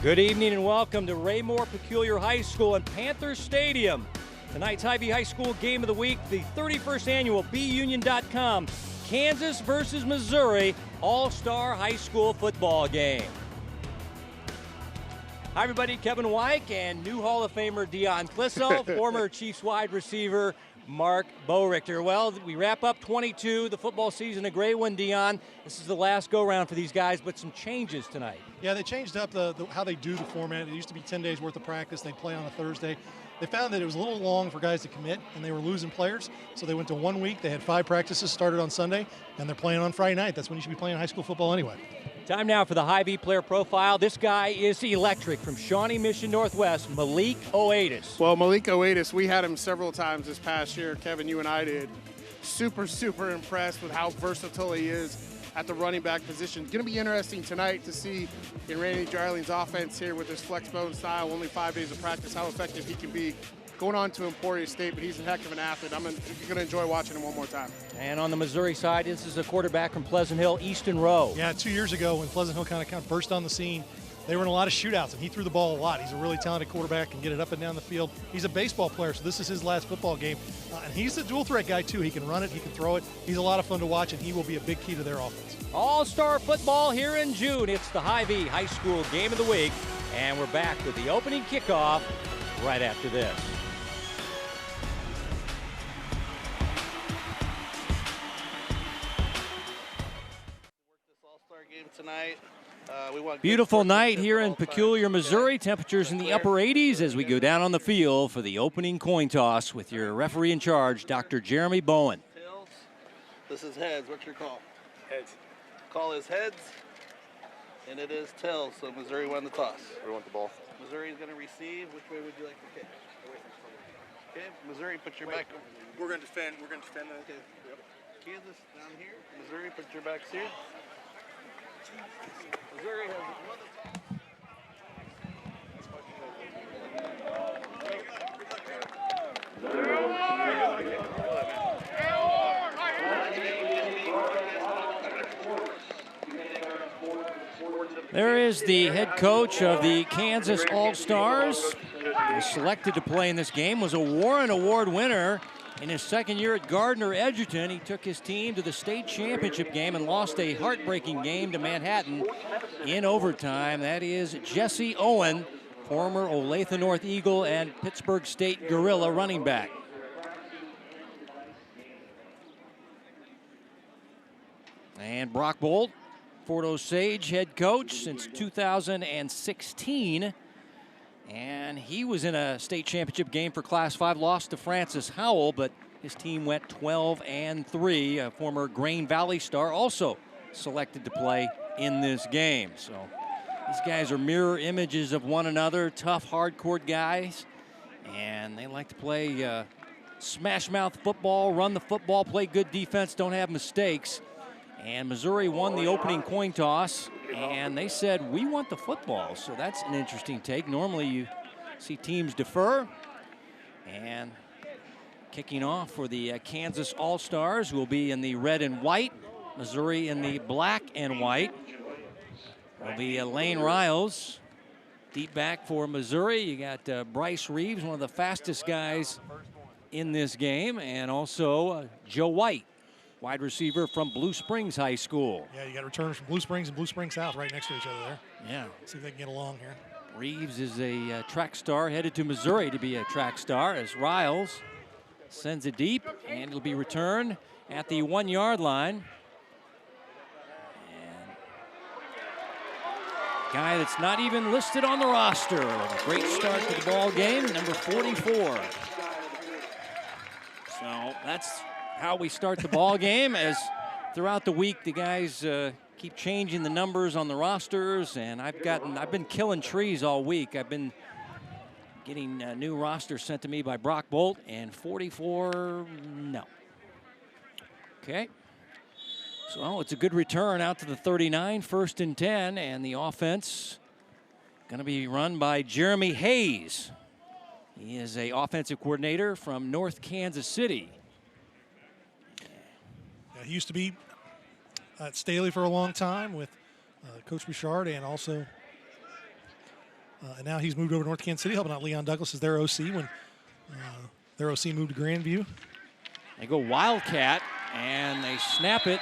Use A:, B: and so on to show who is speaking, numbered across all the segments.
A: Good evening and welcome to Raymore Peculiar High School and Panther Stadium. Tonight's Hy-Vee High School Game of the Week, the 31st annual BUnion.com Kansas versus Missouri All-Star High School football game. Hi everybody, Kevin Wyke and new Hall of Famer Dion Clissow, former Chiefs wide receiver Mark Boerichter. Well, we wrap up 22, the football season, a great one, Dion. This is the last go-round for these guys, but some changes tonight.
B: Yeah, they changed up how they do the format. It used to be 10 days worth of practice. They'd play on a Thursday. They found that it was a little long for guys to commit, and they were losing players, so they went to 1 week. They had 5 practices started on Sunday, and they're playing on Friday night. That's when you should be playing high school football anyway.
A: Time now for the Hy-Vee player profile. This guy is electric from Shawnee Mission Northwest, Malik Oatis.
C: Well, Malik Oatis, we had him several times this past year. Kevin, you and I did. Super impressed with how versatile he is at the running back position. Going to be interesting tonight to see in Randy Jarling's offense here with his flex bone style, only 5 days of practice, how effective he can be going on to Emporia State, but he's a heck of an athlete. You're going to enjoy watching him one more time.
A: And on the Missouri side, this is a quarterback from Pleasant Hill, Easton Rowe.
B: Yeah, 2 years ago when Pleasant Hill kind of burst on the scene, they were in a lot of shootouts, and he threw the ball a lot. He's a really talented quarterback, can get it up and down the field. He's a baseball player, so this is his last football game. And he's a dual threat guy, too. He can run it, he can throw it. He's a lot of fun to watch, and he will be a big key to their offense.
A: All-Star football here in June. It's the Hy-Vee High School Game of the Week, and we're back with the opening kickoff right after this.
D: Tonight.
A: Beautiful night here in Peculiar, Missouri. Temperatures in the upper 80s as we go down on the field for the opening coin toss with your referee in charge, Dr. Jeremy Bowen.
D: Tails. This is heads. What's your call?
E: Heads.
D: Call is heads, and it is tails. So Missouri won the toss.
E: We want the ball.
D: Missouri is going to receive. Which way would you like to kick? Okay, Missouri, put your back.
E: We're going to defend. We're going to defend that.
D: Okay. Yep. Kansas down here. Missouri, put your backs here. Missouri has won the toss.
A: There is the head coach of the Kansas All-Stars. He was selected to play in this game, was a Warren Award winner. In his second year at Gardner Edgerton, he took his team to the state championship game and lost a heartbreaking game to Manhattan in overtime. That is Jesse Owen, former Olathe North Eagle and Pittsburgh State Gorilla running back. And Brock Bolt, Fort Osage head coach since 2016. And he was in a state championship game for Class 5, lost to Francis Howell, but his team went 12-3. A former Grain Valley star also selected to play in this game. So these guys are mirror images of one another, tough, hardcore guys. And they like to play smash mouth football, run the football, play good defense, don't have mistakes. And Missouri won the opening coin toss, and they said, we want the football. So that's an interesting take. Normally you see teams defer. And kicking off for the Kansas All-Stars, who will be in the red and white. Missouri in the black and white. Will be Lane Riles, deep back for Missouri. You got Bryce Reeves, one of the fastest guys in this game, and also Joe White, wide receiver from Blue Springs High School.
B: Yeah, you got returners from Blue Springs and Blue Springs South right next to each other there.
A: Yeah.
B: See if they can get along here.
A: Reeves is a track star, headed to Missouri to be a track star, as Riles sends it deep, and it'll be returned at the 1-yard line. And guy that's not even listed on the roster. A great start to the ball game, number 44. So that's how we start the ball game, as throughout the week the guys keep changing the numbers on the rosters, and I've been killing trees all week. I've been getting new rosters sent to me by Brock Bolt, and 44, no. Okay. So it's a good return out to the 39, 1st and 10, and the offense going to be run by Jeremy Hayes. He is an offensive coordinator from North Kansas City.
B: He used to be at Staley for a long time with Coach Bouchard, and also And now he's moved over to North Kansas City, helping out Leon Douglas as their OC when their OC moved to Grandview.
A: They go Wildcat, and they snap it.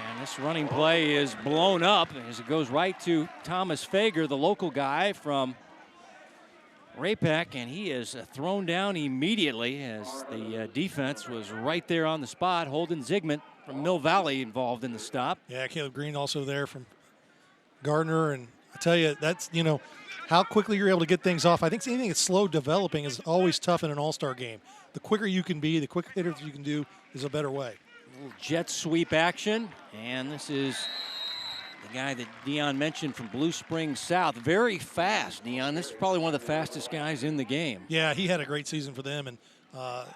A: And this running play is blown up as it goes right to Thomas Fager, the local guy from Ray-Pec, and he is thrown down immediately as the defense was right there on the spot. Holden Zygmunt from Mill Valley involved in the stop.
B: Yeah, Caleb Green also there from Gardner, and I tell you, that's, you know, how quickly you're able to get things off. I think anything that's slow developing is always tough in an all-star game. The quicker you can be, the quicker hitters you can do is a better way.
A: A little jet sweep action, and this is the guy that Dion mentioned from Blue Springs South. Very fast, Dion. This is probably one of the fastest guys in the game.
B: Yeah, he had a great season for them, and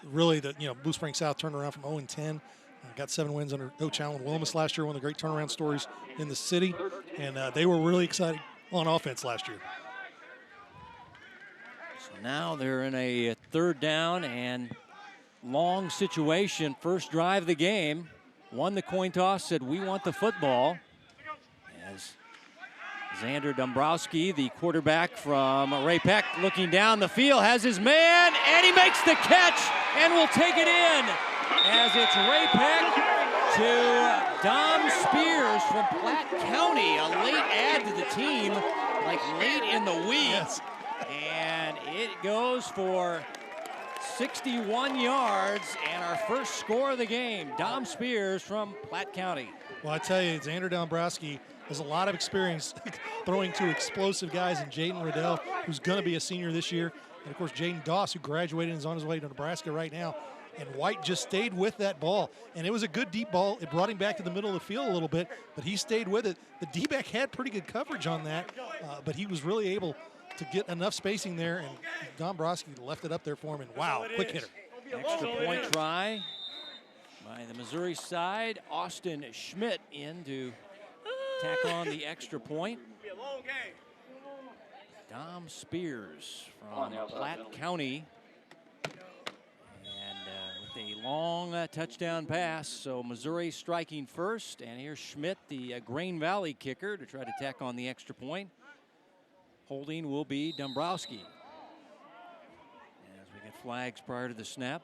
B: really, Blue Springs South turned around from 0-10. Got 7 wins under Coach Allen Wilmus last year, one of the great turnaround stories in the city, and they were really excited on offense last year.
A: So now they're in a 3rd down and long situation. First drive of the game. Won the coin toss, said we want the football. As Xander Dombrowski, the quarterback from Ray-Pec, looking down the field, has his man, and he makes the catch and will take it in. As it's Ray-Pec to Dom Spears from Platte County, a late add to the team, like late in the week.
B: Yes.
A: And it goes for 61 yards and our first score of the game. Dom Spears from Platte County.
B: Well, I tell you, Xander Dombrowski has a lot of experience throwing to explosive guys, and Jaden Riddell, who's going to be a senior this year, and of course Jaden Doss, who graduated and is on his way to Nebraska right now. And White just stayed with that ball, and it was a good deep ball. It brought him back to the middle of the field a little bit, but he stayed with it. The D-back had pretty good coverage on that, but he was really able to get enough spacing there, and Dombrowski left it up there for him, and wow, quick hitter.
A: Extra point try by the Missouri side. Austin Schmidt in to tack on the extra point. Dom Spears from Platte County. A long touchdown pass, so Missouri striking first, and here's Schmidt, the Grain Valley kicker, to try to tack on the extra point. Holding will be Dombrowski. As we get flags prior to the snap.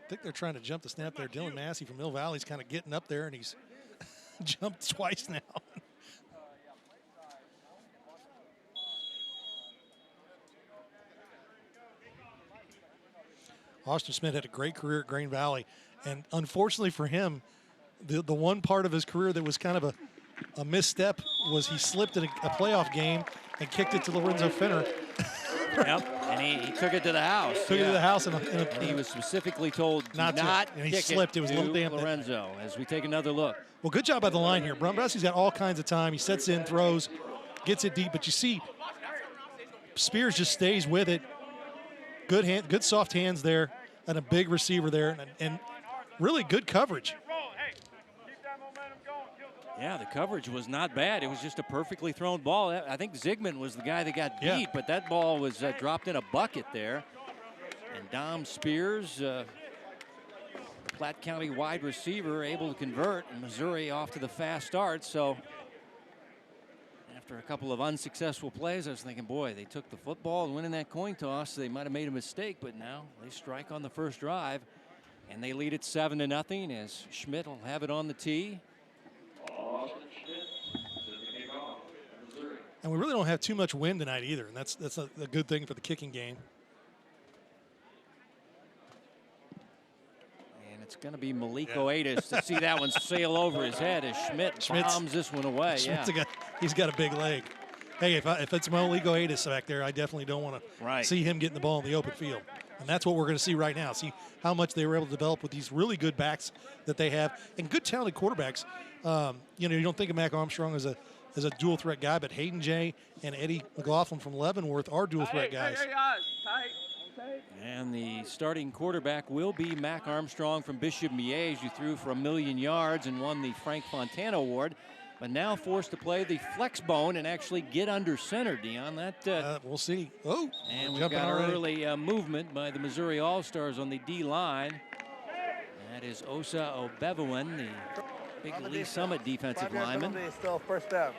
B: I think they're trying to jump the snap there. Dylan Massey from Mill Valley's kind of getting up there, and he's jumped twice now. Austin Schmidt had a great career at Grain Valley, and unfortunately for him, the one part of his career that was kind of a misstep was he slipped in a playoff game and kicked it to Lorenzo Fenner.
A: Yep, and he took it to the house.
B: Took it to the house, and
A: he was specifically told not to,
B: and he slipped. It was a little damn
A: Lorenzo. As we take another look.
B: Well, good job by the line here. Dombrowski's got all kinds of time. He sets in, throws, gets it deep, but you see Spears just stays with it. Good hand, good soft hands there, and a big receiver there, and really good coverage.
A: Yeah, the coverage was not bad. It was just a perfectly thrown ball. I think Zygmunt was the guy that got beat, but that ball was dropped in a bucket there. And Dom Spears, Platte County wide receiver, able to convert, and Missouri off to the fast start. So after a couple of unsuccessful plays, I was thinking, boy, they took the football and winning that coin toss. They might have made a mistake, but now they strike on the first drive, and they lead it 7-0 as Schmidt will have it on the tee.
B: And we really don't have too much wind tonight either, and that's a good thing for the kicking game.
A: And it's going to be Malik Oatis to see that one sail over his head as Schmidt bombs this one away.
B: He's got a big leg. Hey, if it's Malik Oatis back there, I definitely don't want to see him getting the ball in the open field. And that's what we're going to see right now. See how much they were able to develop with these really good backs that they have and good talented quarterbacks. You don't think of Mac Armstrong as a dual threat guy, but Hayden J. and Eddie McLaughlin from Leavenworth are dual threat guys.
A: And the starting quarterback will be Mac Armstrong from Bishop Miege, who threw for 1,000,000 yards and won the Frank Fontana Award, but now forced to play the flex bone and actually get under center, Dion.
B: We'll see. Oh,
A: and we've got early movement by the Missouri All-Stars on the D-line. That is Osa Obevoin, the big Lee Summit defensive lineman.
D: Still first down.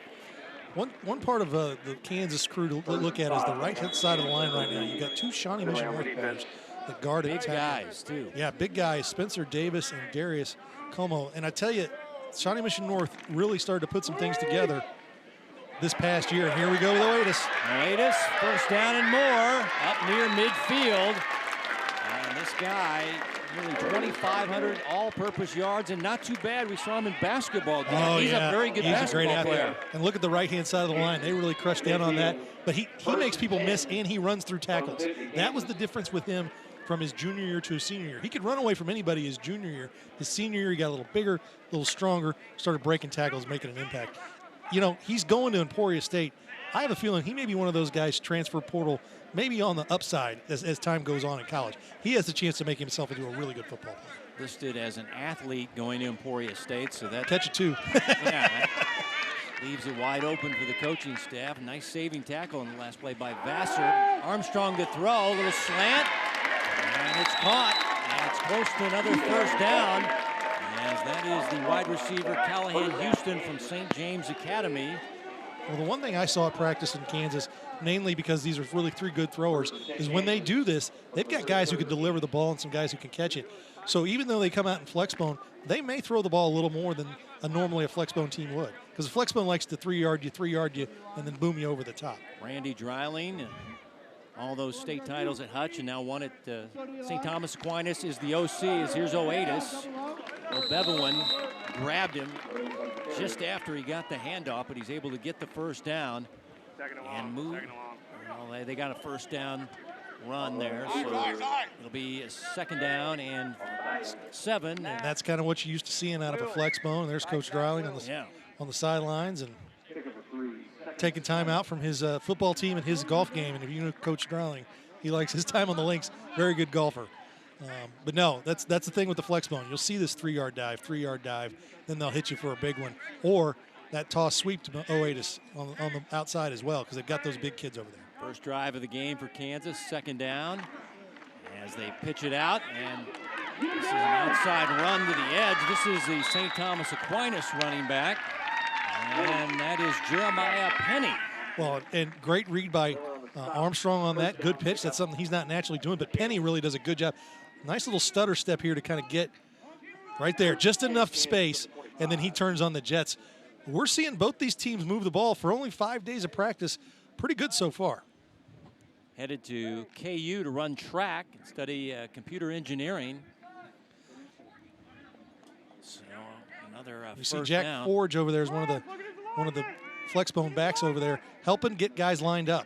B: One part of the Kansas crew to look at is the right-hand side of the line right now. You've got two Shawnee Mission North players that guard
A: Big
B: it.
A: guys, too.
B: Yeah, big guys, Spencer Davis and Darius Como. And I tell you, Shawnee Mission North really started to put some things together this past year. And here we go with Oatis.
A: Oatis, first down and more, up near midfield. And this guy, nearly 2,500 all-purpose yards, and not too bad. We saw him in basketball. He's a very good basketball player.
B: And look at the right-hand side of the line. They really crushed down on that. But he makes people miss, and he runs through tackles. That was the difference with him from his junior year to his senior year. He could run away from anybody his junior year. His senior year, he got a little bigger, a little stronger, started breaking tackles, making an impact. You know, he's going to Emporia State. I have a feeling he may be one of those guys, transfer portal, maybe on the upside as time goes on in college. He has the chance to make himself into a really good football player.
A: Listed as an athlete going to Emporia State, so that
B: catch it too.
A: Yeah, that leaves it wide open for the coaching staff. Nice saving tackle in the last play by Vassar. Armstrong to throw, a little slant, and it's caught. And it's close to another first down, as that is the wide receiver Callahan Houston from St. James Academy.
B: Well, the one thing I saw at practice in Kansas, mainly because these are really three good throwers, is when they do this, they've got guys who can deliver the ball and some guys who can catch it. So even though they come out in flexbone, they may throw the ball a little more than normally a flexbone team would. Because a flexbone likes to 3-yard you, and then boom you over the top.
A: Randy Dreiling, and all those state titles at Hutch, and now one at St. Thomas Aquinas is the OC. As here's Oatis. Bevelin grabbed him just after he got the handoff, but he's able to get the first down and move. Well, they got a first down run there, so it'll be a second down and 7.
B: And that's kind of what you used to seeing out of a flex bone. There's Coach Dreiling on the sidelines and taking time out from his football team and his golf game. And if you know Coach Dreiling, he likes his time on the links. Very good golfer. But no, that's the thing with the flex bone. You'll see this 3-yard dive, then they'll hit you for a big one. Or that toss sweep to Oatis on the outside as well, because they've got those big kids over there.
A: First drive of the game for Kansas, second down. As they pitch it out, and this is an outside run to the edge. This is the St. Thomas Aquinas running back, and that is Jeremiah Penny.
B: Well, and great read by Armstrong on that. Good pitch. That's something he's not naturally doing, but Penny really does a good job. Nice little stutter step here to kind of get right there, just enough space, and then he turns on the jets. We're seeing both these teams move the ball for only 5 days of practice. Pretty good so far.
A: Headed to KU to run track and study computer engineering. So another
B: you
A: first
B: see Jack
A: down.
B: Forge over there is one of the flexbone backs over there, helping get guys lined up.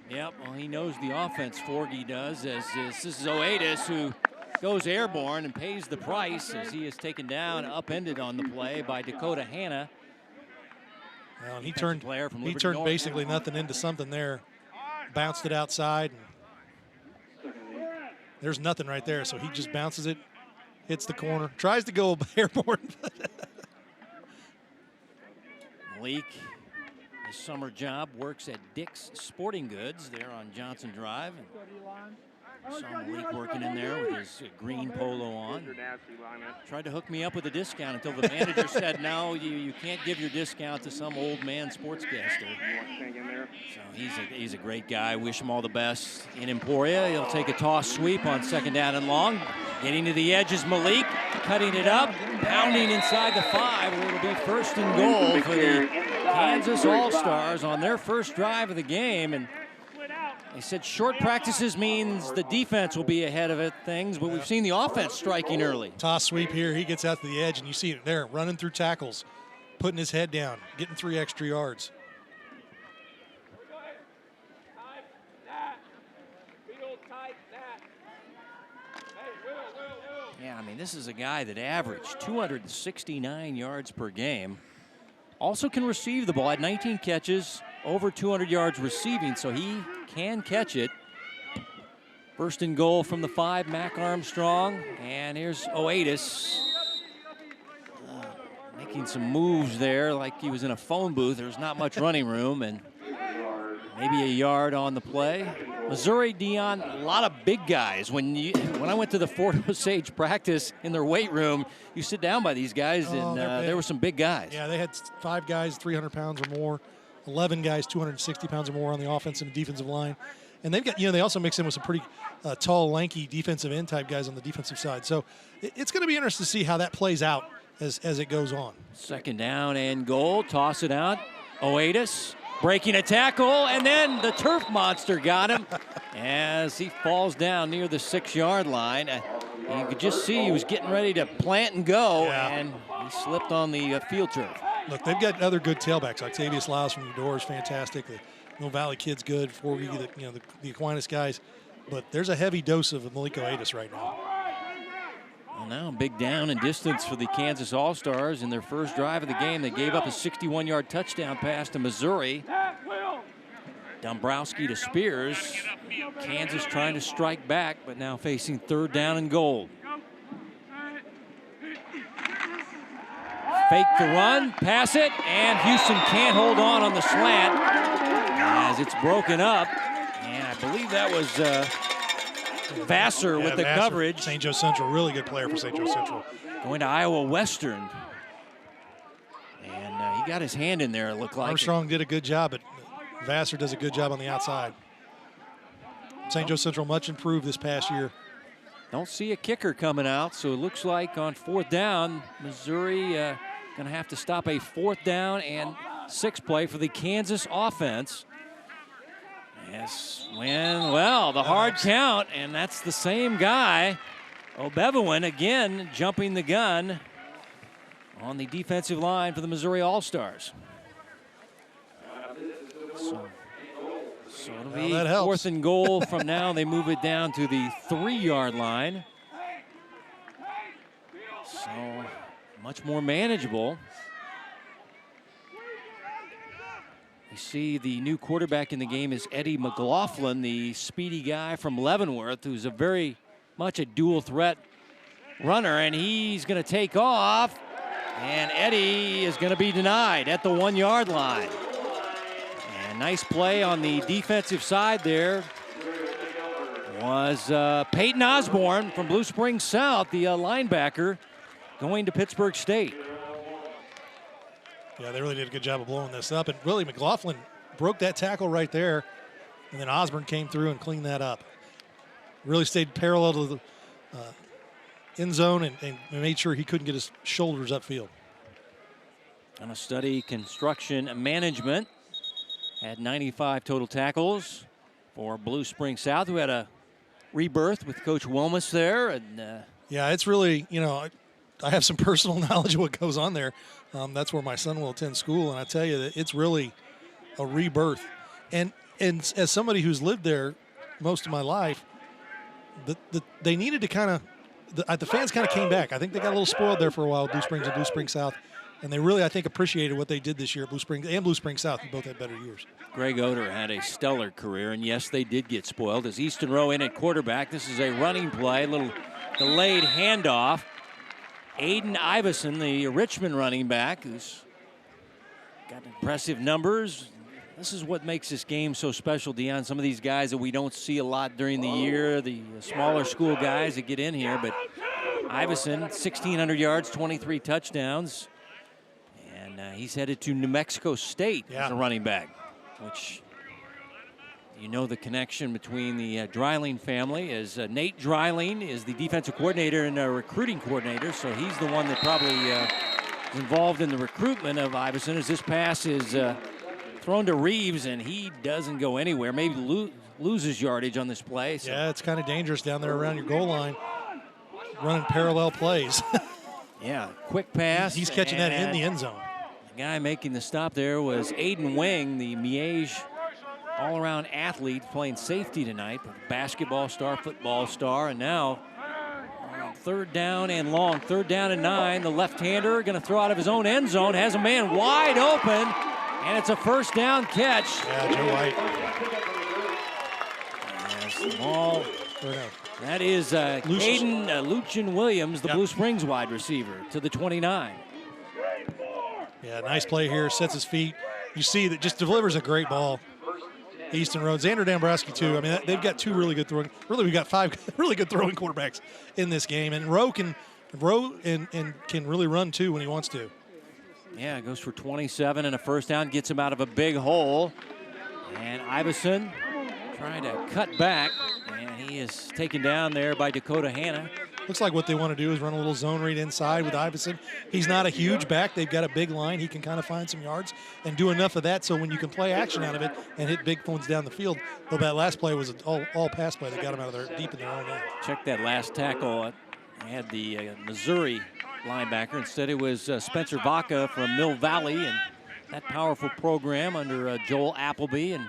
A: Yep, well, he knows the offense, Forgy does, as this is Oatis, who goes airborne and pays the price as he is taken down, upended on the play by Dakota Hanna.
B: Well, he turned basically nothing into something there. Bounced it outside. And there's nothing right there, so he just bounces it, hits the corner, tries to go airborne.
A: Malik, his summer job, works at Dick's Sporting Goods there on Johnson Drive. And saw Malik working in there with his green polo on. Tried to hook me up with a discount until the manager said, no, you can't give your discount to some old man sportscaster. So he's a great guy. Wish him all the best in Emporia. He'll take a toss sweep on second down and long. Getting to the edge is Malik, cutting it up, pounding inside the 5. It'll be first and goal for the Kansas All-Stars on their first drive of the game. And they said short practices means the defense will be ahead of things, but we've seen the offense striking early.
B: Toss sweep here. He gets out to the edge, and you see it there, running through tackles, putting his head down, getting 3 extra yards.
A: Yeah, I mean, this is a guy that averaged 269 yards per game. Also can receive the ball, at 19 catches, over 200 yards receiving, so he can catch it. First and goal from the 5, Mac Armstrong. And here's Oatis. Making some moves there like he was in a phone booth. There's not much running room, and maybe a yard on the play. Missouri, Dion, a lot of big guys. When I went to the Fort Osage practice in their weight room, you sit down by these guys, and there were some big guys.
B: Yeah, they had 5 guys, 300 pounds or more. 11 guys 260 pounds or more on the offensive and defensive line. And they've got, they also mix in with some pretty tall, lanky defensive end type guys on the defensive side. So it's going to be interesting to see how that plays out as it goes on.
A: 2nd down and goal. Toss it out. Oatis breaking a tackle, and then the turf monster got him as he falls down near the 6-yard line. You could just see he was getting ready to plant and go, and he slipped on the field turf.
B: Look, they've got other good tailbacks. Octavius Lyles from Eudora is fantastic. The Mill Valley kid's good. Forgy, the Aquinas guys. But there's a heavy dose of Maliko Atis right now.
A: Well, now big down and distance for the Kansas All-Stars in their first drive of the game. They gave up a 61-yard touchdown pass to Missouri. Dombrowski to Spears. Kansas trying to strike back, but now facing 3rd down and goal. Fake the run, pass it, and Houston can't hold on the slant as it's broken up. And I believe that was Vassar with the
B: Vassar,
A: coverage.
B: St. Joe Central, really good player for St. Joe Central.
A: Going to Iowa Western. And he got his hand in there, it looked like.
B: Armstrong did a good job, but Vassar does a good job on the outside. St. Joe Central much improved this past year.
A: Don't see a kicker coming out, so it looks like on 4th down, Missouri going to have to stop a 4th down and 6 play for the Kansas offense. Yes, the hard count, and that's the same guy. O'Bevewin again jumping the gun on the defensive line for the Missouri All-Stars. So it'll be 4th and goal from now. They move it down to the 3-yard line. So much more manageable. You see the new quarterback in the game is Eddie McLaughlin, the speedy guy from Leavenworth, who's a very much a dual threat runner, and he's going to take off, and Eddie is going to be denied at the 1-yard line. And nice play on the defensive side there was Peyton Osborne from Blue Springs South, the linebacker, going to Pittsburgh State.
B: Yeah, they really did a good job of blowing this up. And really, McLaughlin broke that tackle right there. And then Osborne came through and cleaned that up. Really stayed parallel to the end zone and made sure he couldn't get his shoulders upfield.
A: Gonna study construction management. Had 95 total tackles for Blue Springs South, who had a rebirth with Coach Wilmus there. And
B: yeah, it's really, I have some personal knowledge of what goes on there. That's where my son will attend school, and I tell you that it's really a rebirth. And as somebody who's lived there most of my life, they needed to kind of, the fans kind of came back. I think they got a little spoiled there for a while, Blue Springs and Blue Springs South. And they really, I think, appreciated what they did this year at Blue Springs and Blue Springs South, who both had better years.
A: Greg Oder had a stellar career, and yes, they did get spoiled. As Easton Rowe in at quarterback, this is a running play, a little delayed handoff. Aiden Iverson, the Richmond running back, who's got impressive numbers. This is what makes this game so special, Deion. Some of these guys that we don't see a lot during the year, the smaller school guys that get in here. But Iverson, 1,600 yards, 23 touchdowns. And he's headed to New Mexico State as a running back, which the connection between the Dreiling family is Nate Dreiling is the defensive coordinator and recruiting coordinator, so he's the one that probably is involved in the recruitment of Iverson, as this pass is thrown to Reeves, and he doesn't go anywhere. Maybe loses yardage on this play. So.
B: Yeah, it's kind of dangerous down there around your goal line, running parallel plays.
A: Yeah, quick pass.
B: He's catching that in the end zone.
A: The guy making the stop there was Aiden Wing, the Miege all-around athlete, playing safety tonight, basketball star, football star, and now 3rd down and long, 3rd down and 9. The left-hander going to throw out of his own end zone, has a man wide open, and it's a 1st down catch.
B: Yeah, Joe White.
A: Yes, ball. That is Caden Luchin Williams, the Blue Springs wide receiver, to the 29.
B: Yeah, nice play here, sets his feet. You see that just delivers a great ball. Easton Road, Xander Dombrowski too. I mean, they've got 2 really good throwing. Really, we've got 5 really good throwing quarterbacks in this game, and Rowe can really run too when he wants to.
A: Yeah, goes for 27 and a first down, gets him out of a big hole. And Iverson trying to cut back, and he is taken down there by Dakota Hanna.
B: Looks like what they want to do is run a little zone read inside with Iverson. He's not a huge back. They've got a big line. He can kind of find some yards and do enough of that so when you can play action out of it and hit big ones down the field. Though that last play was an all pass play that got him out of there deep in their own end.
A: Check that last tackle. I had the Missouri linebacker. Instead, it was Spencer Vaca from Mill Valley, and that powerful program under Joel Appleby and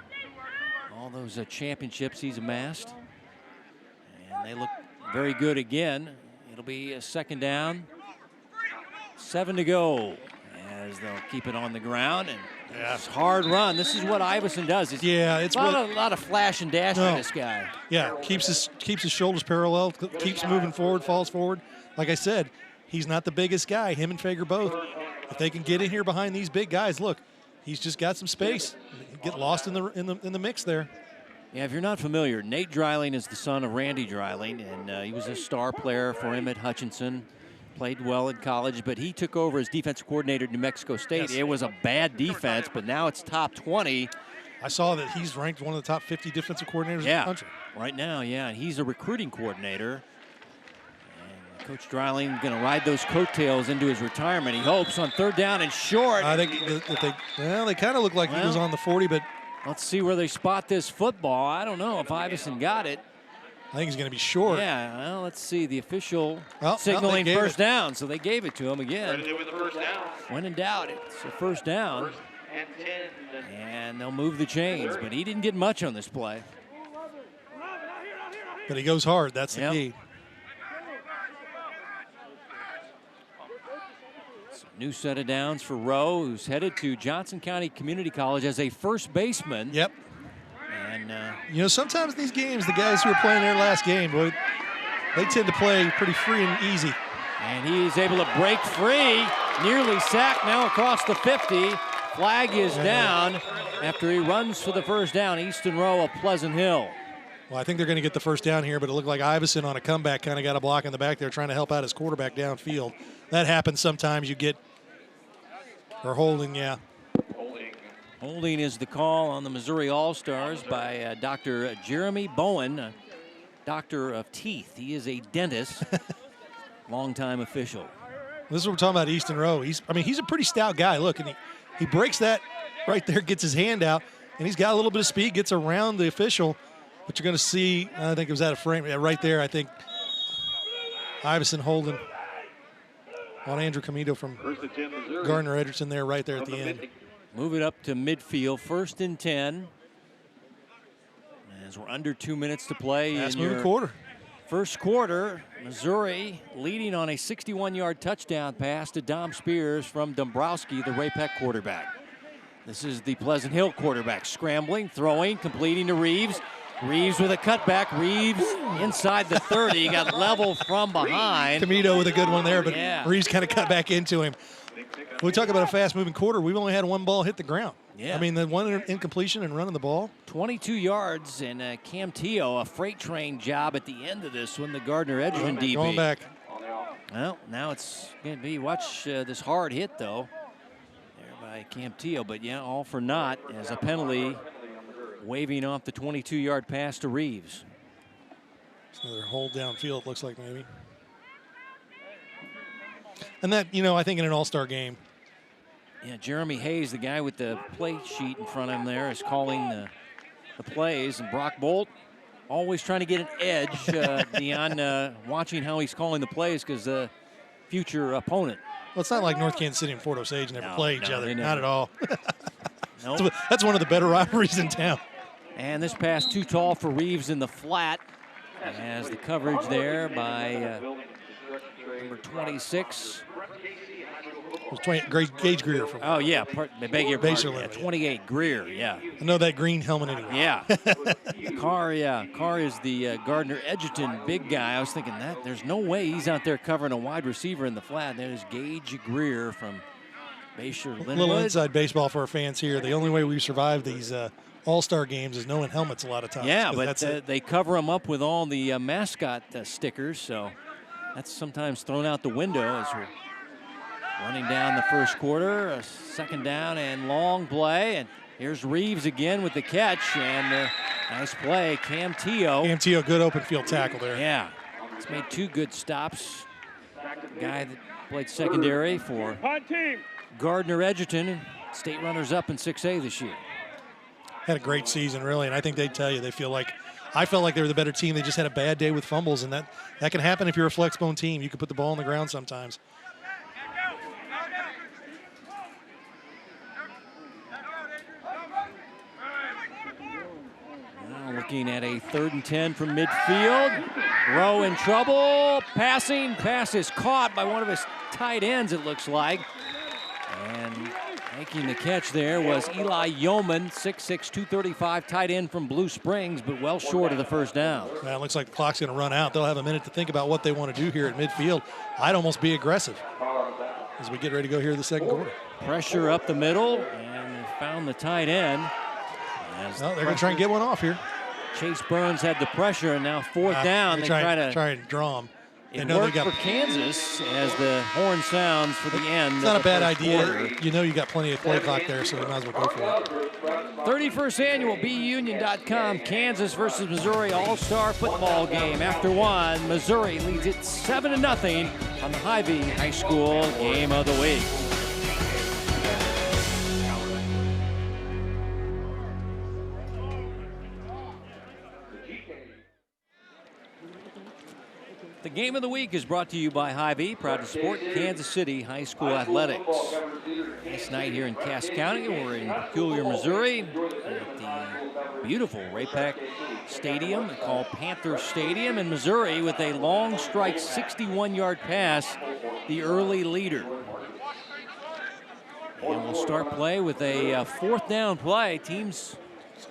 A: all those championships he's amassed. And they look very good again. It'll be a second down. 7 to go as they'll keep it on the ground. And it's hard run. This is what Iverson does. It's
B: it's
A: a lot of flash and dash for this guy.
B: Yeah, keeps his shoulders parallel, keeps moving forward, falls forward. Like I said, he's not the biggest guy. Him and Fager both. If they can get in here behind these big guys, look, he's just got some space. Get lost in the mix there.
A: Yeah, if you're not familiar, Nate Dreiling is the son of Randy Dreiling, and he was a star player for him at Hutchinson. Played well in college, but he took over as defensive coordinator at New Mexico State. It was a bad defense, but now it's top 20.
B: I saw that he's ranked one of the top 50 defensive coordinators in the country.
A: Right now, and he's a recruiting coordinator. And Coach Dreiling going to ride those coattails into his retirement, he hopes, on third down and short.
B: I think they kind of look like he was on the 40, but
A: let's see where they spot this football. I don't know if Iverson got it.
B: I think he's going to be short.
A: Yeah, well, let's see. The official signaling first down, so they gave it to him again.
D: With the first down.
A: When in doubt, it's a first down.
D: And 10.
A: And they'll move the chains, but he didn't get much on this play.
B: But he goes hard. That's the key.
A: New set of downs for Rowe, who's headed to Johnson County Community College as a first baseman.
B: Yep.
A: And
B: sometimes these games, the guys who are playing their last game, boy, they tend to play pretty free and easy.
A: And he's able to break free, nearly sacked now across the 50. Flag is down after he runs for the first down. Easton Rowe of Pleasant Hill.
B: Well, I think they're going to get the first down here, but it looked like Iverson on a comeback kind of got a block in the back there trying to help out his quarterback downfield. That happens sometimes. You get or holding,
A: Holding is the call on the Missouri All-Stars by Dr. Jeremy Bowen, doctor of teeth. He is a dentist, longtime official.
B: This is what we're talking about, Easton Rowe. He's a pretty stout guy. Look, and he breaks that right there, gets his hand out, and he's got a little bit of speed, gets around the official. But you're going to see, I think it was out of frame, right there, I think Iverson holding on Andrew Comito from Gardner Edgerton there, right there at the end.
A: Move it up to midfield, 1st and 10. As we're under 2 minutes to play in your
B: quarter.
A: First quarter, Missouri leading on a 61-yard touchdown pass to Dom Spears from Dombrowski, the Ray Peck quarterback. This is the Pleasant Hill quarterback, scrambling, throwing, completing to Reeves. Reeves with a cutback. Reeves inside the 30. Got level from behind.
B: Comito with a good one there, but Reeves kind of cut back into him. We talk about a fast-moving quarter. We've only had one ball hit the ground.
A: Yeah.
B: I mean, the one incompletion and running the ball.
A: 22 yards, and Cam Teo, a freight train job at the end of this one, the Gardner Edgerton DB.
B: Going back.
A: Well, now it's going to be, watch this hard hit, though, there by Cam Teo. But, all for naught as a penalty, waving off the 22-yard pass to Reeves.
B: It's another hold downfield, it looks like maybe. And that, I think in an all-star game.
A: Yeah, Jeremy Hayes, the guy with the play sheet in front of him there, is calling the plays. And Brock Bolt always trying to get an edge beyond watching how he's calling the plays because the future opponent.
B: Well, it's not like North Kansas City and Fort Osage never play each other. Not at all.
A: Nope.
B: That's one of the better rivalries in town.
A: And this pass too tall for Reeves in the flat. As the coverage there by number 26.
B: It was Gage Greer. From
A: I beg your pardon.
B: Yeah,
A: 28 Greer,
B: I know that green helmet anyway.
A: Yeah. Carr is the Gardner Edgerton big guy. I was thinking that there's no way he's out there covering a wide receiver in the flat. That is Gage Greer from Bayshore Linwood.
B: A little inside baseball for our fans here. The only way we've survived these all-star games is knowing helmets a lot of times.
A: Yeah, but they cover them up with all the mascot stickers, so that's sometimes thrown out the window as we're Running down the first quarter, a second down and long play. And here's Reeves again with the catch. And nice play, Cam Teo.
B: Cam Teo, good open field tackle there.
A: Yeah, he's made 2 good stops. The guy that played secondary for Gardner Edgerton, and state runners up in 6A this year.
B: Had a great season, really, and I think they'd tell you I felt like they were the better team. They just had a bad day with fumbles, and that can happen if you're a flex-bone team. You can put the ball on the ground sometimes.
A: Now looking at a 3rd and 10 from midfield. Rowe in trouble. Passing. Pass is caught by one of his tight ends, it looks like. And making the catch there was Eli Yeoman, 6'6", 235, tight end from Blue Springs, but well short of the first down.
B: Well, it looks like the clock's going to run out. They'll have a minute to think about what they want to do here at midfield. I'd almost be aggressive as we get ready to go here in the second quarter.
A: Pressure up the middle, and they found the tight end.
B: Well, they're going to try and get one off here.
A: Chase Burns had the pressure, and now 4th down.
B: They try and draw him.
A: It worked for Kansas as the horn sounds for the end.
B: It's not a bad idea. Quarter. You know you got plenty of play clock there, so you might as well go for it.
A: 31st annual BUnion.com Kansas versus Missouri All-Star football game. After 1, Missouri leads it 7-0 on the Hy-Vee High School Game of the Week. The Game of the Week is brought to you by Hy-Vee, proud to support Kansas City High School athletics. Nice night here in Cass County. We're in Peculiar, Missouri at the beautiful Ray-Pac Stadium, called Panther Stadium in Missouri, with a long strike 61-yard pass, the early leader. And we'll start play with a 4th down play. Teams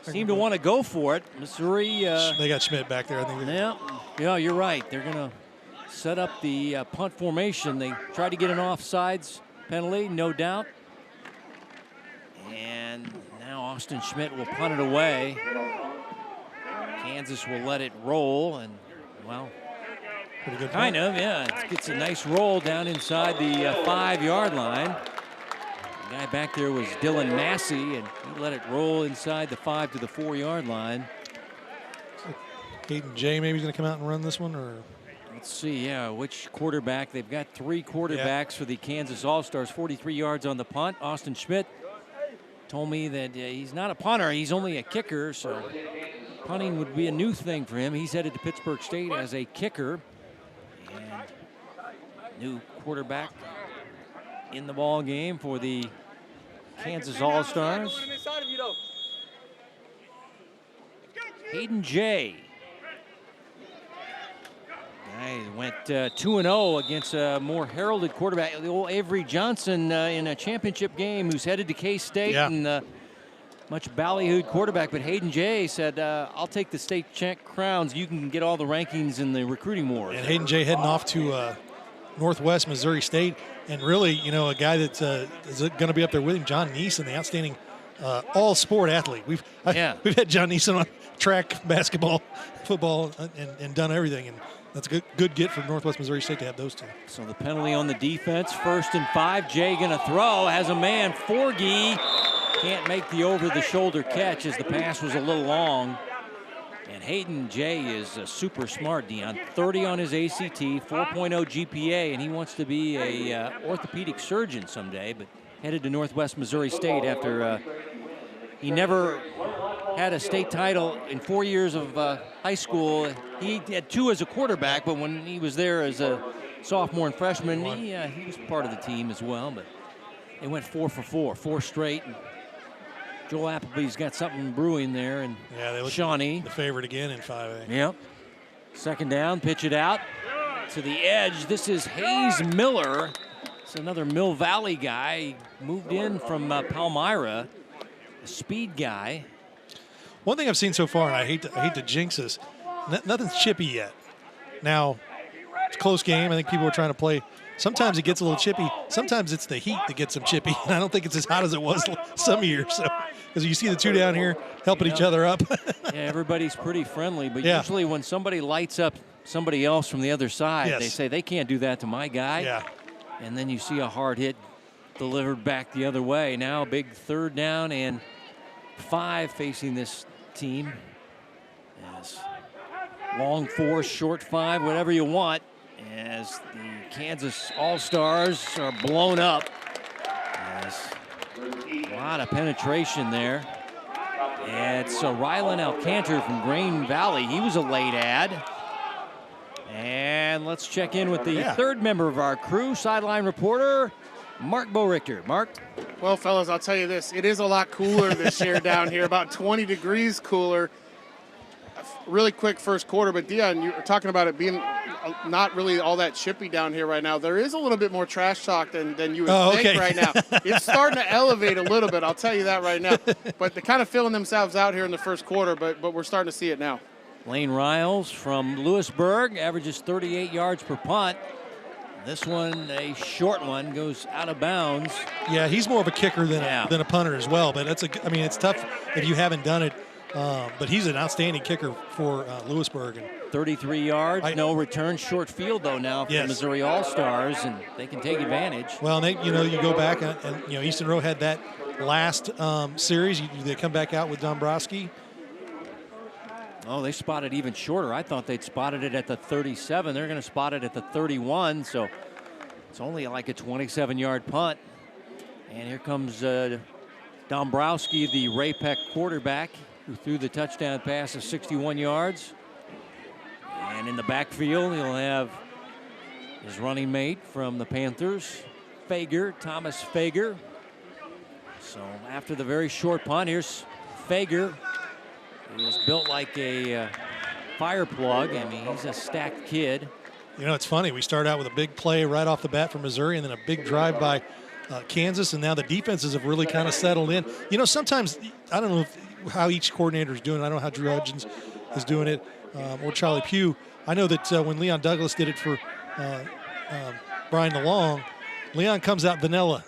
A: seem to want to go for it. Missouri.
B: They got Schmidt back there, I think.
A: Yeah, you're right. They're going to set up the punt formation. They tried to get an offsides penalty, no doubt. And now Austin Schmidt will punt it away. Kansas will let it roll, and, well,
B: pretty good
A: kind of, yeah. It gets a nice roll down inside the 5-yard line. The guy back there was Dylan Massey, and he let it roll inside the 5 to the 4-yard line.
B: Hayden Jay maybe he's going to come out and run this one, or
A: let's see, which quarterback. They've got 3 quarterbacks for the Kansas All-Stars. 43 yards on the punt. Austin Schmidt told me that he's not a punter, he's only a kicker, so punting would be a new thing for him. He's headed to Pittsburgh State as a kicker. And new quarterback in the ball game for the Kansas All-Stars. Hayden Jay. He went 2-0 against a more heralded quarterback, the old Avery Johnson, in a championship game, who's headed to K-State, and much ballyhooed quarterback. But Hayden Jay said, I'll take the state crowns. You can get all the rankings in the recruiting wars.
B: And Hayden Jay heading off to Northwest Missouri State. And really, you know, a guy that is going to be up there with him, John Neeson, the outstanding all-sport athlete. We've had John Neeson on track, basketball, football, and done everything. And that's a good get for Northwest Missouri State to have those two.
A: So the penalty on the defense, 1st and 5. Jay going to throw, has a man. Forgy can't make the over-the-shoulder catch as the pass was a little long. And Hayden Jay is super smart, Dion. 30 on his ACT, 4.0 GPA, and he wants to be a orthopedic surgeon someday, but headed to Northwest Missouri State after he never had a state title in 4 years of high school. He had 2 as a quarterback, but when he was there as a sophomore and freshman, he was part of the team as well. But they went 4 for 4 straight. And Joel Appleby's got something brewing there, and
B: they look
A: Shawnee,
B: the favorite again in 5A.
A: Yep. 2nd down, pitch it out to the edge. This is Hayes Miller. It's another Mill Valley guy. He moved in from Palmyra, a speed guy.
B: One thing I've seen so far, and I hate to jinx this, nothing's chippy yet. Now, it's a close game. I think people are trying to play. Sometimes it gets a little chippy. Sometimes it's the heat that gets them chippy. And I don't think it's as hot as it was some years. So, because you see the 2 down here helping each other up.
A: Everybody's pretty friendly, but usually when somebody lights up somebody else from the other side, they say they can't do that to my guy. And then you see a hard hit delivered back the other way. Now a big 3rd down and 5 facing this team. As long 4, short 5, whatever you want, as the Kansas All-Stars are blown up. As a lot of penetration there. And it's Rylan Alcantar from Grain Valley. He was a late ad. And let's check in with the 3rd member of our crew, sideline reporter, Mark Borichter. Mark?
C: Well, fellas, I'll tell you this. It is a lot cooler this year down here, about 20 degrees cooler. Really quick first quarter, but Dion, you were talking about it being not really all that chippy down here right now. There is a little bit more trash talk than you would think right now. It's starting to elevate a little bit, I'll tell you that right now. But they're kind of feeling themselves out here in the first quarter, but we're starting to see it now.
A: Lane Riles from Lewisburg averages 38 yards per punt. This one, a short one, goes out of bounds.
B: Yeah, he's more of a kicker than a punter as well. But I mean, it's tough if you haven't done it. But he's an outstanding kicker for Lewisburg. And
A: 33 yards, no return, short field though now for the Missouri All-Stars, and they can take advantage.
B: Well, and you go back and Easton Rowe had that last series. They come back out with Dombrowski.
A: Oh, they spotted even shorter. I thought they'd spotted it at the 37. They're going to spot it at the 31, so it's only like a 27-yard punt. And here comes Dombrowski, the Ray Peck quarterback, who threw the touchdown pass of 61 yards. And in the backfield, he'll have his running mate from the Panthers, Thomas Fager. So after the very short punt, here's Fager. He was built like a fire plug. I mean, he's a stacked kid.
B: You know, it's funny. We start out with a big play right off the bat from Missouri and then a big drive by Kansas, and now the defenses have really kind of settled in. You know, sometimes, I don't know how each coordinator is doing it. I don't know how Drew Hudgens is doing it or Charlie Pugh. I know that when Leon Douglas did it for Brian DeLong, Leon comes out vanilla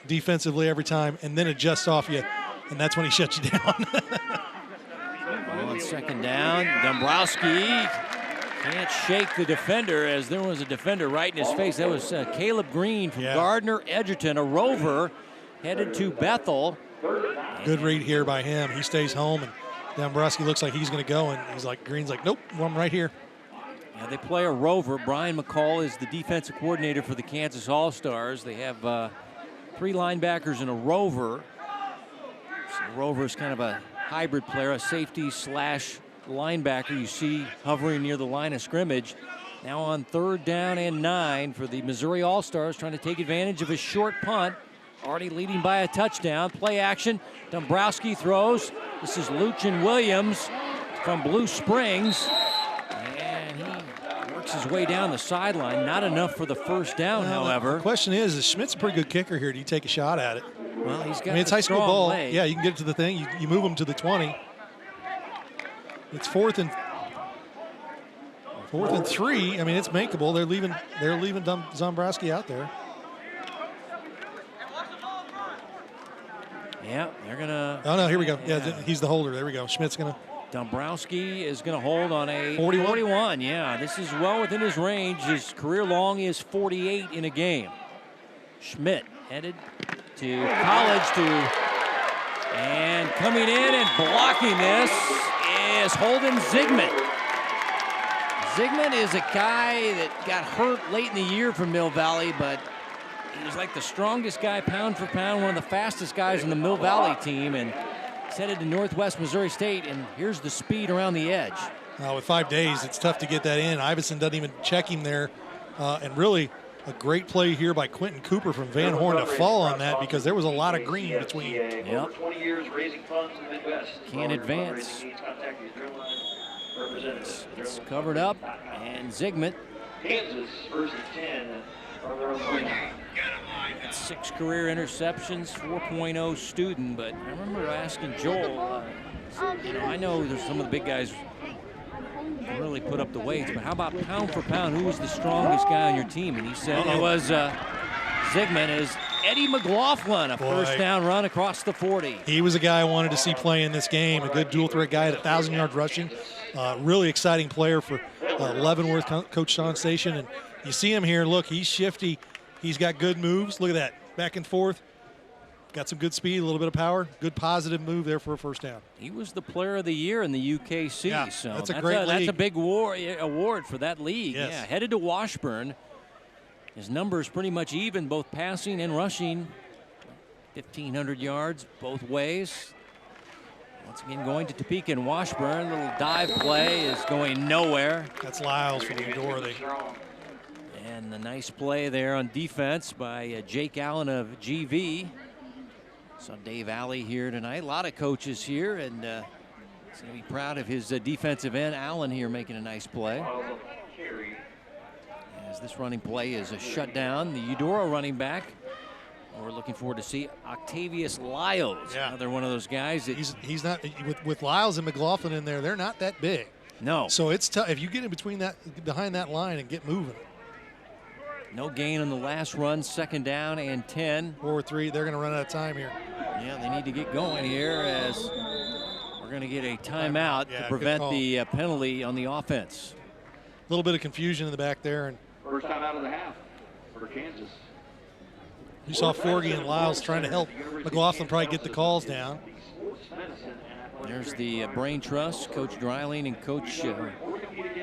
B: defensively every time and then adjusts off you, and that's when he shuts you down.
A: On 2nd down, Dombrowski can't shake the defender, as there was a defender right in his face. That was Caleb Green from Gardner Edgerton, a rover headed to Bethel.
B: Good read here by him. He stays home, and Dombrowski looks like he's going to go, and Green's like, nope, I'm right here.
A: Yeah, they play a rover. Brian McCall is the defensive coordinator for the Kansas All-Stars. They have 3 linebackers and a rover. So the rover is kind of a hybrid player, a safety / linebacker you see hovering near the line of scrimmage. Now on 3rd down and 9 for the Missouri All-Stars, trying to take advantage of a short punt. Already leading by a touchdown. Play action. Dombrowski throws. This is Luchin Williams from Blue Springs. And he works his way down the sideline. Not enough for the first down, however.
B: The question is Schmidt's a pretty good kicker here. Do you take a shot at it?
A: Well, he's got
B: it's high school ball.
A: Leg.
B: Yeah, you can get it to the thing. You move him to the 20. It's 4th and 3. I mean, it's makeable. They're leaving Dombrowski out there.
A: Yeah, they're gonna.
B: Oh no, here we go. Yeah, he's the holder. There we go. Schmidt's gonna.
A: Dombrowski is gonna hold on a
B: 41.
A: Yeah, this is well within his range. His career long is 48 in a game. Schmidt headed to college and coming in and blocking this is Holden Zygmunt. Zygmunt is a guy that got hurt late in the year from Mill Valley, but he was like the strongest guy pound for pound, one of the fastest guys in the Mill Valley team, and he's headed to Northwest Missouri State, and here's the speed around the edge.
B: With 5 days, it's tough to get that in. Iverson doesn't even check him there, and really a great play here by Quentin Cooper from Van Horn to fall on that, because there was a lot of green between.
A: Yep. Can't advance. It's covered up, and Zygmunt.
F: Kansas first and 10 from their own line.
A: 6 career interceptions, 4.0 student, but I remember asking Joel, I know there's some of the big guys can really put up the weights, but how about pound for pound? Who was the strongest guy on your team? And he said it was Zygmunt. Is Eddie McLaughlin, a first down run across the 40.
B: He was a guy I wanted to see play in this game, a good dual threat guy at 1,000 yards rushing. Really exciting player for Leavenworth, Coach Sean Station. And you see him here, look, he's shifty. He's got good moves. Look at that. Back and forth. Got some good speed, a little bit of power. Good positive move there for a first down.
A: He was the player of the year in the UKC.
B: Yeah,
A: so
B: that's a great league.
A: That's a big award for that league.
B: Yes.
A: Yeah, headed to Washburn. His numbers pretty much even, both passing and rushing. 1,500 yards both ways. Once again, going to Topeka and Washburn. Little dive play is going nowhere.
B: That's Lyles from Eudora.
A: And a nice play there on defense by Jake Allen of GV. Saw Dave Alley here tonight. A lot of coaches here, and he's going to be proud of his defensive end, Allen, here making a nice play. As this running play is a shutdown, the Eudora running back. We're looking forward to see Octavius Lyles.
B: Yeah.
A: Another one of those guys. That
B: He's not with Lyles and McLaughlin in there. They're not that big.
A: No.
B: So it's tough if you get in between behind that line and get moving.
A: No gain on the last run. 2nd down and 10.
B: 4-3. They're going to run out of time here.
A: Yeah, they need to get going here as we're going to get a timeout to prevent the penalty on the offense.
B: A little bit of confusion in the back there. And
F: First time out of the half for Kansas.
B: you saw Forgy and Lyles trying to help McLaughlin probably get the calls down.
A: There's the Brain Trust, Coach Dreiling and Coach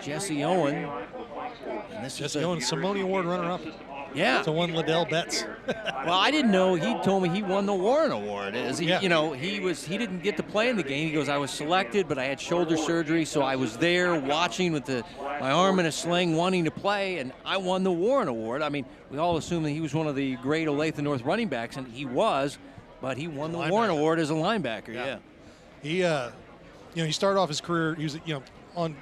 A: Jesse Owen. And this
B: Jesse Owen, Simone Award runner-up.
A: Yeah.
B: To one Liddell Betts.
A: Well, I didn't know. He told me he won the Warren Award. As he,
B: Yeah.
A: you know, he didn't get to play in the game. He goes, I was selected, but I had shoulder surgery, so I was there watching with my arm in a sling, wanting to play, and I won the Warren Award. I mean, we all assumed that he was one of the great Olathe North running backs, and he was, but he won the Warren Award as a linebacker. Yeah.
B: He, he started off his career. He was, on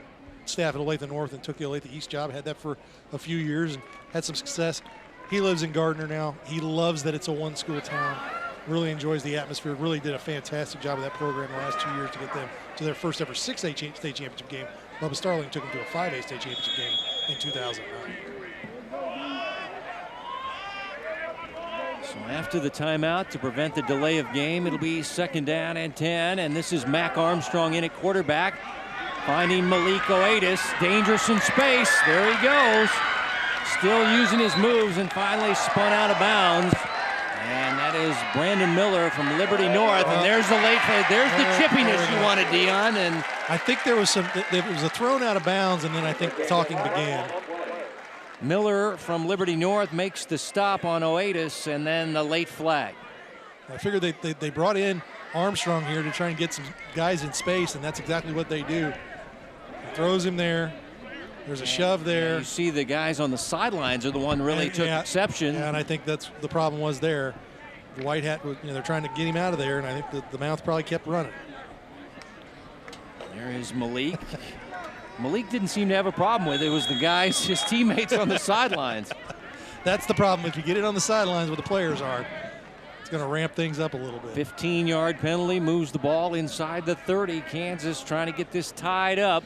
B: staff at Olathe North and took the Olathe East job. Had that for a few years and had some success. He lives in Gardner now. He loves that it's a one-school town. Really enjoys the atmosphere. Really did a fantastic job of that program the last 2 years to get them to their first ever 6A state championship game. Bubba Starling took them to a 5A state championship game in 2009.
A: So after the timeout, to prevent the delay of game, it'll be 2nd down and 10, and this is Mac Armstrong in at quarterback, finding Malik Oatis, dangerous in space. There he goes. Still using his moves and finally spun out of bounds. And that is Brandon Miller from Liberty North. And there's the late play. There's the chippiness you wanted, Dion. And
B: I think there was a thrown out of bounds, and then I think talking began.
A: Miller from Liberty North makes the stop on Oatis, and then the late flag.
B: I figured they brought in Armstrong here to try and get some guys in space, and that's exactly what they do. He throws him there. There's a shove there.
A: You see the guys on the sidelines are the one really took exception.
B: Yeah, and I think that's the problem was there. The white hat, they're trying to get him out of there, and I think the mouth probably kept running.
A: There is Malik. Malik didn't seem to have a problem with it. It was the guys, his teammates on the sidelines.
B: That's the problem. If you get it on the sidelines where the players are, it's going to ramp things up a little bit.
A: 15-yard penalty, moves the ball inside the 30. Kansas trying to get this tied up.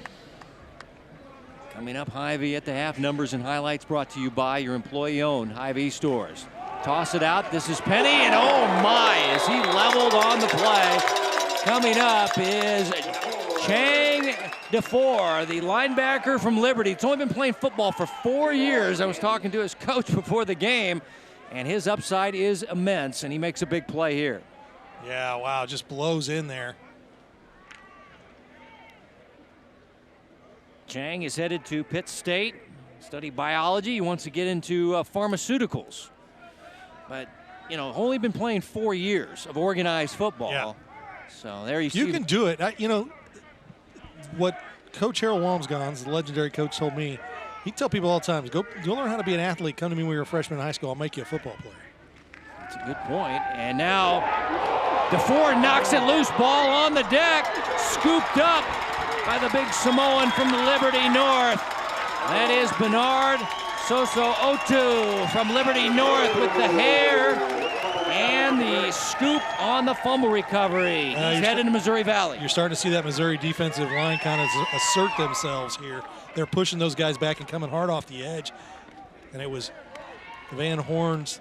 A: Coming up, Hy-Vee at the half. Numbers and highlights brought to you by your employee-owned Hy-Vee stores. Toss it out. This is Penny, and oh my, is he leveled on the play. Coming up is Chang DeFore, the linebacker from Liberty. He's only been playing football for 4 years. I was talking to his coach before the game, and his upside is immense, and he makes a big play here.
B: Yeah, wow, just blows in there.
A: Chang is headed to Pitt State, study biology. He wants to get into pharmaceuticals. But, only been playing 4 years of organized football.
B: Yeah.
A: So there you see.
B: You can do it. What Coach Harold Walmsgons, the legendary coach, told me, he'd tell people all the time, go learn how to be an athlete. Come to me when you're a freshman in high school. I'll make you a football player.
A: That's a good point. And now DeFore knocks it loose. Ball on the deck. Scooped up by the big Samoan from Liberty North. That is Bernard Soso Otu from Liberty North with the hair and the scoop on the fumble recovery. He's headed to Missouri Valley.
B: You're starting to see that Missouri defensive line kind of assert themselves here. They're pushing those guys back and coming hard off the edge. And it was Van Horn's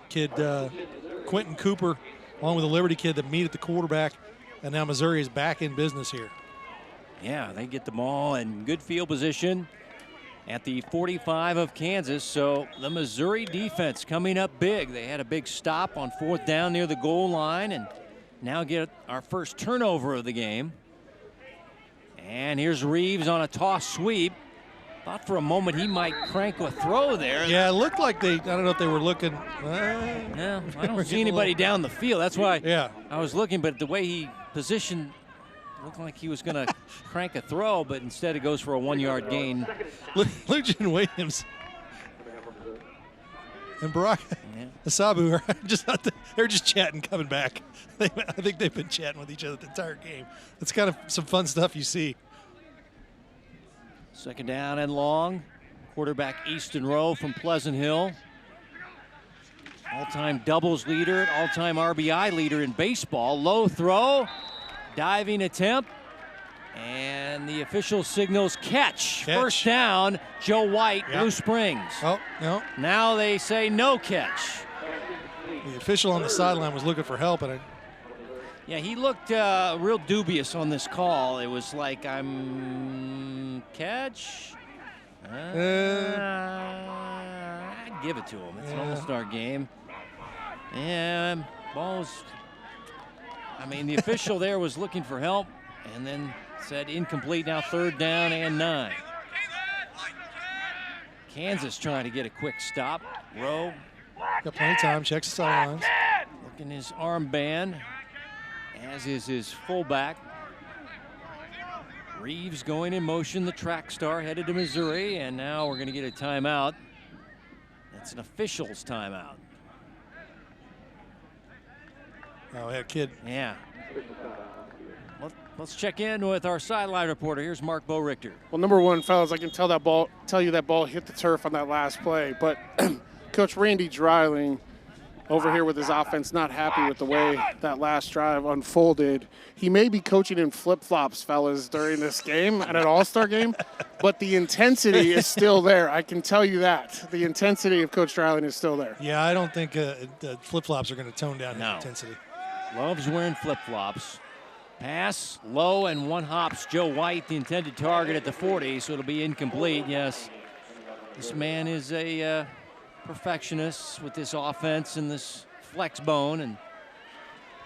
B: kid, Quentin Cooper, along with the Liberty kid that meet at the quarterback. And now Missouri is back in business here.
A: Yeah, they get the ball in good field position. at the 45 of Kansas. So the Missouri defense coming up big. They had a big stop on 4th down near the goal line and now get our first turnover of the game. And here's Reeves on a toss sweep. Thought for a moment he might crank a throw there.
B: Yeah, it looked like I don't know if they were looking.
A: No, I don't see anybody down the field. That's why I was looking, but the way he positioned looked like he was going to crank a throw, but instead it goes for a 1-yard gain.
B: Lucian Williams and Barack Asabu they're just chatting coming back. I think they've been chatting with each other the entire game. It's kind of some fun stuff you see.
A: 2nd down and long. Quarterback Easton Rowe from Pleasant Hill. All-time doubles leader, all-time RBI leader in baseball. Low throw, diving attempt, and the official signals catch. First down, Joe White, Blue Springs.
B: Oh, no.
A: Now they say no catch.
B: The official on the sideline was looking for help, and
A: yeah, he looked real dubious on this call. It was like, catch? I'd give it to him. It's an all-star game. And ball was, the official there was looking for help and then said incomplete. Now 3rd down and 9. Kansas trying to get a quick stop. Rowe.
B: Got plenty of time, checks the sidelines.
A: Looking his armband, as is his fullback. Reeves going in motion, the track star headed to Missouri, and now we're going to get a timeout. It's an official's timeout.
B: Oh, yeah, kid.
A: Yeah. Let's check in with our sideline reporter. Here's Mark Bo-Richter.
C: Well, number one, fellas, I can tell you that ball hit the turf on that last play, but Coach Randy Dreiling over here with his offense not happy with the way that last drive unfolded. He may be coaching in flip-flops, fellas, during this game and an all-star game, but the intensity is still there. I can tell you that. The intensity of Coach Dreiling is still there.
B: Yeah, I don't think the flip-flops are going to tone down his intensity.
A: Loves wearing flip-flops. Pass, low, and 1 hops. Joe White, the intended target at the 40, so it'll be incomplete. Yes, this man is a perfectionist with this offense and this flex bone, and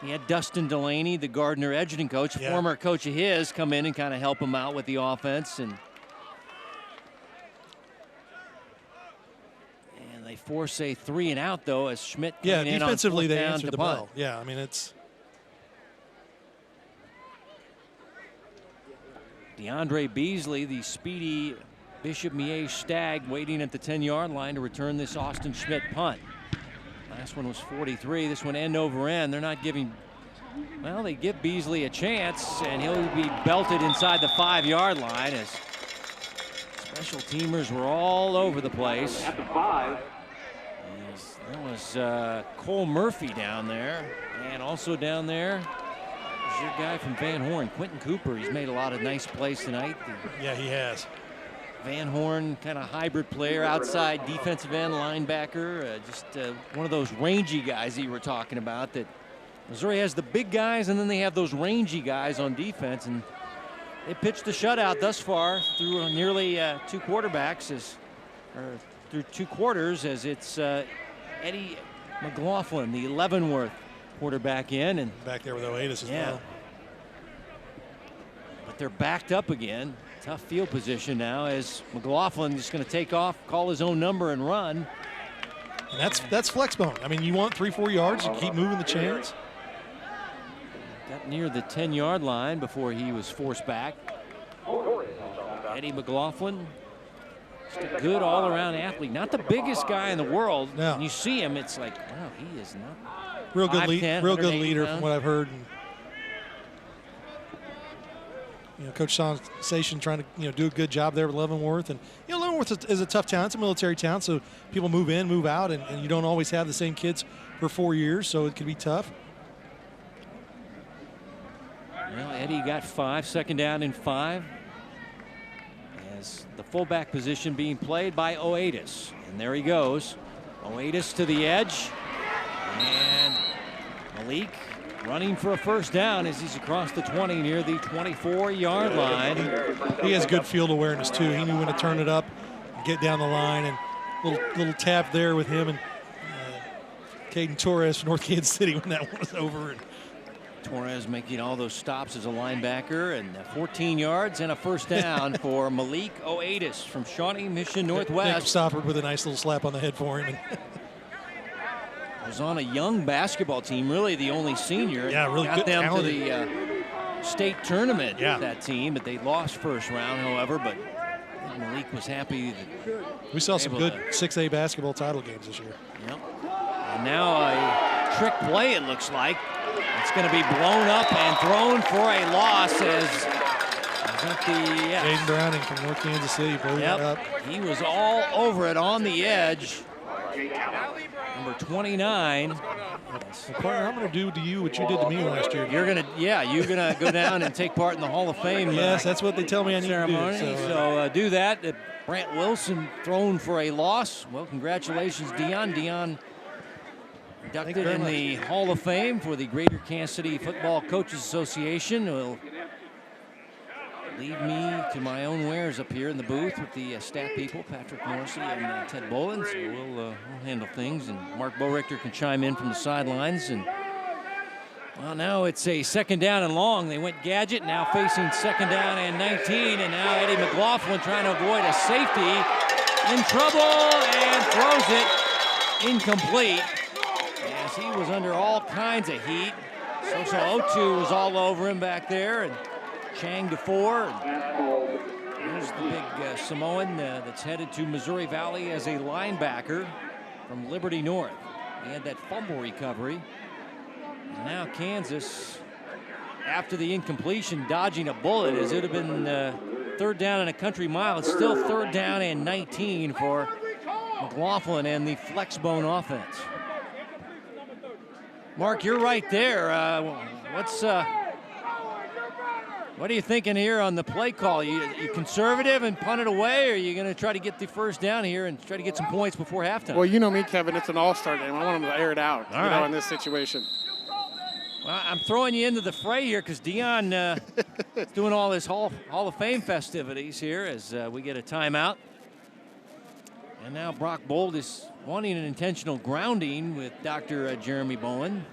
A: he had Dustin Delaney, the Gardner Edgerton coach, former coach of his, come in and kind of help him out with the offense, and they force a 3 and out though as Schmidt coming in
B: defensively
A: on 4th
B: they
A: down
B: answered
A: to
B: the
A: punt.
B: bell. Yeah, I mean it's
A: DeAndre Beasley, the speedy Bishop Miege Stag, waiting at the 10-yard line to return this Austin Schmidt punt. Last one was 43. This one end over end. They're not giving, well, they give Beasley a chance, and he'll be belted inside the 5-yard line as special teamers were all over the place.
F: At the 5.
A: That was Cole Murphy down there, and also down there is your guy from Van Horn, Quentin Cooper. He's made a lot of nice plays tonight.
B: Yeah, he has.
A: Van Horn, kind of hybrid player, outside defensive end linebacker, just one of those rangy guys that you were talking about. That Missouri has the big guys, and then they have those rangy guys on defense, and they pitched the shutout thus far through nearly 2 quarterbacks, through 2 quarters, as it's Eddie McLaughlin, the Leavenworth quarterback in, and
B: back there with Oatis as well.
A: But they're backed up again. Tough field position now as McLaughlin is going to take off, call his own number, and run.
B: And that's flex bone. I mean, you want 3-4 yards and keep moving the chains.
A: Got near the 10-yard line before he was forced back. Eddie McLaughlin, just a good all-around athlete. Not the biggest guy in the world.
B: No.
A: When you see him, it's like, wow, he is not.
B: Real good,
A: 5'10",
B: real good leader
A: pounds.
B: from what I've heard. And, Coach Sensation trying to do a good job there with Leavenworth, and Leavenworth is a tough town. It's a military town, so people move in, move out, and you don't always have the same kids for 4 years, so it can be tough.
A: Well, Eddie got 5, 2nd down and 5. As the fullback position being played by Oatis, and there he goes. Oatis to the edge, and Malik running for a 1st down as he's across the 20 near the 24-yard line.
B: He has good field awareness too. He knew when to turn it up, get down the line, and little tap there with him and Caden Torres from North Kansas City when that one was over. And
A: Torres making all those stops as a linebacker, and 14 yards and a first down for Malik Oatis from Shawnee Mission Northwest.
B: Stoppard with a nice little slap on the head for him.
A: Was on a young basketball team, really the only senior.
B: Yeah, really
A: got
B: good,
A: them
B: talented.
A: to the state tournament.
B: Yeah.
A: That team, but they lost first round, however. But Malik was happy that
B: We saw some good
A: to-
B: 6A basketball title games this year.
A: Yep. And now a trick play, it looks like. It's going to be blown up and thrown for a loss as
B: Aiden Browning from North Kansas City blew that up.
A: He was all over it on the edge. Number 29.
B: Partner, I'm going to do to you what you did to me last year.
A: You're gonna go down and take part in the Hall of Fame.
B: Yes, that's what they tell me I need
A: ceremony.
B: to do.
A: So do that. Brant Wilson thrown for a loss. Well, congratulations, Dion. Dion inducted in the Hall of Fame for the Greater Kansas City Football Coaches Association. Will lead me to my own wares up here in the booth with the stat people, Patrick Morrissey and Ted Bolin. So we'll handle things, and Mark Borichter can chime in from the sidelines. And well, now it's a second down and long. They went gadget, now facing second down and 19, and now Eddie McLaughlin trying to avoid a safety, in trouble, and throws it incomplete. As he was under all kinds of heat. Soso Otu was all over him back there, and Chang to 4. Here's the big Samoan that's headed to Missouri Valley as a linebacker from Liberty North. He had that fumble recovery. And now Kansas, after the incompletion, dodging a bullet, as it would have been third down and a country mile. It's still third down and 19 for McLaughlin and the Flexbone offense. Mark, you're right there. What are you thinking here on the play call? You conservative and punt it away, or are you going to try to get the first down here and try to get some points before halftime?
C: Well, you know me, Kevin. It's an all-star game. I want them to air it out,
A: All right.
C: in this situation.
A: Well, I'm throwing you into the fray here because Dion is doing all his Hall of Fame festivities here as we get a timeout. And now Brock Bold is wanting an intentional grounding with Dr. Jeremy Bowen.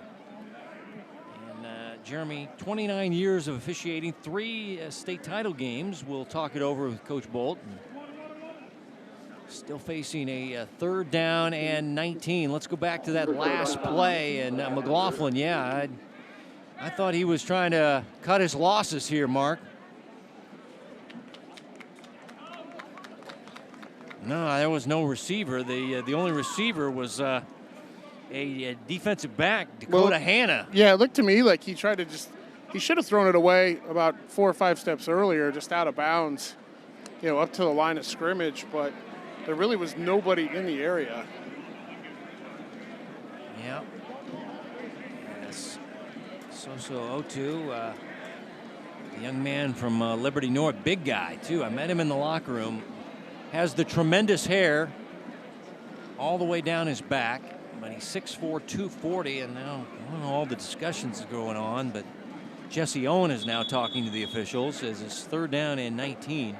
A: And Jeremy, 29 years of officiating, 3 state title games. We'll talk it over with Coach Bolt. Still facing a third down and 19. Let's go back to that last play. And McLaughlin, I thought he was trying to cut his losses here, Mark. No, there was no receiver. The only receiver was a defensive back, Dakota Hanna.
C: Yeah, it looked to me like he should have thrown it away about 4 or 5 steps earlier, just out of bounds, up to the line of scrimmage, but there really was nobody in the area.
A: Yeah. Yes. Soso Otu, the young man from Liberty North, big guy too. I met him in the locker room. Has the tremendous hair all the way down his back, but he's 6'4", 240, and now I don't know all the discussions going on, but Jesse Owen is now talking to the officials as it's third down and 19.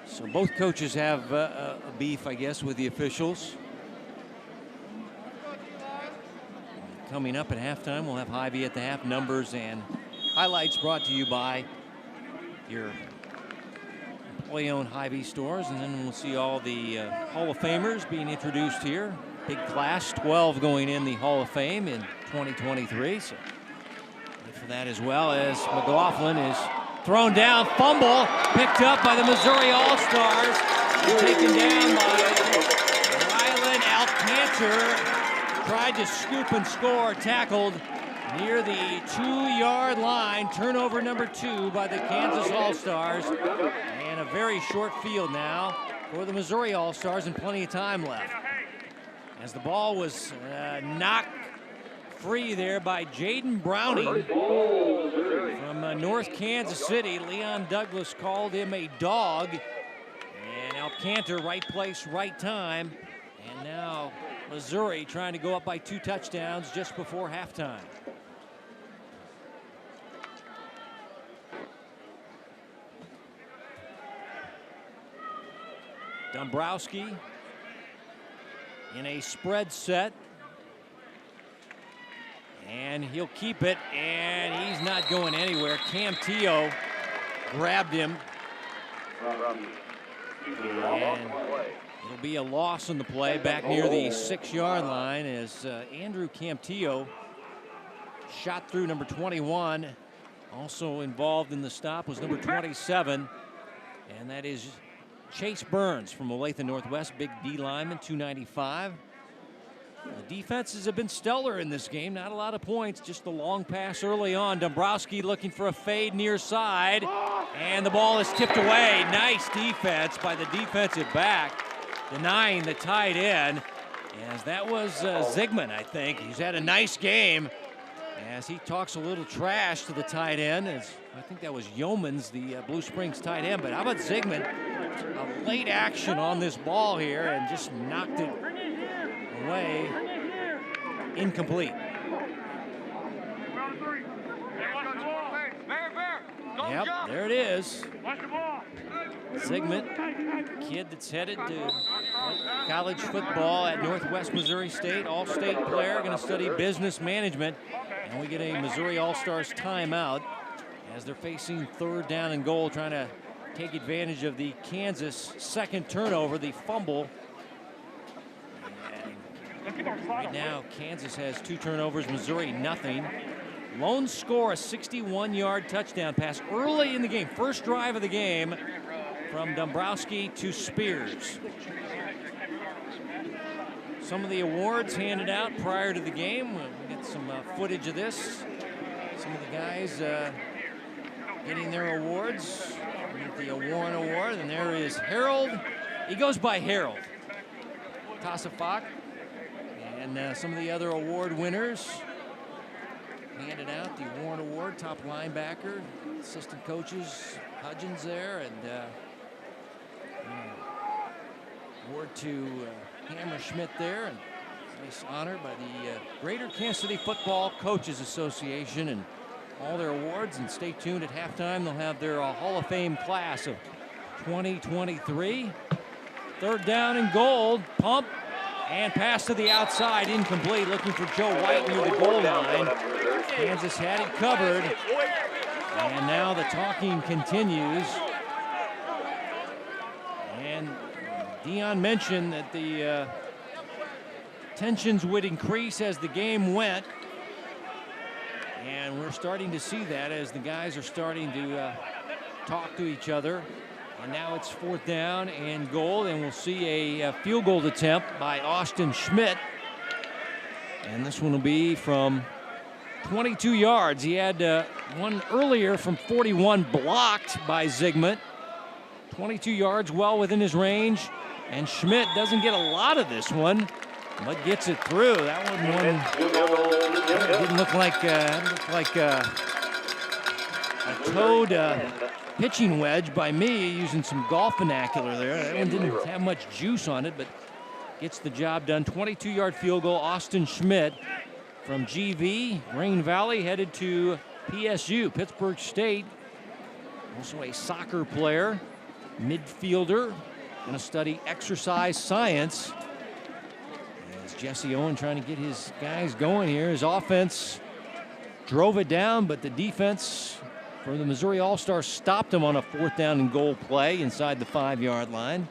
A: So both coaches have a beef, I guess, with the officials. Coming up at halftime, we'll have Hy-Vee at the half numbers and highlights brought to you by your employee-owned Hy-Vee stores, and then we'll see all the Hall of Famers being introduced here. Big class, 12 going in the Hall of Fame in 2023. So wait for that, as well as McLaughlin is thrown down, fumble, picked up by the Missouri All-Stars, and taken down by Rylan Alcantor. Tried to scoop and score, tackled near the 2-yard line. Turnover number 2 by the Kansas All-Stars. And a very short field now for the Missouri All-Stars, and plenty of time left. As the ball was knocked free there by Jaden Browning from North Kansas City. Leon Douglas called him a dog. And Alcantor, right place, right time. And now Missouri trying to go up by 2 touchdowns just before halftime. Dombrowski in a spread set. And he'll keep it, and he's not going anywhere. Cam Teo grabbed him. And it'll be a loss on the play back near the 6-yard line as Andrew Camptillo shot through number 21. Also involved in the stop was number 27, and that is Chase Burns from Olathe Northwest, big D lineman, 295. The defenses have been stellar in this game. Not a lot of points, just the long pass early on. Dombrowski looking for a fade near side, and the ball is tipped away. Nice defense by the defensive back, denying the tight end, as that was Zygmunt, I think. He's had a nice game as he talks a little trash to the tight end. As I think that was Yeomans, the Blue Springs tight end. But how about Zygmunt? A late action on this ball here and just knocked it away, incomplete. Yep, there it is. Zygmunt, kid that's headed to college football at Northwest Missouri State, all-state player, going to study business management. And we get a Missouri All-Stars timeout as they're facing 3rd down and goal, trying to take advantage of the Kansas second turnover, the fumble. Right now, Kansas has 2 turnovers, Missouri nothing. Lone score, a 61-yard touchdown pass early in the game. First drive of the game from Dombrowski to Spears. Some of the awards handed out prior to the game. We'll get some footage of this. Some of the guys getting their awards. The Warren Award, and there is Harold. He goes by Harold Tassafak. And some of the other award winners handed out the Warren Award, top linebacker, assistant coaches, Hudgens there, and award to Hammerschmidt there, and nice honor by the Greater Kansas City Football Coaches Association and all their awards. And stay tuned, at halftime they'll have their Hall of Fame class of 2023. 3rd down and goal, pump. And pass to the outside, incomplete, looking for Joe White near the goal line. Kansas had it covered. And now the talking continues. And Dion mentioned that the tensions would increase as the game went. And we're starting to see that as the guys are starting to talk to each other. And now it's 4th down and goal, and we'll see a field goal attempt by Austin Schmidt. And this one will be from 22 yards. He had one earlier from 41 blocked by Zygmunt. 22 yards, well within his range. And Schmidt doesn't get a lot of this one, but gets it through. That one didn't look like a toed pitching wedge by me, using some golf vernacular there. That one didn't have much juice on it, but gets the job done. 22-yard field goal. Austin Schmidt from GV, Green Valley, headed to PSU, Pittsburgh State. Also a soccer player, midfielder, going to study exercise science. As Jesse Owen trying to get his guys going here. His offense drove it down, but the defense for the Missouri All-Stars stopped him on a 4th down and goal play inside the 5-yard line.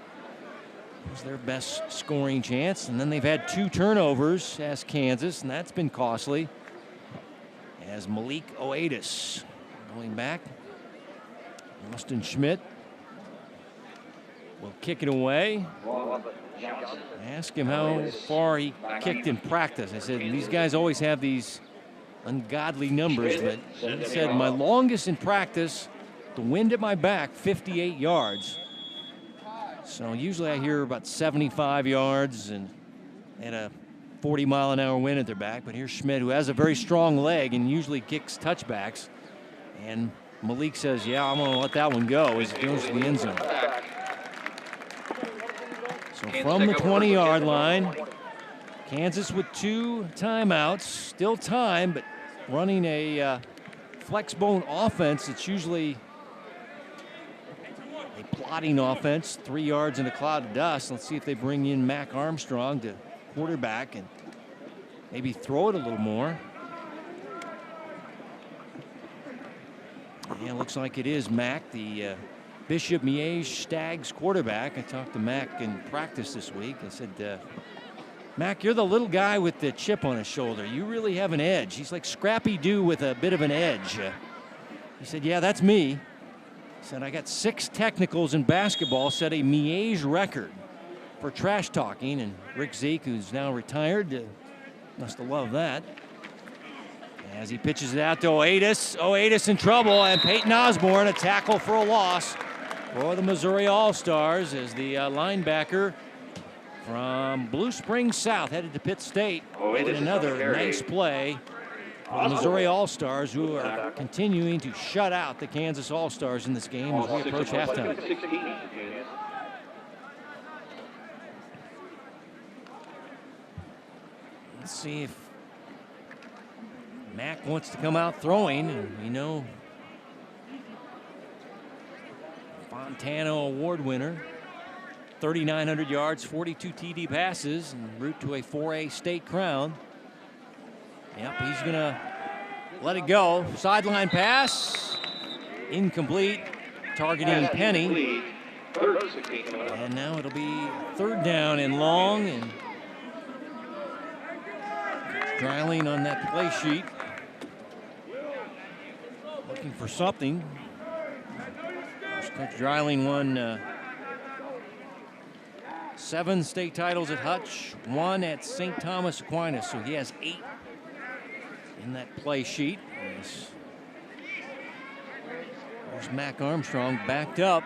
A: It was their best scoring chance. And then they've had 2 turnovers as Kansas, and that's been costly. As Malik Oatis going back. Austin Schmidt will kick it away. I asked him how far he kicked in practice. I said, these guys always have these ungodly numbers, but he said, my longest in practice, the wind at my back, 58 yards. So usually I hear about 75 yards and a 40-mile-an-hour wind at their back. But here's Schmidt, who has a very strong leg and usually kicks touchbacks. And Malik says, yeah, I'm going to let that one go as it goes to the end zone. So from the 20-yard line, Kansas with 2 timeouts, still time, but running a flex bone offense. It's usually a plodding offense, 3 yards in a cloud of dust. Let's see if they bring in Mac Armstrong to quarterback and maybe throw it a little more. Yeah, looks like it is Mac, the Bishop Miege Stags quarterback. I talked to Mac in practice this week. I said, Mac, you're the little guy with the chip on his shoulder. You really have an edge. He's like Scrappy Doo with a bit of an edge. He said, yeah, that's me. He said, I got 6 technicals in basketball, set a Miege record for trash talking. And Rick Zeke, who's now retired, must have loved that. As he pitches it out to Oatis. Oatis in trouble, and Peyton Osborne, a tackle for a loss for the Missouri All-Stars as the linebacker from Blue Springs South headed to Pitt State. Making another nice play for the Missouri All-Stars, who are continuing to shut out the Kansas All-Stars in this game as we approach halftime. Let's see if Mac wants to come out throwing, and we know Fontana Award winner, 3,900 yards, 42 TD passes, en route to a 4A state crown. Yep, he's gonna let it go. Sideline pass, incomplete, targeting Penny. And now it'll be 3rd down and long, and Dreiling on that play sheet, looking for something. Coach Dreiling won 7 state titles at Hutch, 1 at St. Thomas Aquinas, so he has 8 in that play sheet. There's Mac Armstrong backed up.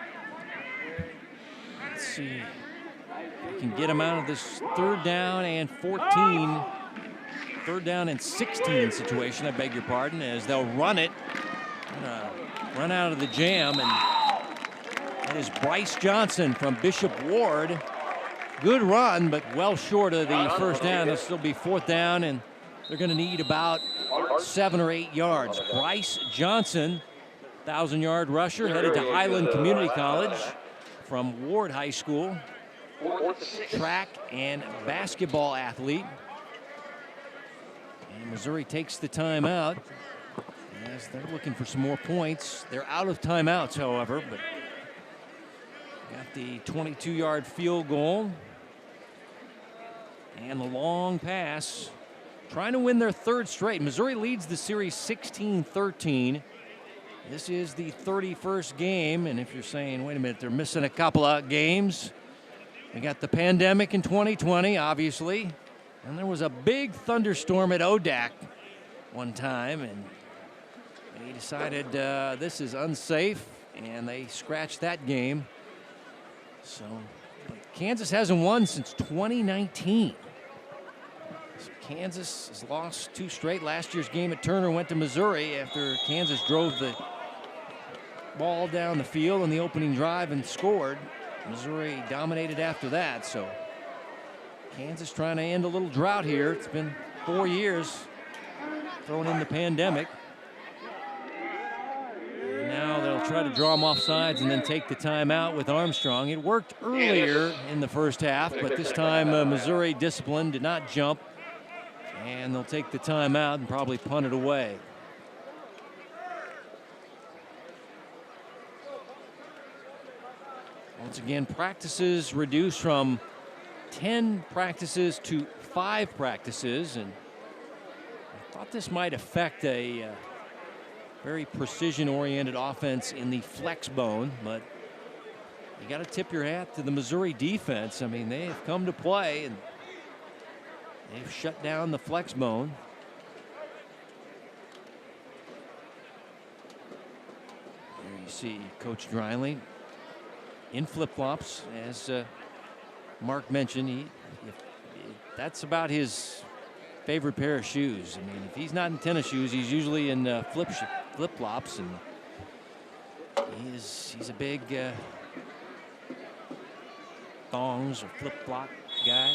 A: Let's see if we can get him out of this 3rd down and 14. 3rd down and 16 situation, I beg your pardon, as they'll run it. Run out of the jam, and that is Bryce Johnson from Bishop Ward. Good run, but well short of the 1st down. It'll still be 4th down, and they're going to need about 7 or 8 yards. Bryce Johnson, 1,000-yard rusher, headed to Highland Community College from Ward High School. Track and basketball athlete. And Missouri takes the timeout as they're looking for some more points. They're out of timeouts, however, but got the 22-yard field goal and the long pass. Trying to win their 3rd straight. Missouri leads the series 16-13. This is the 31st game, and if you're saying, wait a minute, they're missing a couple of games. We got the pandemic in 2020, obviously. And there was a big thunderstorm at ODAC one time, and they decided this is unsafe, and they scratched that game. So, but Kansas hasn't won since 2019. So Kansas has lost 2 straight. Last year's game at Turner went to Missouri after Kansas drove the ball down the field in the opening drive and scored. Missouri dominated after that, so Kansas trying to end a little drought here. It's been 4 years throwing in the pandemic. And now they'll try to draw them off sides and then take the timeout with Armstrong. It worked earlier in the 1st half, but this time Missouri disciplined, did not jump. And they'll take the timeout and probably punt it away. Once again, practices reduced from 10 practices to 5 practices, and I thought this might affect a very precision-oriented offense in the flex bone, but you got to tip your hat to the Missouri defense. I mean, they have come to play, and they've shut down the flex bone. There you see Coach Dreiling in flip-flops, as Mark mentioned. That's about his favorite pair of shoes. I mean, if he's not in tennis shoes, he's usually in flip-flops, and he's a big thongs or flip-flop guy.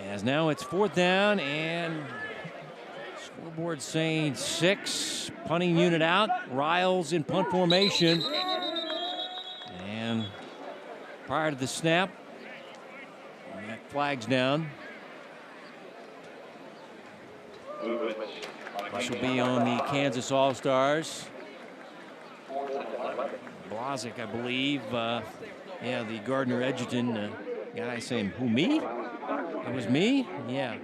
A: As now it's 4th down, and scoreboard saying 6. Punting unit out. Riles in punt formation. prior to the snap. And that flag's down. This will be on the Kansas All-Stars. Blazik, I believe. Yeah, the Gardner Edgerton guy saying, who, me? It was me? Yeah.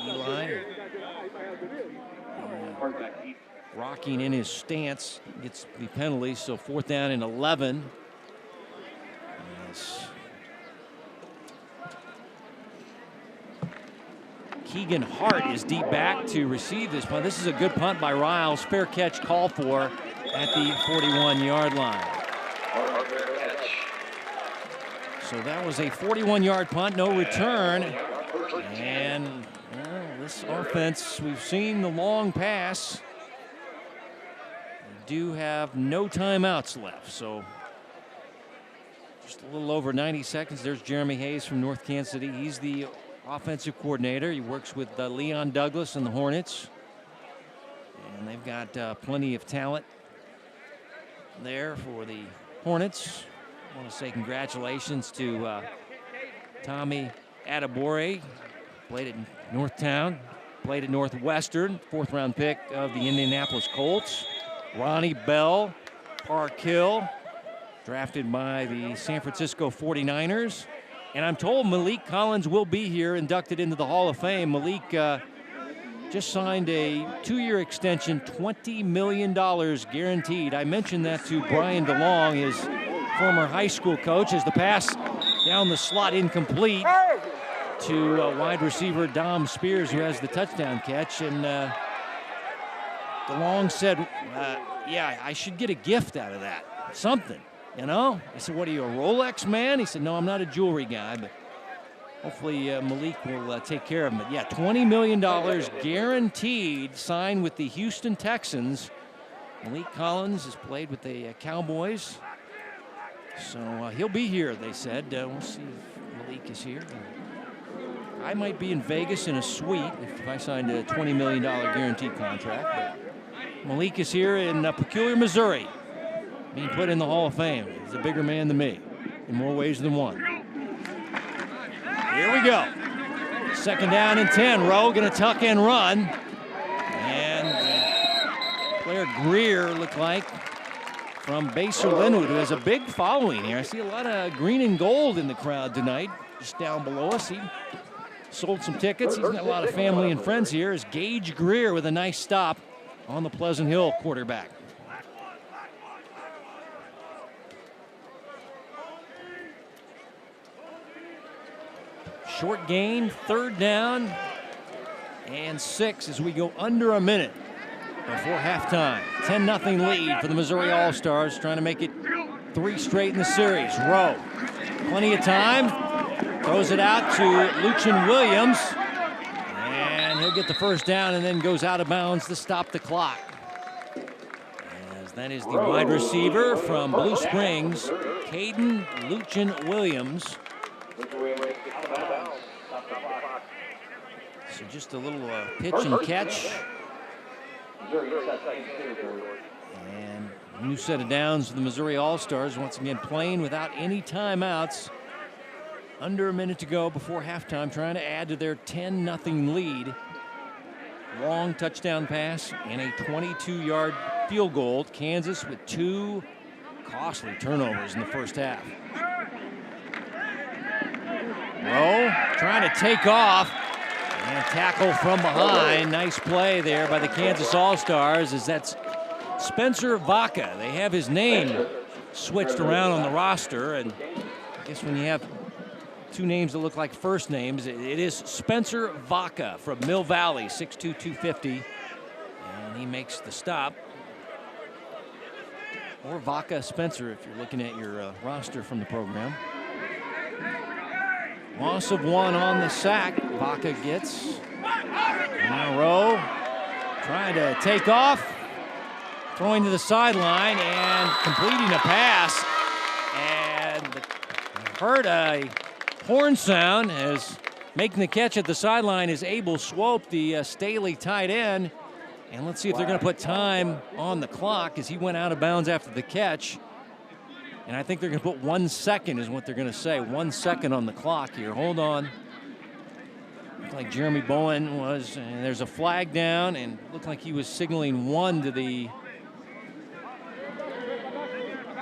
A: Eli. Rocking in his stance, gets the penalty, so 4th down and 11. Yes. Keegan Hart is deep back to receive this punt. This is a good punt by Riles. Fair catch called for at the 41-yard line. So that was a 41-yard punt, no return. And well, this offense, we've seen the long pass. They do have no timeouts left, so just a little over 90 seconds. There's Jeremy Hayes from North Kansas City. He's the offensive coordinator. He works with Leon Douglas and the Hornets. And they've got plenty of talent there for the Hornets. I want to say congratulations to Tommy Adebore. Played at Northtown, played at Northwestern, 4th-round pick of the Indianapolis Colts. Ronnie Bell, Park Hill, drafted by the San Francisco 49ers. And I'm told Malik Collins will be here, inducted into the Hall of Fame. Malik just signed a 2-year extension, $20 million guaranteed. I mentioned that to Brian DeLong, his former high school coach, as the pass down the slot incomplete to wide receiver Dom Spears, who has the touchdown catch. And DeLong said, yeah, I should get a gift out of that, something. You know? I said, what are you, a Rolex man? He said, no, I'm not a jewelry guy, but hopefully Malik will take care of him. But yeah, $20 million guaranteed, signed with the Houston Texans. Malik Collins has played with the Cowboys. So he'll be here, they said. We'll see if Malik is here. I might be in Vegas in a suite if I signed a $20 million guaranteed contract. But Malik is here in Peculiar, Missouri, being put in the Hall of Fame. He's a bigger man than me in more ways than one. Here we go. 2nd down and 10. Rowe going to tuck and run. And player Greer looked like from Baser Linwood, who has a big following here. I see a lot of green and gold in the crowd tonight, just down below us. He sold some tickets. He's got a lot of family and friends here. Is Gage Greer with a nice stop on the Pleasant Hill quarterback. Short gain, 3rd down and 6 as we go under a minute before halftime. 10-0 lead for the Missouri All-Stars, trying to make it 3 straight in the series. Rowe, plenty of time, throws it out to Luchin Williams, and he'll get the 1st down and then goes out of bounds to stop the clock. As that is the wide receiver from Blue Springs, Caden Luchin Williams. So just a little pitch and catch. And new set of downs for the Missouri All-Stars, once again playing without any timeouts. Under a minute to go before halftime, trying to add to their 10-0 lead. Long touchdown pass and a 22-yard field goal. Kansas with 2 costly turnovers in the first half. Rowe trying to take off and tackle from behind. Nice play there by the Kansas All-Stars, as that's Spencer Vaca. They have his name switched around on the roster, and I guess when you have 2 names that look like first names, it is Spencer Vaca from Mill Valley, 6'2", 250, and he makes the stop. Or Vaca Spencer if you're looking at your roster from the program. Loss of 1 on the sack. Vaca gets. Now Rowe trying to take off, throwing to the sideline and completing a pass. And heard a horn sound as making the catch at the sideline is Abel Swope, the Staley tight end. And let's see if they're going to put time on the clock, as he went out of bounds after the catch. And I think they're going to put 1 second is what they're going to say. 1 second on the clock here. Hold on. Looked like Jeremy Bowen was, and there's a flag down, and looked like he was signaling 1 to the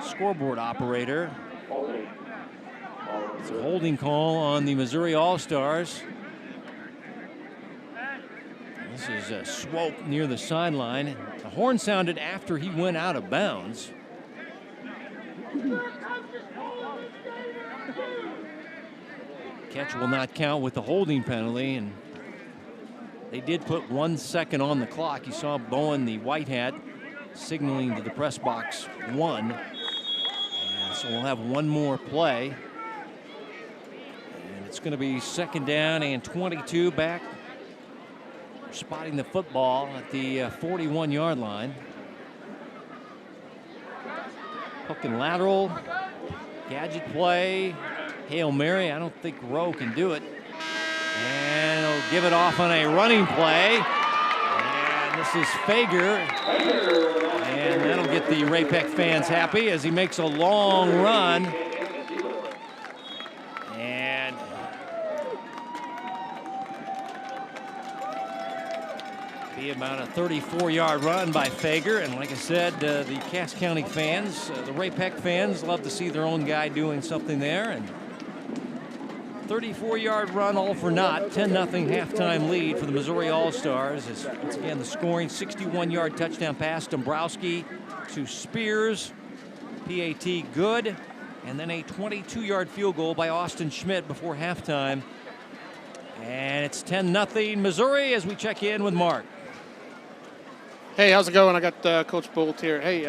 A: scoreboard operator. It's a holding call on the Missouri All-Stars. This is a swope near the sideline. The horn sounded after he went out of bounds. Catch will not count with the holding penalty, and they did put 1 second on the clock. You saw Bowen, the white hat, signaling to the press box 1. And so we'll have one more play. And it's going to be 2nd down and 22 back. Spotting the football at the 41-yard line. Hook and lateral, gadget play, Hail Mary. I don't think Rowe can do it. And he'll give it off on a running play. And this is Fager. And that'll get the Ray-Pec fans happy as he makes a long run. And be about a 34-yard run by Fager. And like I said, the Cass County fans, the Ray-Pec fans, love to see their own guy doing something there. And 34-yard run, all for naught. 10-0 halftime lead for the Missouri All-Stars. As once again the scoring 61-yard touchdown pass, Dombrowski to Spears, PAT good, and then a 22-yard field goal by Austin Schmidt before halftime. And it's 10-0 Missouri as we check in with Mark.
C: Hey, how's it going? I got Coach Bolt here. Hey,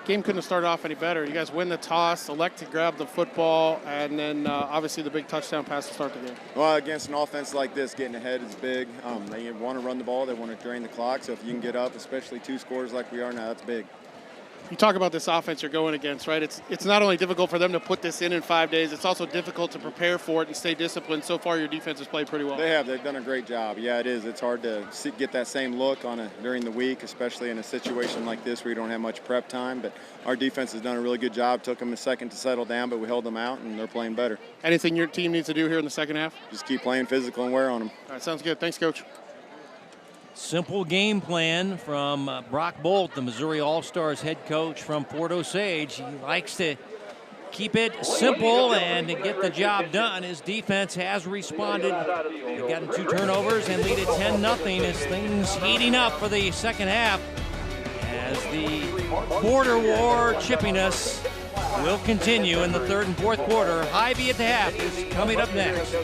C: game couldn't have started off any better. You guys win the toss, elect to grab the football, and then obviously the big touchdown pass to start the game.
E: Well, against an offense like this, getting ahead is big. They want to run the ball. They want to drain the clock. So if you can get up, especially 2 scores like we are now, that's big.
C: You talk about this offense you're going against, right? It's not only difficult for them to put this in 5 days, it's also difficult to prepare for it and stay disciplined. So far, your defense has played pretty well.
E: They have. They've done a great job. Yeah, it is. It's hard to get that same look during the week, especially in a situation like this where you don't have much prep time. But our defense has done a really good job. Took them a second to settle down, but we held them out, and they're playing better.
C: Anything your team needs to do here in the second half?
E: Just keep playing physical and wear on them.
C: All right, sounds good. Thanks, Coach.
A: Simple game plan from Brock Bolt, the Missouri All-Stars head coach from Port Osage. He likes to keep it simple and to get the job done. His defense has responded. They've gotten 2 turnovers and lead at 10-0 as things heating up for the second half as the border war chippiness will continue in the 3rd and 4th quarter. Hy-Vee at the half is coming up next.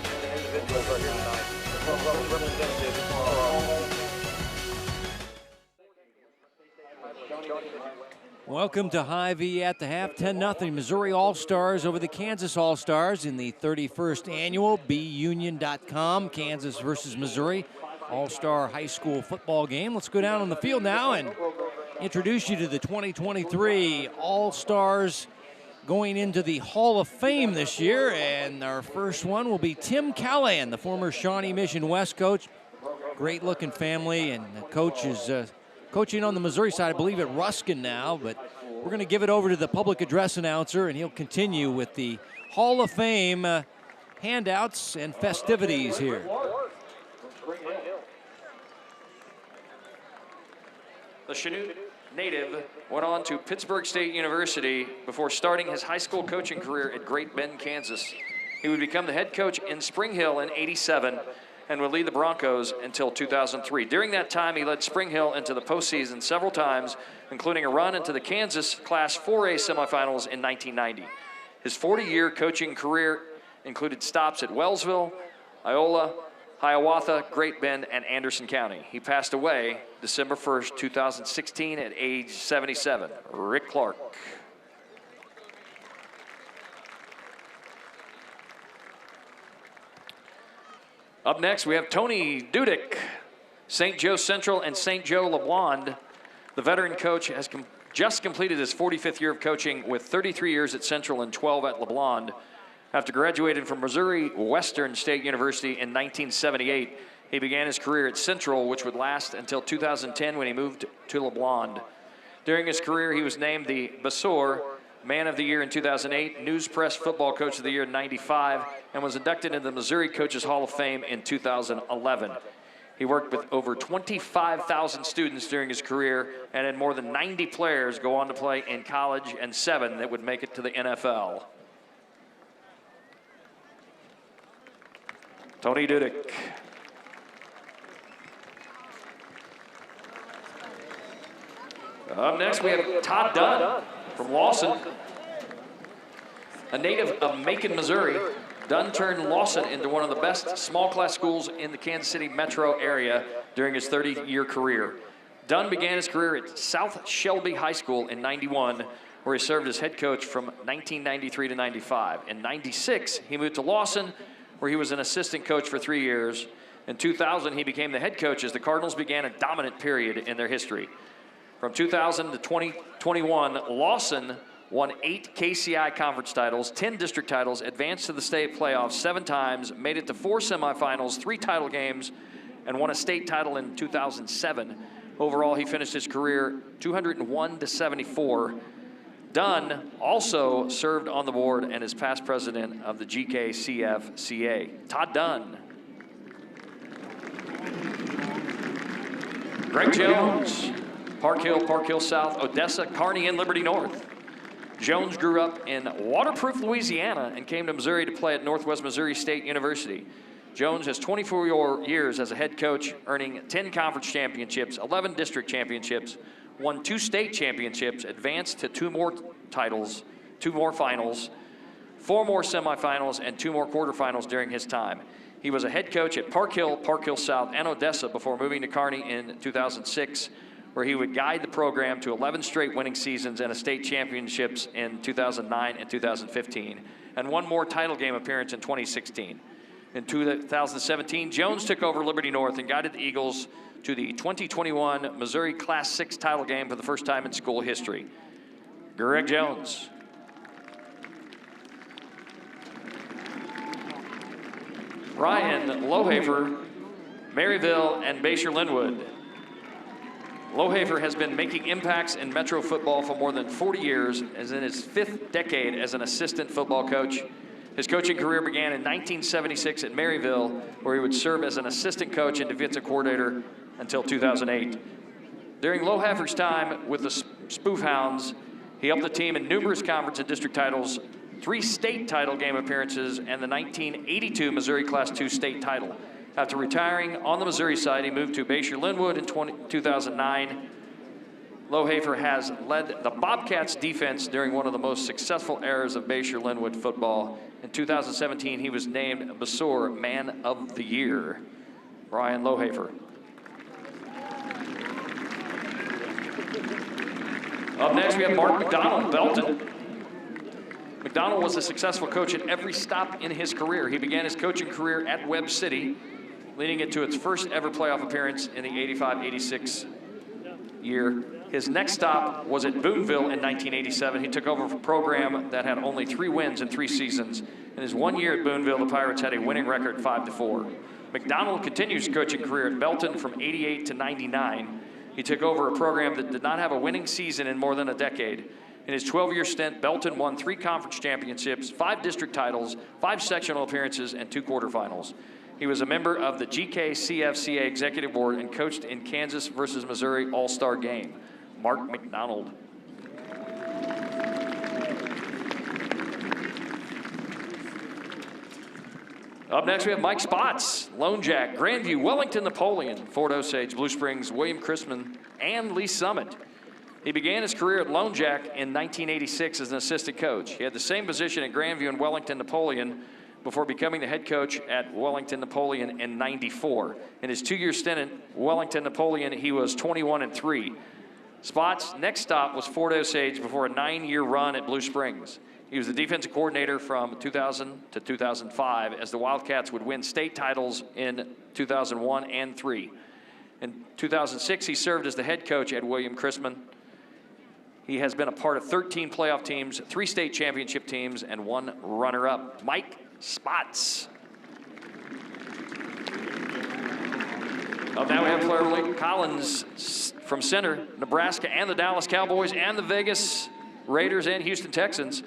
A: Welcome to Hy-Vee at the half. 10-0 Missouri All-Stars over the Kansas All-Stars in the 31st annual BUnion.com Kansas versus Missouri All-Star High School football game. Let's go down on the field now and introduce you to the 2023 All-Stars going into the Hall of Fame this year. And our first one will be Tim Callahan, the former Shawnee Mission West coach. Great looking family, and the coach is coaching on the Missouri side, I believe, at Ruskin now, but we're going to give it over to the public address announcer, and he'll continue with the Hall of Fame handouts and festivities here.
G: The Chanute native went on to Pittsburgh State University before starting his high school coaching career at Great Bend, Kansas. He would become the head coach in Spring Hill in '87 and would lead the Broncos until 2003. During that time, he led Spring Hill into the postseason several times, including a run into the Kansas Class 4A semifinals in 1990. His 40-year coaching career included stops at Wellsville, Iola, Hiawatha, Great Bend, and Anderson County. He passed away December 1st, 2016 at age 77. Rick Clark. Up next, we have Tony Dudick, St. Joe Central and St. Joe LeBlond. The veteran coach has just completed his 45th year of coaching with 33 years at Central and 12 at LeBlond. After graduating from Missouri Western State University in 1978, he began his career at Central, which would last until 2010 when he moved to LeBlond. During his career, he was named the Basur Man of the Year in 2008, News Press Football Coach of the Year in 95, and was inducted into the Missouri Coaches Hall of Fame in 2011. He worked with over 25,000 students during his career and had more than 90 players go on to play in college and 7 that would make it to the NFL. Tony Dudick. Up next, we have Todd Dunn from Lawson. A native of Macon, Missouri, Dunn turned Lawson into one of the best small class schools in the Kansas City metro area during his 30-year career. Dunn began his career at South Shelby High School in '91, where he served as head coach from 1993 to 95. In '96, he moved to Lawson, where he was an assistant coach for 3 years. In 2000, he became the head coach as the Cardinals began a dominant period in their history. From 2000 to 2021, Lawson won 8 KCI conference titles, 10 district titles, advanced to the state playoffs 7 times, made it to 4 semifinals, 3 title games, and won a state title in 2007. Overall, he finished his career 201-74. Dunn also served on the board and is past president of the GKCFCA. Todd Dunn. Greg Jones, Park Hill South, Odessa, Kearney, and Liberty North. Jones grew up in Waterproof, Louisiana, and came to Missouri to play at Northwest Missouri State University. Jones has 24 years as a head coach, earning 10 conference championships, 11 district championships, won 2 state championships, advanced to 2 more titles, 2 more finals, 4 more semifinals, and 2 more quarterfinals during his time. He was a head coach at Park Hill South, and Odessa before moving to Kearney in 2006, where he would guide the program to 11 straight winning seasons and a state championships in 2009 and 2015, and 1 more title game appearance in 2016. In 2017, Jones took over Liberty North and guided the Eagles to the 2021 Missouri Class 6 title game for the first time in school history. Greg Jones. Ryan Lohafer, Maryville, and Bayshore-Linwood. Lohafer has been making impacts in Metro football for more than 40 years, as in his 5th decade as an assistant football coach. His coaching career began in 1976 at Maryville, where he would serve as an assistant coach and defensive coordinator until 2008. During Lohafer's time with the Spoof Hounds, he helped the team in numerous conference and district titles, 3 state title game appearances, and the 1982 Missouri Class 2 state title. After retiring on the Missouri side, he moved to Bayshore-Linwood in 2009. Lohafer has led the Bobcats defense during one of the most successful eras of Bayshore-Linwood football. In 2017, he was named Basur Man of the Year. Ryan Lohafer. Up next, we have Mark McDonald, Belton. McDonald was a successful coach at every stop in his career. He began his coaching career at Webb City, leading it to its first ever playoff appearance in the 85-86 year. His next stop was at Boonville in 1987. He took over a program that had only 3 wins in 3 seasons. In his 1 year at Boonville, the Pirates had a winning record 5-4. McDonald continues his coaching career at Belton from 88 to 99. He took over a program that did not have a winning season in more than a decade. In his 12-year stint, Belton won 3 conference championships, 5 district titles, 5 sectional appearances, and 2 quarterfinals. He was a member of the GKCFCA Executive Board and coached in Kansas versus Missouri All-Star Game. Mark McDonald. Up next, we have Mike Spots, Lone Jack, Grandview, Wellington Napoleon, Fort Osage, Blue Springs, William Chrisman, and Lee Summit. He began his career at Lone Jack in 1986 as an assistant coach. He had the same position at Grandview and Wellington Napoleon before becoming the head coach at Wellington Napoleon in '94. In his 2-year stint at Wellington Napoleon, he was 21-3. Spots' next stop was Fort Osage before a 9-year run at Blue Springs. He was the defensive coordinator from 2000 to 2005 as the Wildcats would win state titles in 2001 and 3. In 2006, he served as the head coach at William Chrisman. He has been a part of 13 playoff teams, 3 state championship teams, and 1 runner-up. Mike Spots. Now we have Clairvoyant Collins from center, Nebraska, and the Dallas Cowboys, and the Vegas Raiders, and Houston Texans.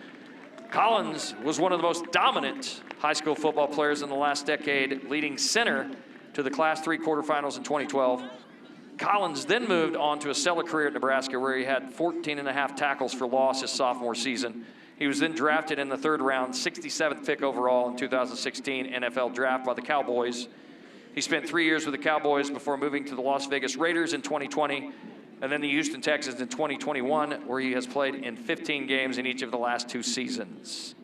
G: Collins was one of the most dominant high school football players in the last decade, leading center to the Class III quarterfinals in 2012. Collins then moved on to a stellar career at Nebraska, where he had 14.5 tackles for loss his sophomore season. He was then drafted in the 3rd round, 67th pick overall in 2016 NFL draft by the Cowboys. He spent 3 years with the Cowboys before moving to the Las Vegas Raiders in 2020, and then the Houston Texans in 2021, where he has played in 15 games in each of the last 2 seasons.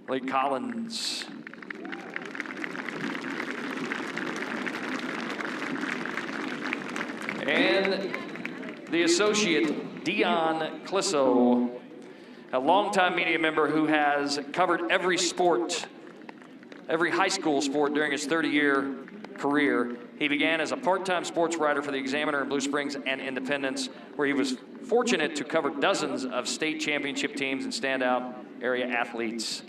G: Blake Collins. And the associate, Dion Clisso, a longtime media member who has covered every sport, every high school sport during his 30-year career. He began as a part-time sports writer for the Examiner in Blue Springs and Independence, where he was fortunate to cover dozens of state championship teams and standout area athletes.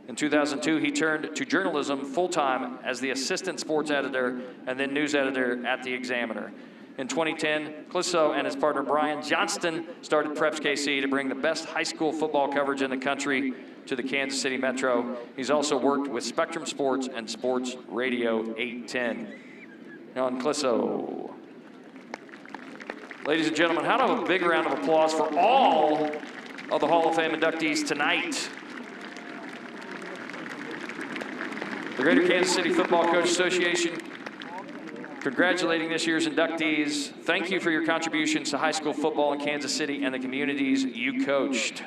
G: In 2002, he turned to journalism full-time as the assistant sports editor and then news editor at the Examiner. In 2010, Clisso and his partner Brian Johnston started Preps KC to bring the best high school football coverage in the country to the Kansas City Metro. He's also worked with Spectrum Sports and Sports Radio 810. John Clisso. Ladies and gentlemen, how about a big round of applause for all of the Hall of Fame inductees tonight. The Greater Kansas City Football Coach Association congratulating this year's inductees. Thank you for your contributions to high school football in Kansas City and the communities you coached.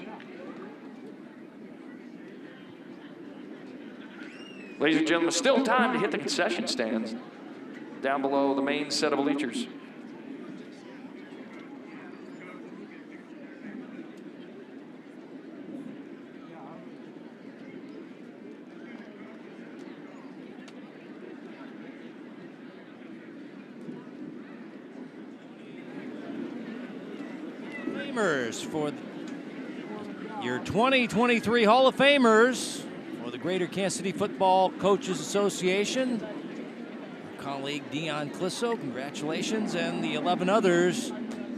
G: Ladies and gentlemen, still time to hit the concession stands down below the main set of bleachers.
A: For your 2023 Hall of Famers for the Greater Kansas City Football Coaches Association, our colleague Dion Clisso, congratulations, and the 11 others,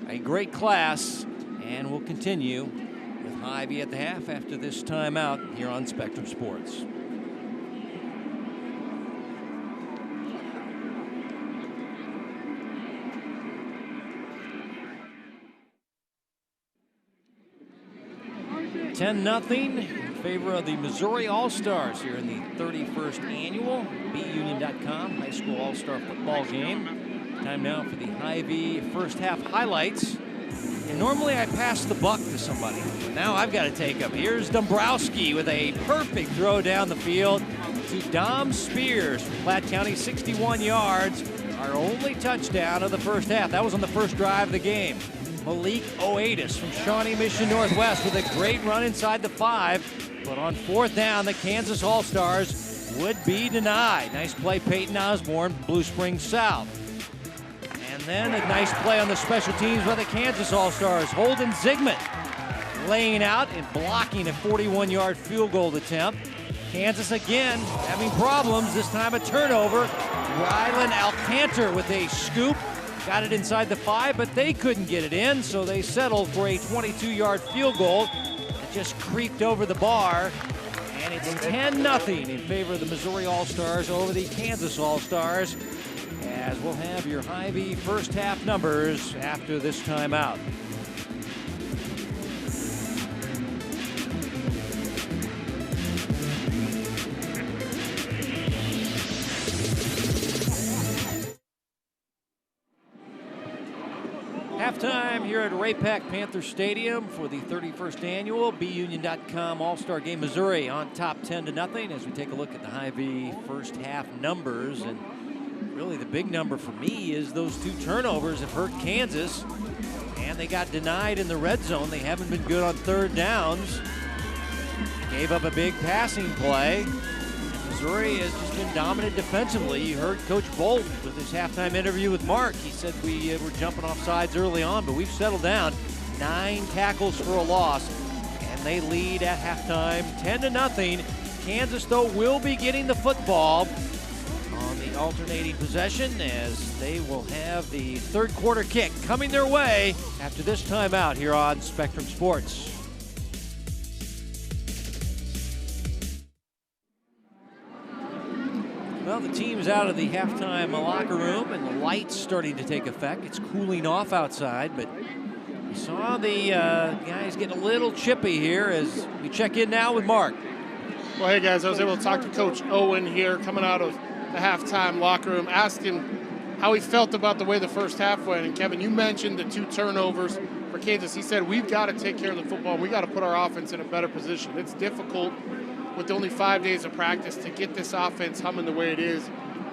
A: a great class, and we'll continue with Hy-Vee at the half after this timeout here on Spectrum Sports. Nothing in favor of the Missouri All-Stars here in the 31st annual BUnion.com High School All-Star Football Game. Time now for the Hy-Vee first half highlights. And normally I pass the buck to somebody, but now I've got to take him. Here's Dombrowski with a perfect throw down the field to Dom Spears from Platte County, 61 yards. Our only touchdown of the first half. That was on the first drive of the game. Malik Oatis from Shawnee Mission Northwest with a great run inside the 5, but on 4th down, the Kansas All-Stars would be denied. Nice play, Peyton Osborne, Blue Springs South. And then a nice play on the special teams by the Kansas All-Stars. Holden Zigman laying out and blocking a 41-yard field goal attempt. Kansas again having problems, this time a turnover. Rylan Alcantar with a scoop. Got it inside the 5, but they couldn't get it in, so they settled for a 22-yard field goal. It just creeped over the bar, and it's 10-0 in favor of the Missouri All-Stars over the Kansas All-Stars, as we'll have your Hy-Vee first half numbers after this timeout. Halftime here at Ray-Pac Panther Stadium for the 31st annual BUnion.com All-Star Game. Missouri on top 10-0 as we take a look at the Hy-Vee first half numbers. And really the big number for me is those 2 turnovers have hurt Kansas, and they got denied in the red zone. They haven't been good on 3rd downs. Gave up a big passing play. Missouri has just been dominant defensively. You heard Coach Bolt with his halftime interview with Mark. He said we were jumping off sides early on, but we've settled down. 9 tackles for a loss, and they lead at halftime 10-0. Kansas, though, will be getting the football on the alternating possession, as they will have the 3rd quarter kick coming their way after this timeout here on Spectrum Sports. Well, the team's out of the halftime locker room, and the light's starting to take effect. It's cooling off outside, but we saw the guys getting a little chippy here as we check in now with Mark.
C: Well, hey, guys, I was able to talk to Coach Owen here coming out of the halftime locker room, asking how he felt about the way the first half went. And, Kevin, you mentioned the 2 turnovers for Kansas. He said, we've got to take care of the football. We've got to put our offense in a better position. It's difficult with only 5 days of practice to get this offense humming the way it is.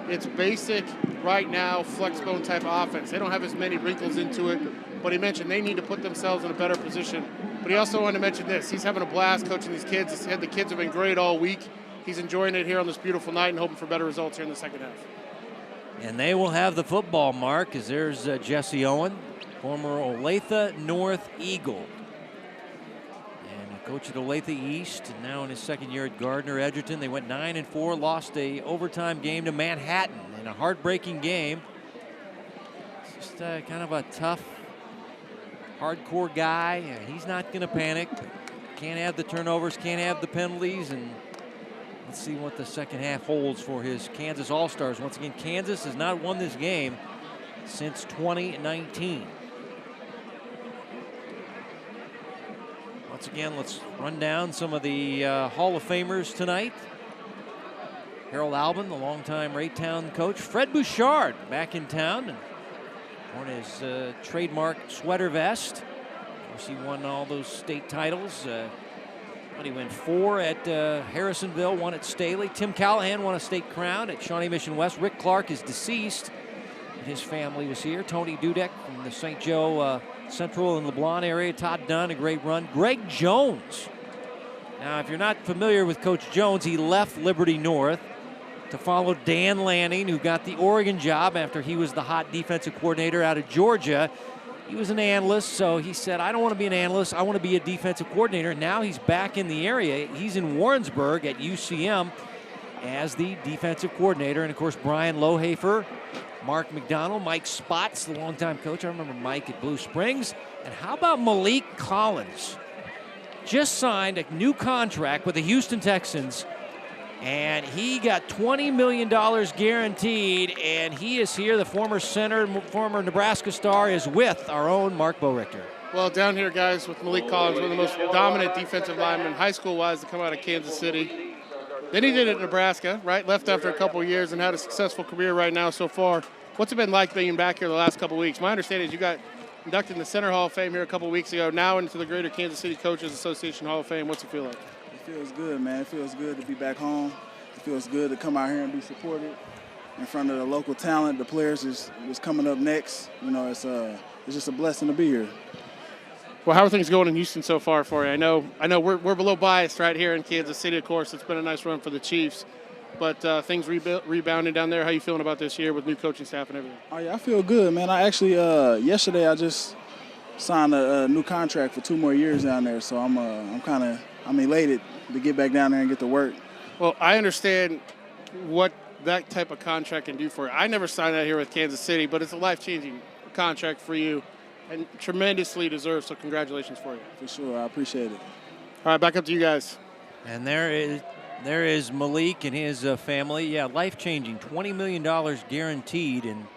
C: It's basic, right now, flex bone type of offense. They don't have as many wrinkles into it, but he mentioned they need to put themselves in a better position. But he also wanted to mention this. He's having a blast coaching these kids. He said the kids have been great all week. He's enjoying it here on this beautiful night and hoping for better results here in the second half.
A: And they will have the football, Mark, as there's Jesse Owen, former Olathe North Eagle. Coach at Olathe East, and now in his second year at Gardner Edgerton. They went 9-4, lost a overtime game to Manhattan in a heartbreaking game. It's just kind of a tough, hardcore guy. He's not going to panic. Can't have the turnovers, can't have the penalties, and let's see what the second half holds for his Kansas All-Stars. Once again, Kansas has not won this game since 2019. Once again, let's run down some of the Hall of Famers tonight. Harold Albin, the longtime Raytown coach. Fred Bouchard back in town and worn his trademark sweater vest. Of course, he won all those state titles. He won 4 at Harrisonville, 1 at Staley. Tim Callahan won a state crown at Shawnee Mission West. Rick Clark is deceased. His family was here. Tony Dudek from the St. Joe Central and LeBlanc area. Todd Dunn, a great run. Greg Jones. Now, if you're not familiar with Coach Jones, he left Liberty North to follow Dan Lanning, who got the Oregon job after he was the hot defensive coordinator out of Georgia. He was an analyst, so he said, I don't want to be an analyst. I want to be a defensive coordinator. Now he's back in the area. He's in Warrensburg at UCM as the defensive coordinator. And, of course, Brian Lohafer, Mark McDonald, Mike Spots, the longtime coach. I remember Mike at Blue Springs. And how about Malik Collins? Just signed a new contract with the Houston Texans, and he got $20 million guaranteed, and he is here. The former center, former Nebraska star, is with our own Mark Borichter.
C: Well, down here, guys, with Malik Collins, one of the most dominant defensive linemen, high school-wise, to come out of Kansas City. Then he did it at Nebraska, right? Left after a couple of years and had a successful career right now so far. What's it been like being back here the last couple of weeks? My understanding is you got inducted in the Center Hall of Fame here a couple of weeks ago, now into the Greater Kansas City Coaches Association Hall of Fame. What's it feel like?
H: It feels good, man. It feels good to be back home. It feels good to come out here and be supported in front of the local talent. The players is coming up next. You know, it's just a blessing to be here.
C: Well, how are things going in Houston so far for you? I know we're below biased right here in Kansas City, of course. It's been a nice run for the Chiefs. But things rebounding down there. How you feeling about this year with new coaching staff and everything?
H: Oh, yeah, I feel good, man. I actually, yesterday I just signed a new contract for 2 more years down there. So I'm elated to get back down there and get to work.
C: Well, I understand what that type of contract can do for you. I never signed that here with Kansas City, but it's a life-changing contract for you and tremendously deserved, so congratulations for you.
H: For sure, I appreciate it.
C: All right, back up to you guys.
A: And there is Malik and his family. Yeah, life-changing, $20 million guaranteed, and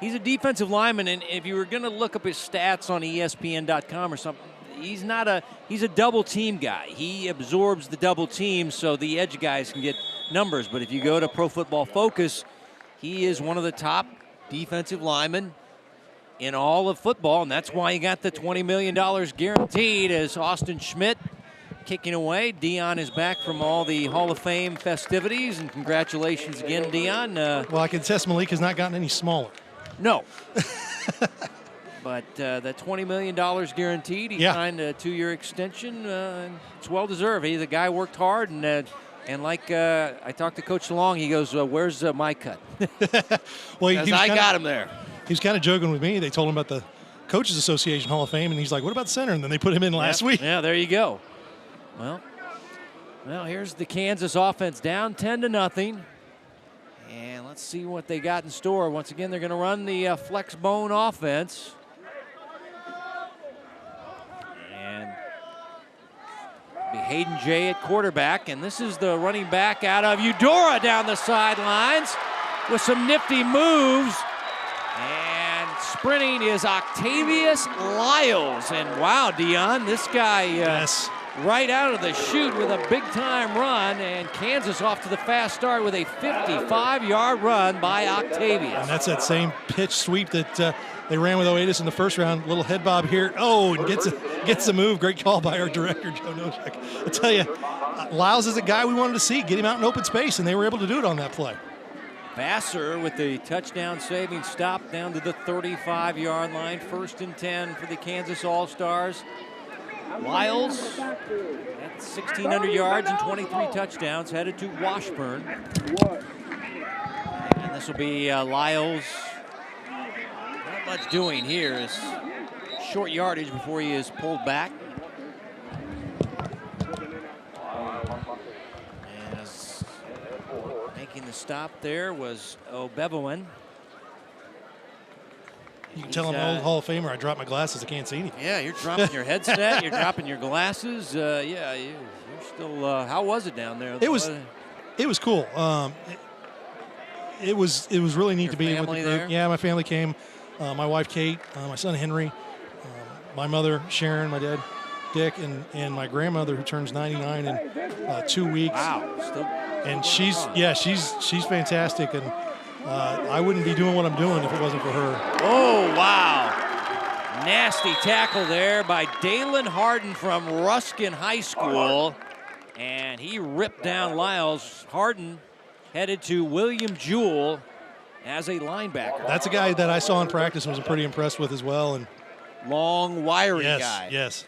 A: he's a defensive lineman, and if you were going to look up his stats on ESPN.com or something, he's a double-team guy. He absorbs the double team so the edge guys can get numbers, but if you go to Pro Football Focus, he is one of the top defensive linemen in all of football, and that's why he got the $20 million guaranteed as Austin Schmidt kicking away. Dion is back from all the Hall of Fame festivities, and congratulations again, Dion.
B: Well, I can attest Malik has not gotten any smaller.
A: No. But that $20 million guaranteed, he signed a 2-year extension. It's well-deserved. The guy worked hard, and like I talked to Coach DeLong, he goes, where's my cut?
B: Well,
A: I got him there.
B: He was kind of joking with me. They told him about the Coaches Association Hall of Fame, and he's like, what about center? And then they put him in last week.
A: Yeah, there you go. Well, here's the Kansas offense down 10-0. And let's see what they got in store. Once again, they're going to run the flex bone offense. And be Hayden Jay at quarterback. And this is the running back out of Eudora down the sidelines. with some nifty moves. And sprinting is Octavius Lyles. And wow, Dion, this guy
B: Yes.
A: right out of the chute with a big-time run. And Kansas off to the fast start with a 55-yard run by Octavius.
B: And that's that same pitch sweep that they ran with Oatis in the first round. Little head bob here. Oh, and gets a move. Great call by our director, Joe Noshek. I tell you, Lyles is a guy we wanted to see. Get him out in open space, and they were able to do it on that play.
A: Vassar with the touchdown saving stop down to the 35-yard line. 1st and 10 for the Kansas All-Stars. Lyles at 1,600 yards and 23 touchdowns, headed to Washburn. And this will be Lyles. Not much doing here. Is short yardage before he is pulled back. As making the stop there was O'Bevoin.
B: You can tell I'm an old Hall of Famer. I dropped my glasses. I can't see anything.
A: Yeah, you're dropping your headset. You're dropping your glasses. Yeah, you're still. How was it down there?
B: It was cool. It was really neat to be in with the group.
A: There?
B: Yeah, my family came. My wife Kate, my son Henry, my mother Sharon, my dad Dick, and my grandmother who turns 99 in 2 weeks.
A: Wow. Still
B: and she's fantastic, and I wouldn't be doing what I'm doing if it wasn't for her.
A: Oh, wow. Nasty tackle there by Dalen Harden from Ruskin High School. And he ripped down Lyles. Harden headed to William Jewell as a linebacker.
B: That's a guy that I saw in practice and was pretty impressed with as well. And
A: long, wiry guy.
B: Yes.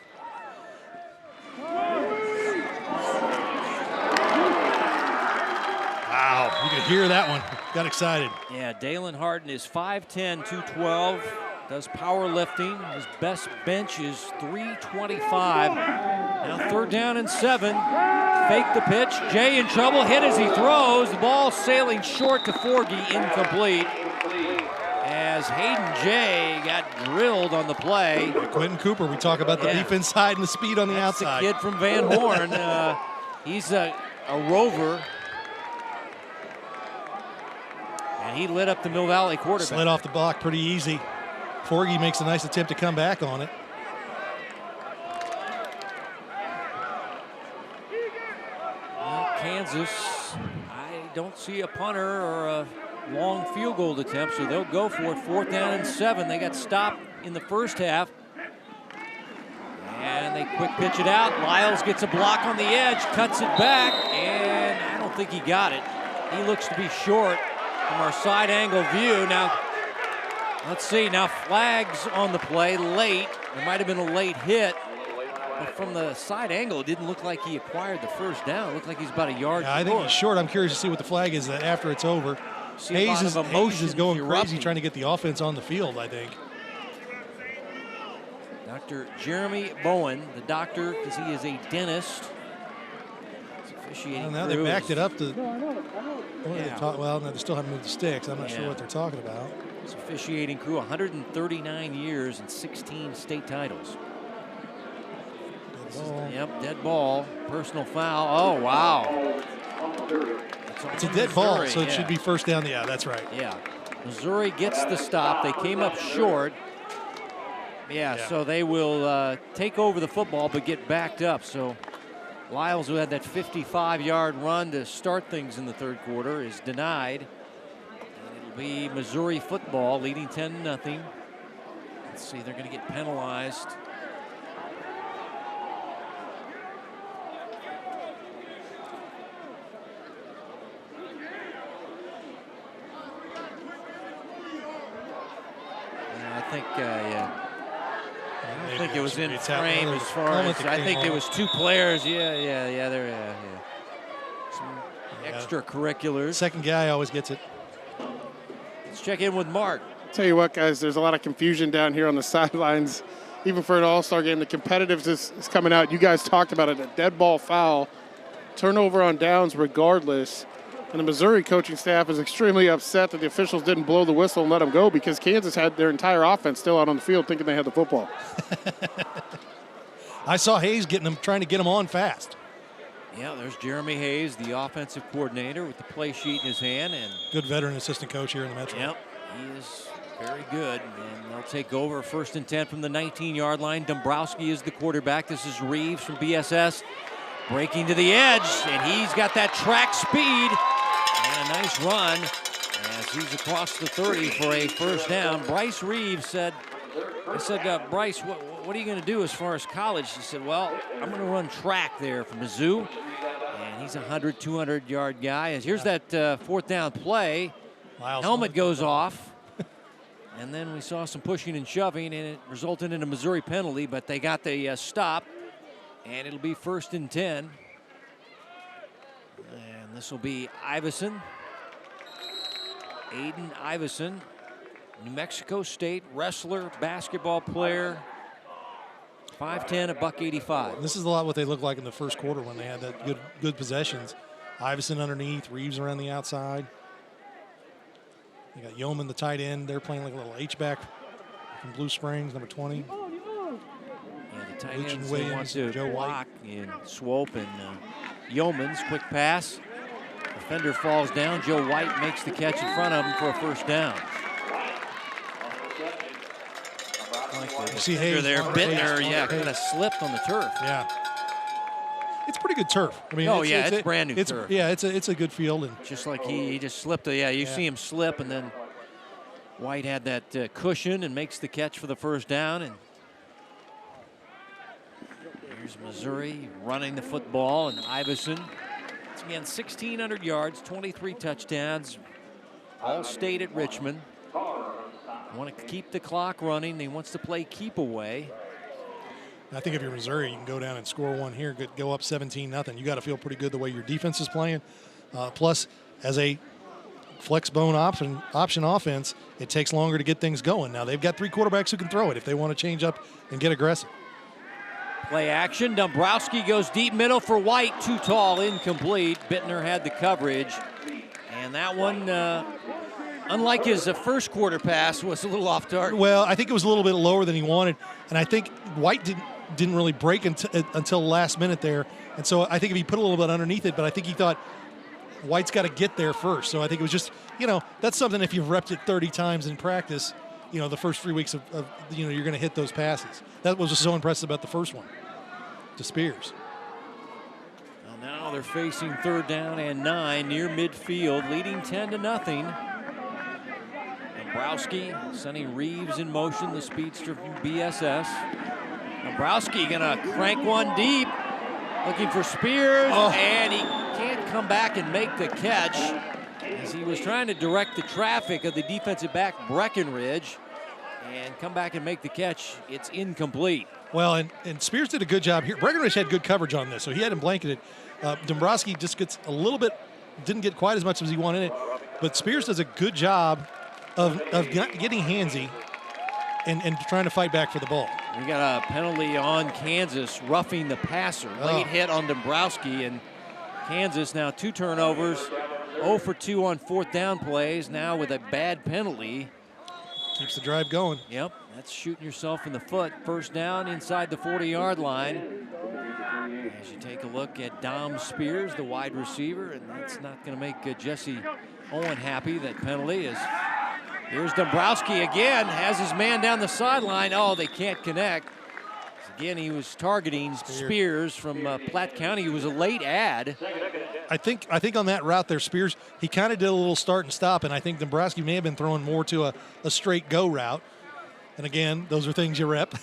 B: Wow, you could hear that one. Got excited.
A: Yeah, Dalen Harden is 5'10", 212, does powerlifting. His best bench is 325. Now 3rd down and 7. Fake the pitch. Jay in trouble, hit as he throws. The ball sailing short to Forgy, incomplete. As Hayden Jay got drilled on the play.
B: Quentin Cooper, we talk about the defense side and the speed on the outside.
A: The kid from Van Horn. He's a rover. And he lit up the Mill Valley quarterback.
B: Slid off the block pretty easy. Forgy makes a nice attempt to come back on it.
A: Well, Kansas, I don't see a punter or a long field goal attempt, so they'll go for it. 4th down and 7. They got stopped in the first half. And they quick pitch it out. Lyles gets a block on the edge, cuts it back, and I don't think he got it. He looks to be short from our side angle view. Now, let's see. Now flags on the play late. There might have been a late hit. But from the side angle, it didn't look like he acquired the first down. It looked like he's about a yard short.
B: I think he's short. I'm curious to see what the flag is after it's over. Hayes is going crazy trying to get the offense on the field, I think.
A: Dr. Jeremy Bowen, the doctor, because he is a dentist. Officiating
B: now they backed it up to.
A: Well,
B: no, they still haven't moved the sticks. I'm not sure what they're talking about.
A: It's officiating crew, 139 years and 16 state titles. Yep, dead ball, personal foul. Oh, wow.
B: It's a dead ball, so it should be 1st down. Yeah, that's right.
A: Yeah. Missouri gets the stop. They came up short. Yeah, so they will take over the football but get backed up. So Lyles, who had that 55-yard run to start things in the 3rd quarter, is denied. And it'll be Missouri football leading 10-0. Let's see, they're going to get penalized. I think it was in frame as far as I think there was 2 players. Some extracurriculars.
B: Second guy always gets it.
A: Let's check in with Mark.
C: Tell you what, guys, there's a lot of confusion down here on the sidelines. Even for an all-star game, the competitiveness is coming out. You guys talked about it, a dead ball foul, turnover on downs regardless. And the Missouri coaching staff is extremely upset that the officials didn't blow the whistle and let them go because Kansas had their entire offense still out on the field thinking they had the football.
B: I saw Hayes trying to get them on fast.
A: Yeah, there's Jeremy Hayes, the offensive coordinator, with the play sheet in his hand. And
B: good veteran assistant coach here in the Metro.
A: Yep, he is very good. And they'll take over 1st and 10 from the 19-yard line. Dombrowski is the quarterback. This is Reeves from BSS breaking to the edge, and he's got that track speed and a nice run as he's across the 30 for a first down. Bryce Reeves said, Bryce, what are you going to do as far as college? He said, well, I'm going to run track there for Mizzou. And he's a 100, 200-yard guy. And here's that 4th down play. Helmet goes off. And then we saw some pushing and shoving, and it resulted in a Missouri penalty, but they got the stop. And it'll be 1st and 10. And this will be Iverson. Aiden Iverson, New Mexico State wrestler, basketball player. 5'10", $185.
B: This is a lot what they looked like in the first quarter when they had that good possessions. Iverson underneath, Reeves around the outside. You got Yeoman, the tight end. They're playing like a little H-back from Blue Springs, number 20.
A: Yeah, the tight ends want to Joe block and Swope and Yeoman's quick pass. Defender falls down. Joe White makes the catch in front of him for a first down.
B: You see Hayes
A: there, Bittner, kind of slipped on the turf.
B: Yeah. It's pretty good turf. I mean,
A: it's brand new turf.
B: Yeah, it's a good field. And
A: just like he just slipped. You see him slip, and then White had that cushion and makes the catch for the first down. And here's Missouri running the football, and Iverson. It's again 1,600 yards, 23 touchdowns, all state at Richmond. Want to keep the clock running. He wants to play keep away.
B: I think if you're Missouri, you can go down and score one here, go up 17-0. You got to feel pretty good the way your defense is playing. Plus, as a flex bone option offense, it takes longer to get things going. Now, they've got 3 quarterbacks who can throw it if they want to change up and get aggressive.
A: Play action. Dombrowski goes deep middle for White. Too tall, incomplete. Bittner had the coverage. And that one, unlike his first quarter pass, was a little off target.
B: Well, I think it was a little bit lower than he wanted. And I think White didn't really break until the last minute there. And so I think if he put a little bit underneath it, but I think he thought White's got to get there first. So I think it was just, that's something if you've repped it 30 times in practice, the first 3 weeks of you're going to hit those passes. That was just so impressive about the first one to Spears.
A: Well, now they're facing 3rd down and 9 near midfield, leading 10-0. Dombrowski sending Reeves in motion, the speedster from BSS. Dombrowski gonna crank one deep, looking for Spears, and he can't come back and make the catch as he was trying to direct the traffic of the defensive back Breckenridge and come back and make the catch. It's incomplete.
B: Well, and Spears did a good job here. Breckenridge had good coverage on this, so he had him blanketed. Dombrowski just gets a little bit, didn't get quite as much as he wanted it, but Spears does a good job of getting handsy and trying to fight back for the ball.
A: We got a penalty on Kansas, roughing the passer. Late hit on Dombrowski, and Kansas now 2 turnovers, 0 for 2 on 4th down plays, now with a bad penalty.
B: Keeps the drive going.
A: Yep, that's shooting yourself in the foot. First down inside the 40-yard line. As you take a look at Dom Spears, the wide receiver, and that's not going to make Jesse Owen happy. That penalty is. Here's Dombrowski again, has his man down the sideline. Oh, they can't connect. Again, he was targeting Spears from Platte County. He was a late ad.
B: I think on that route there, Spears, he kind of did a little start and stop, and I think Dombrowski may have been throwing more to a straight go route. And again, those are things you rep.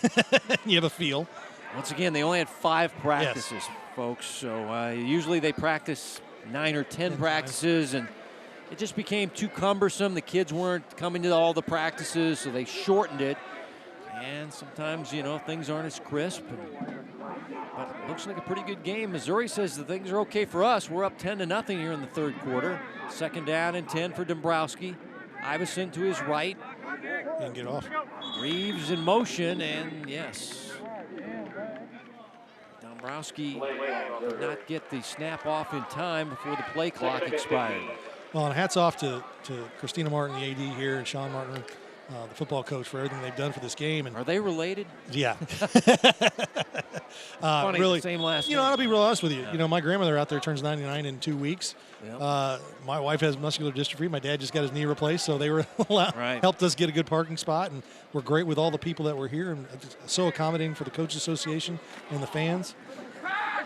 B: You have a feel.
A: Once again, they only had 5 practices, folks. So usually they practice 9 or 10 practices, and it just became too cumbersome. The kids weren't coming to all the practices, so they shortened it. And sometimes, things aren't as crisp. But it looks like a pretty good game. Missouri says the things are okay for us. We're up 10-0 here in the 3rd quarter. 2nd down and 10 for Dombrowski. Iverson to his right.
B: Didn't get off.
A: Reeves in motion, and yes. Dombrowski did not get the snap off in time before the play clock expired.
B: Well, and hats off to Christina Martin, the AD here, and Sean Martin, the football coach, for everything they've done for this game. And
A: Are they related?
B: yeah.
A: Funny,
B: really,
A: the same last
B: you know,
A: name.
B: I'll be real honest with you. You know, my grandmother out there turns 99 in 2 weeks.
A: Yep.
B: My wife has muscular dystrophy. My dad just got his knee replaced, so they were
A: Right.
B: helped us get a good parking spot, and we're great with all the people that were here, and so accommodating for the Coaches Association and the fans.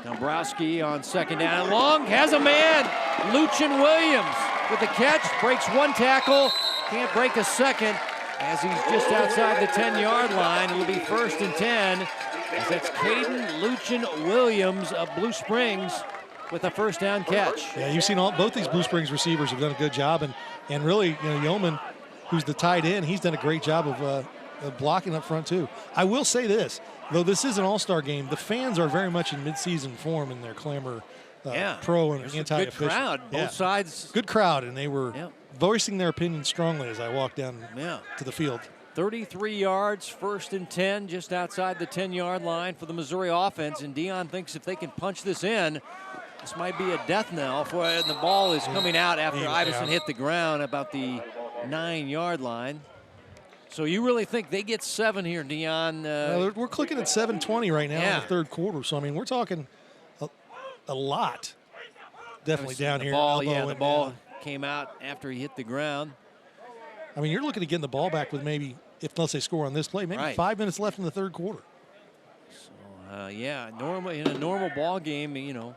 A: Dombrowski on second down and long, has a man. Luchin Williams with the catch, breaks one tackle, can't break a second as he's just outside the 10-yard line. It'll be 1st and 10 as that's Caden Luchin Williams of Blue Springs with a first down catch.
B: Yeah, you've seen both these Blue Springs receivers have done a good job, and really, you know, Yeoman, who's the tight end, he's done a great job of blocking up front too. I will say this, though this is an all-star game, the fans are very much in midseason form in their clamor, pro and anti-official.
A: Good crowd, both sides.
B: Good crowd, and they were voicing their opinion strongly as I walked down to the field.
A: 33 yards, 1st and 10, just outside the 10-yard line for the Missouri offense. And Dion thinks if they can punch this in, this might be a death knell for it. And the ball is coming out after Iverson hit the ground about the 9-yard line. So you really think they get 7 here, Dion?
B: Well, we're clicking at 7:20 right now in the third quarter. So, I mean, we're talking a lot. Definitely down here.
A: The ball came out after he hit the ground.
B: I mean, you're looking at getting the ball back with maybe, unless they score on this play, maybe 5 minutes left in the third quarter.
A: So, in a normal ball game, you know,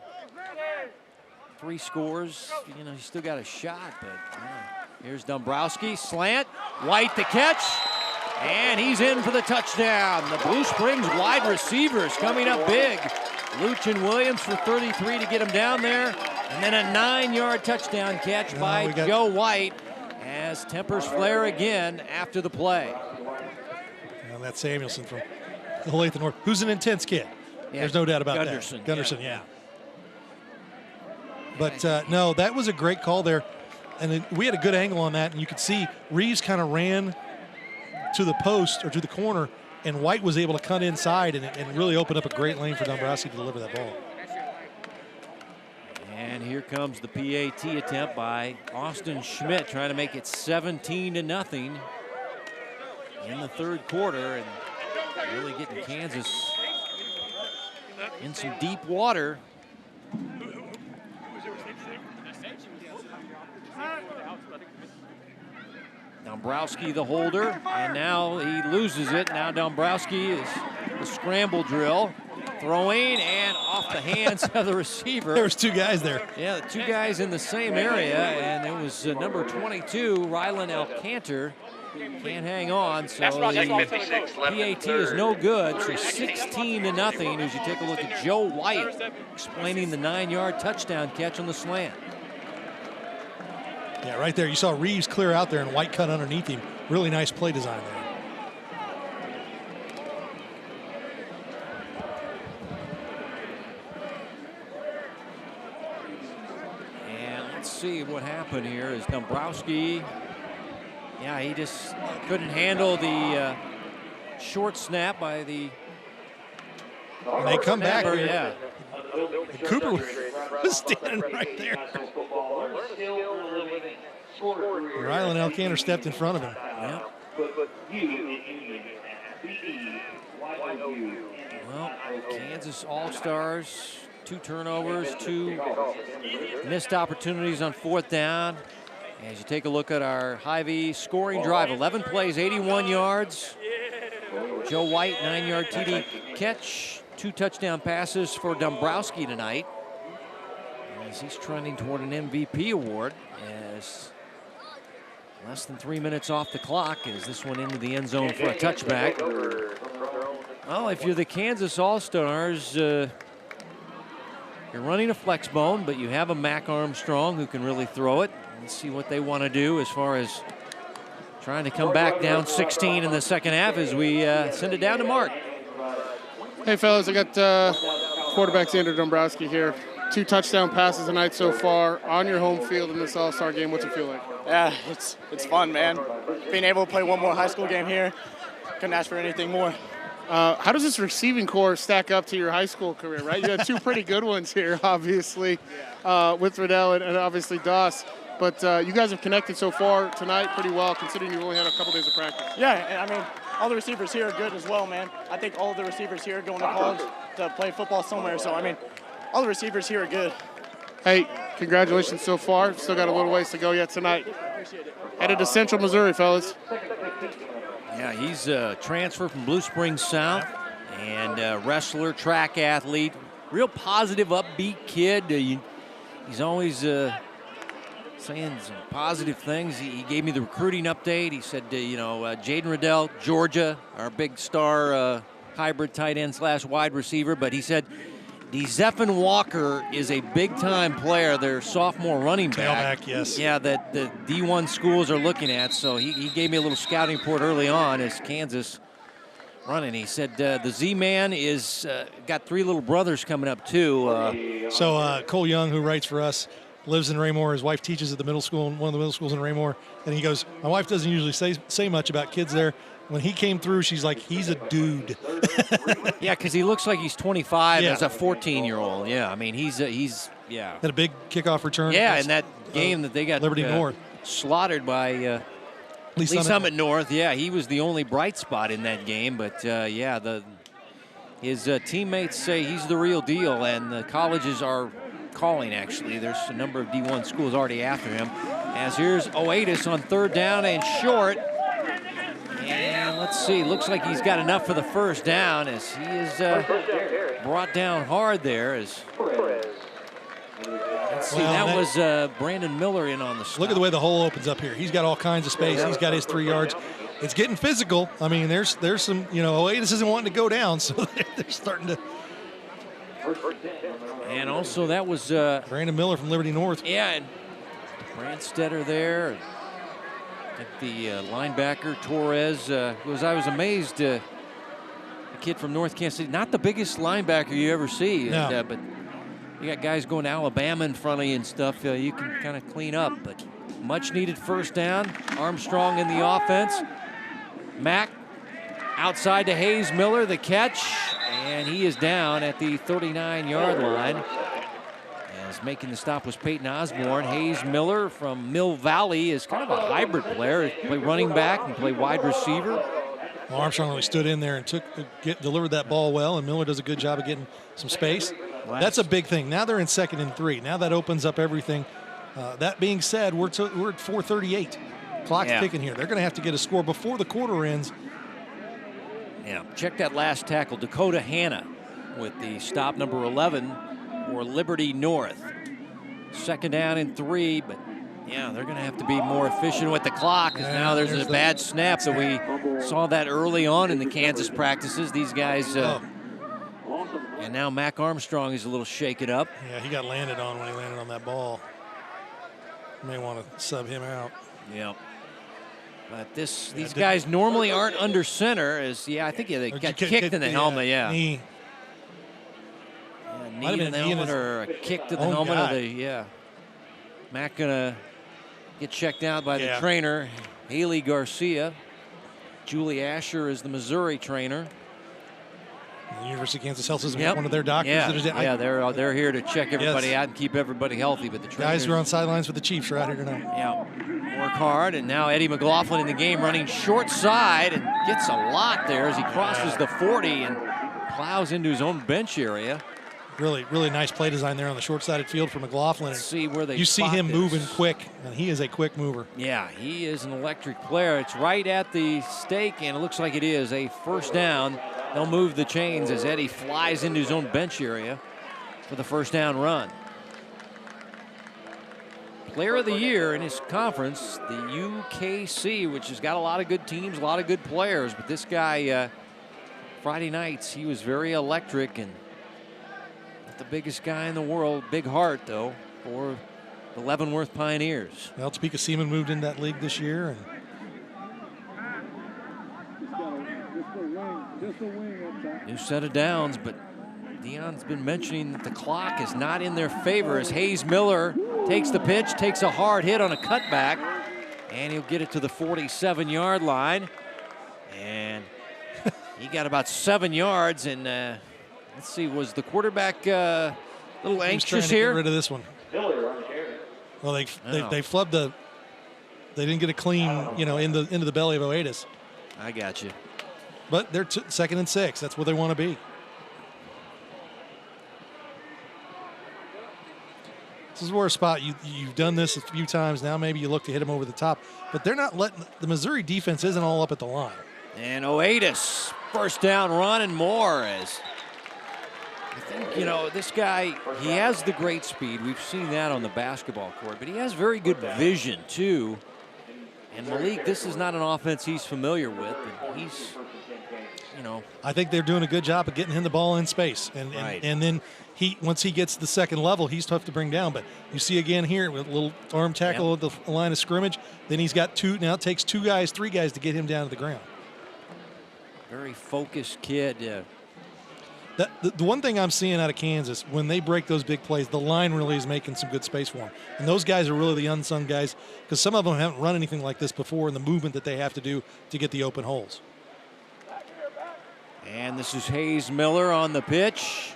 A: 3 scores, you know, you still got a shot. But here's Dombrowski, slant, White the catch, and he's in for the touchdown. The Blue Springs wide receivers coming up big. Luchin Williams for 33 to get him down there, and then a 9-yard touchdown catch by Joe White as tempers flare again after the play.
B: And that's Samuelson from Olathe North, who's an intense kid.
A: Yeah,
B: there's no doubt about
A: Gunderson,
B: that. Gunderson, yeah. But, no, that was a great call there. And we had a good angle on that, and you could see Reeves kind of ran to the post or to the corner, and White was able to cut inside and really open up a great lane for Dombrowski to deliver that ball.
A: And here comes the PAT attempt by Austin Schmidt, trying to make it 17-0 in the third quarter, and really getting Kansas in some deep water. Dombrowski the holder, and now he loses it. Now Dombrowski is the scramble drill, throwing and off the hands of the receiver.
B: There was 2 guys there.
A: Yeah, 2 guys in the same area, and it was number 22, Rylan Alcantar. Can't hang on, so the PAT is no good. So 16-0 as you take a look at Joe White explaining the 9-yard touchdown catch on the slant.
B: Yeah, right there. You saw Reeves clear out there and White cut underneath him. Really nice play design there.
A: And let's see what happened here is Dombrowski. Yeah, he just couldn't handle the short snap by the.
B: And they come back.
A: Yeah.
B: Cooper was standing right there. Rylan Alcantar stepped in front of him.
A: Yep. Well, Kansas All-Stars, 2 turnovers, 2 missed opportunities on 4th down. As you take a look at our Hy-Vee scoring drive, 11 plays, 81 yards. Joe White, 9-yard TD catch, 2 touchdown passes for Dombrowski tonight. As he's trending toward an MVP award, as less than 3 minutes off the clock as this one into the end zone for a touchback. Well, if you're the Kansas All-Stars, you're running a flex bone, but you have a Mac Armstrong who can really throw it. Let's see what they want to do as far as trying to come back down 16 in the second half as we send it down to Mark.
C: Hey, fellas, I got quarterback Xander Dombrowski here. 2 touchdown passes tonight so far on your home field in this All-Star game. What's it feel like?
I: Yeah, it's fun, man. Being able to play one more high school game here, couldn't ask for anything more.
C: How does this receiving core stack up to your high school career, right? You had 2 pretty good ones here, obviously, with Riddell and obviously Doss. but you guys have connected so far tonight pretty well, considering you've only had a couple days of practice.
I: Yeah, and I mean, all the receivers here are good as well, man. I think all of the receivers here are going to college to play football somewhere. So, I mean, all the receivers here are good.
C: Hey, congratulations so far. Still got a little ways to go yet tonight.
I: Appreciate it.
C: Headed to Central Missouri, fellas.
A: Yeah, he's a transfer from Blue Springs South and wrestler, track athlete, real positive, upbeat kid. He's always saying some positive things. He gave me the recruiting update. He said, Jaden Riddell, Georgia, our big star hybrid tight end / wide receiver. But he said, Zephan Walker is a big-time player, their sophomore running back.
B: Tailback, yes.
A: Yeah, that the D1 schools are looking at. So he gave me a little scouting report early on as Kansas running. He said the Z-Man is got 3 little brothers coming up, too.
B: So Cole Young, who writes for us, lives in Raymore. His wife teaches at the middle school, one of the middle schools in Raymore. And he goes, my wife doesn't usually say much about kids there. When he came through, she's like, he's a dude.
A: Yeah, because he looks like he's 25 as a 14-year-old. Yeah, I mean, he's
B: Had a big kickoff return.
A: Yeah, in that game that they got
B: Liberty North
A: slaughtered by Lee Summit North. Yeah, he was the only bright spot in that game. But, his teammates say he's the real deal, and the colleges are calling, actually. There's a number of D1 schools already after him. As here's Oatis on 3rd down and short. And let's see, looks like he's got enough for the first down as he is brought down hard there. Let's see, that was Brandon Miller in on the stop.
B: Look at the way the hole opens up here. He's got all kinds of space. He's got his 3 yards. It's getting physical. I mean, there's some, Oatis isn't wanting to go down, so they're starting to.
A: And also that was
B: Brandon Miller from Liberty North.
A: Yeah, and Brandstetter there. I think the linebacker, Torres, I was amazed. The kid from North Kansas City, not the biggest linebacker you ever see.
B: No.
A: And, but you got guys going to Alabama in front of you and stuff. You can kind of clean up. But much needed first down. Armstrong in the offense. Mack outside to Hayes Miller, the catch. And he is down at the 39-yard line. As making the stop was Peyton Osborne. Hayes Miller from Mill Valley is kind of a hybrid player. He play running back and play wide receiver.
B: Well, Armstrong really stood in there and delivered that ball well, and Miller does a good job of getting some space. That's a big thing. Now they're in 2nd and 3. Now that opens up everything. That being said, we're at 4:38. Clock's ticking here. They're going to have to get a score before the quarter ends.
A: Yeah, check that last tackle. Dakota Hanna with the stop number 11 for Liberty North. 2nd down and 3, but yeah, they're going to have to be more efficient with the clock because now there's a bad snap that we saw that early on in the Kansas practices. These guys, and now Mac Armstrong is a little shaken up.
B: Yeah, he got landed on when he landed on that ball. May want to sub him out.
A: Yeah. But these guys normally aren't under center. I think they got kicked in the helmet. Yeah.
B: Knee.
A: Knee in the helmet or a kick to the helmet. Mac gonna get checked out by the trainer, Haley Garcia. Julie Asher is the Missouri trainer.
B: The University of Kansas Health is one of their doctors.
A: They're here to check everybody out and keep everybody healthy. But the
B: guys who are on sidelines with the Chiefs are out here tonight.
A: Yeah, work hard. And now Eddie McLaughlin in the game running short side and gets a lot there as he crosses the 40 and plows into his own bench area.
B: Really, really nice play design there on the short-sided field for McLaughlin.
A: Let's see where
B: you see him moving quick, and he is a quick mover.
A: Yeah, he is an electric player. It's right at the stake, and it looks like it is a first down. They'll move the chains as Eddie flies into his own bench area for the first down run. Player of the year in his conference, the UKC, which has got a lot of good teams, a lot of good players. But this guy, Friday nights, he was very electric and not the biggest guy in the world. Big heart, though, for the Leavenworth Pioneers.
B: Well, Topeka Seaman moved in that league this year. And
A: new set of downs, but Deion's been mentioning that the clock is not in their favor as Hayes Miller takes the pitch, takes a hard hit on a cutback, and he'll get it to the 47-yard line. And he got about 7 yards, and let's see, was the quarterback a little anxious here?
B: Get rid of this one. Well, they flubbed the. They didn't get a clean, into the belly of Oatis.
A: I got you.
B: But they're 2nd and 6. That's where they want to be. This is where a spot you've done this a few times now. Maybe you look to hit them over the top, but they're not letting the Missouri defense isn't all up at the line.
A: And Oatis, first down run and more. As I think this guy, he has the great speed. We've seen that on the basketball court, but he has very good vision too. And Malik, this is not an offense he's familiar with, and he's,
B: I think they're doing a good job of getting him the ball in space, and then once he gets to the second level, he's tough to bring down. But you see again here with a little arm tackle at the line of scrimmage. Then he's got two. Now it takes 3 guys to get him down to the ground.
A: Very focused kid.
B: The one thing I'm seeing out of Kansas, when they break those big plays, the line really is making some good space for them. And those guys are really the unsung guys, because some of them haven't run anything like this before, and the movement that they have to do to get the open holes.
A: And this is Hayes Miller on the pitch.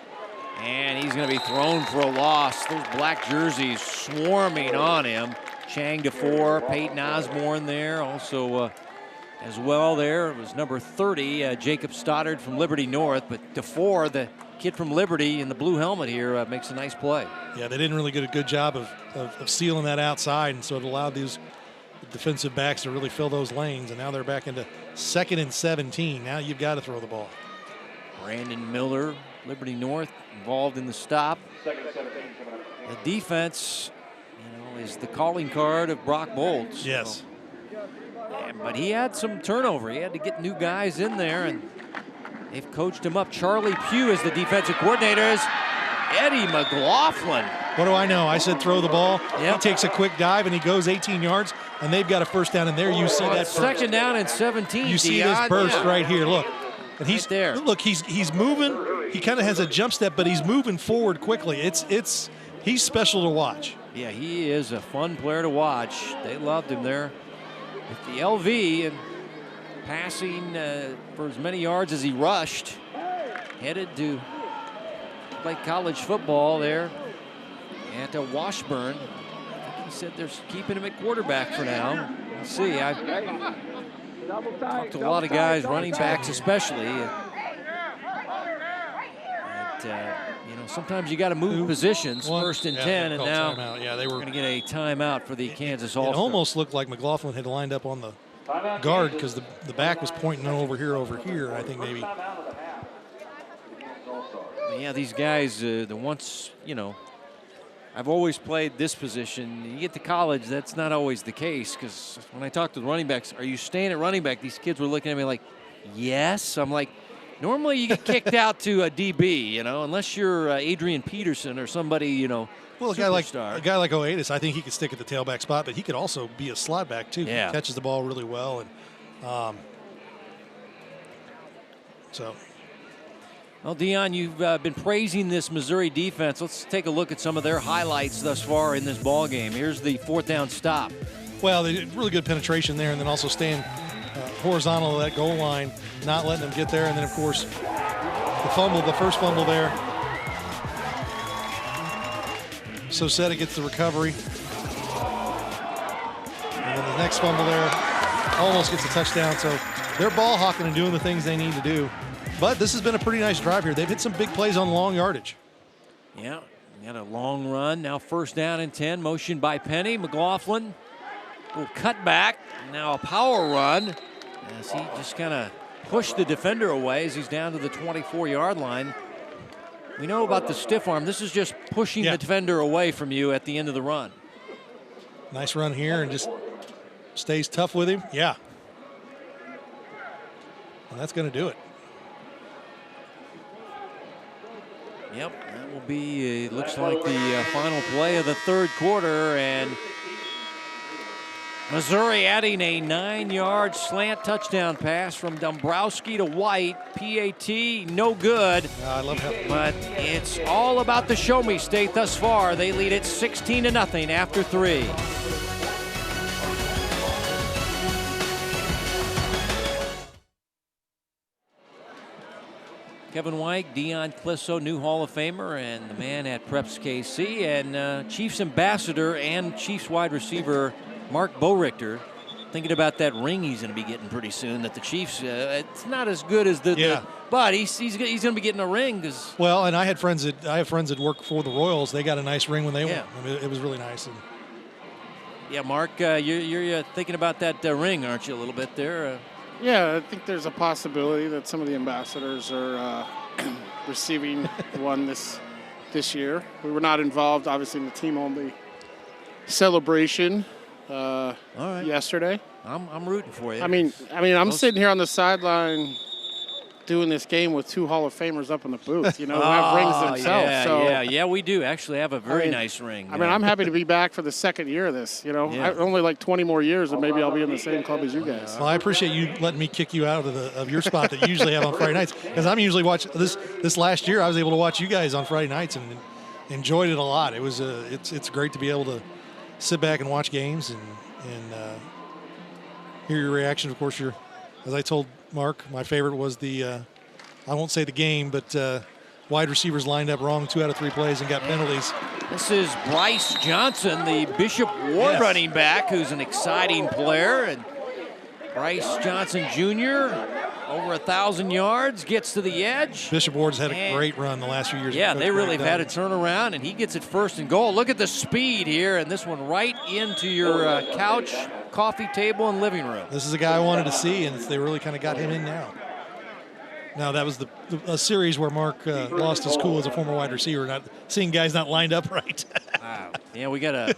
A: And he's going to be thrown for a loss. Those black jerseys swarming on him. Chang DeFore, Peyton Osborne there. Also as well there, it was number 30, Jacob Stoddard from Liberty North. But DeFore, the kid from Liberty in the blue helmet here, makes a nice play.
B: Yeah, they didn't really get a good job of sealing that outside, and so it allowed these defensive backs to really fill those lanes. And now they're back into 2nd and 17. Now you've got to throw the ball.
A: Brandon Miller, Liberty North, involved in the stop. The defense, is the calling card of Brock Bolts.
B: Yes.
A: But he had some turnover. He had to get new guys in there, and they've coached him up. Charlie Pugh is the defensive coordinator. Eddie McLaughlin.
B: What do I know? I said throw the ball. Yep. He takes a quick dive, and he goes 18 yards, and they've got a first down in there. You see that burst.
A: 2nd down and 17.
B: You see this burst right here. Look. And he's
A: right there.
B: Look, he's moving. He kind of has a jump step, but he's moving forward quickly. He's special to watch.
A: Yeah, he is a fun player to watch. They loved him there with the LV and passing for as many yards as he rushed. Headed to play college football there at Washburn. I think he said they're keeping him at quarterback for now. We'll see. I've talked to a lot of guys, running backs especially. Sometimes you got to move positions. 1st and 10, and now
B: they were
A: going to get a timeout for the Kansas All-Stars.
B: It almost looked like McLaughlin had lined up on the guard because the back was pointing over here. I think maybe.
A: Yeah, these guys, I've always played this position. You get to college, that's not always the case, because when I talk to the running backs, are you staying at running back? These kids were looking at me like, yes. I'm like, normally you get kicked out to a DB, unless you're Adrian Peterson or somebody,
B: Well, a guy like Oatis, I think he could stick at the tailback spot, but he could also be a slot back too.
A: Yeah.
B: He catches the ball really well, and so.
A: Well, Dion, you've been praising this Missouri defense. Let's take a look at some of their highlights thus far in this ball game. Here's the 4th down stop.
B: Well, they did really good penetration there, and then also staying horizontal to that goal line, not letting them get there. And then, of course, the first fumble there. Sosetta gets the recovery. And then the next fumble there almost gets a touchdown. So they're ball hawking and doing the things they need to do. But this has been a pretty nice drive here. They've hit some big plays on long yardage.
A: Yeah, got a long run. Now 1st down and 10. Motion by Penny. McLaughlin will cut back. Now a power run as he just kind of pushed the defender away as he's down to the 24-yard line. We know about the stiff arm. This is just pushing the defender away from you at the end of the run.
B: Nice run here and just stays tough with him. Yeah. And that's going to do it.
A: Yep, that will be, it looks like the final play of the 3rd quarter, and Missouri adding a 9-yard slant touchdown pass from Dombrowski to White. PAT, no good.
B: I love how.
A: But it's all about the Show Me State thus far. They lead it 16-0 after 3. Kevin White, Dion Clisso, new Hall of Famer, and the man at Preps KC, and Chiefs ambassador and Chiefs wide receiver Mark Borichter, thinking about that ring he's going to be getting pretty soon. That the Chiefs, it's not as good as but he's going to be getting a ring.
B: Well, and I have friends that work for the Royals. They got a nice ring when they won. I mean, it was really nice. And
A: yeah, Mark, you're thinking about that ring, aren't you, a little bit there?
C: Yeah, I think there's a possibility that some of the ambassadors are receiving one this year. We were not involved, obviously, in the team-only celebration yesterday.
A: I'm rooting for you.
C: I mean, I'm sitting here on the sideline doing this game with two Hall of Famers up in the booth, who have rings themselves.
A: Yeah, we do actually have a very nice ring.
C: I mean, I'm happy to be back for the second year of this, only like 20 more years and maybe I'll be in the same club as you guys.
B: Well, I appreciate you letting me kick you out of your spot that you usually have on Friday nights, because I'm usually watching this last year. I was able to watch you guys on Friday nights and enjoyed it a lot. It was it's great to be able to sit back and watch games and hear your reaction. Of course, as I told Mark, my favorite was I won't say the game, but wide receivers lined up wrong 2 out of 3 plays and got penalties.
A: This is Bryce Johnson, the Bishop Ward running back, who's an exciting player. And Bryce Johnson Jr., over 1,000 yards, gets to the edge.
B: Bishop Ward's had a great run the last few years.
A: Yeah, they really have had a turnaround, and he gets it 1st and goal. Look at the speed here, and this one right into your couch, coffee table, and living room.
B: This is a guy I wanted to see, and they really kind of got him in now. Now, that was a series where Mark lost his cool as a former wide receiver, not seeing guys not lined up right.
A: Wow. Yeah, we got a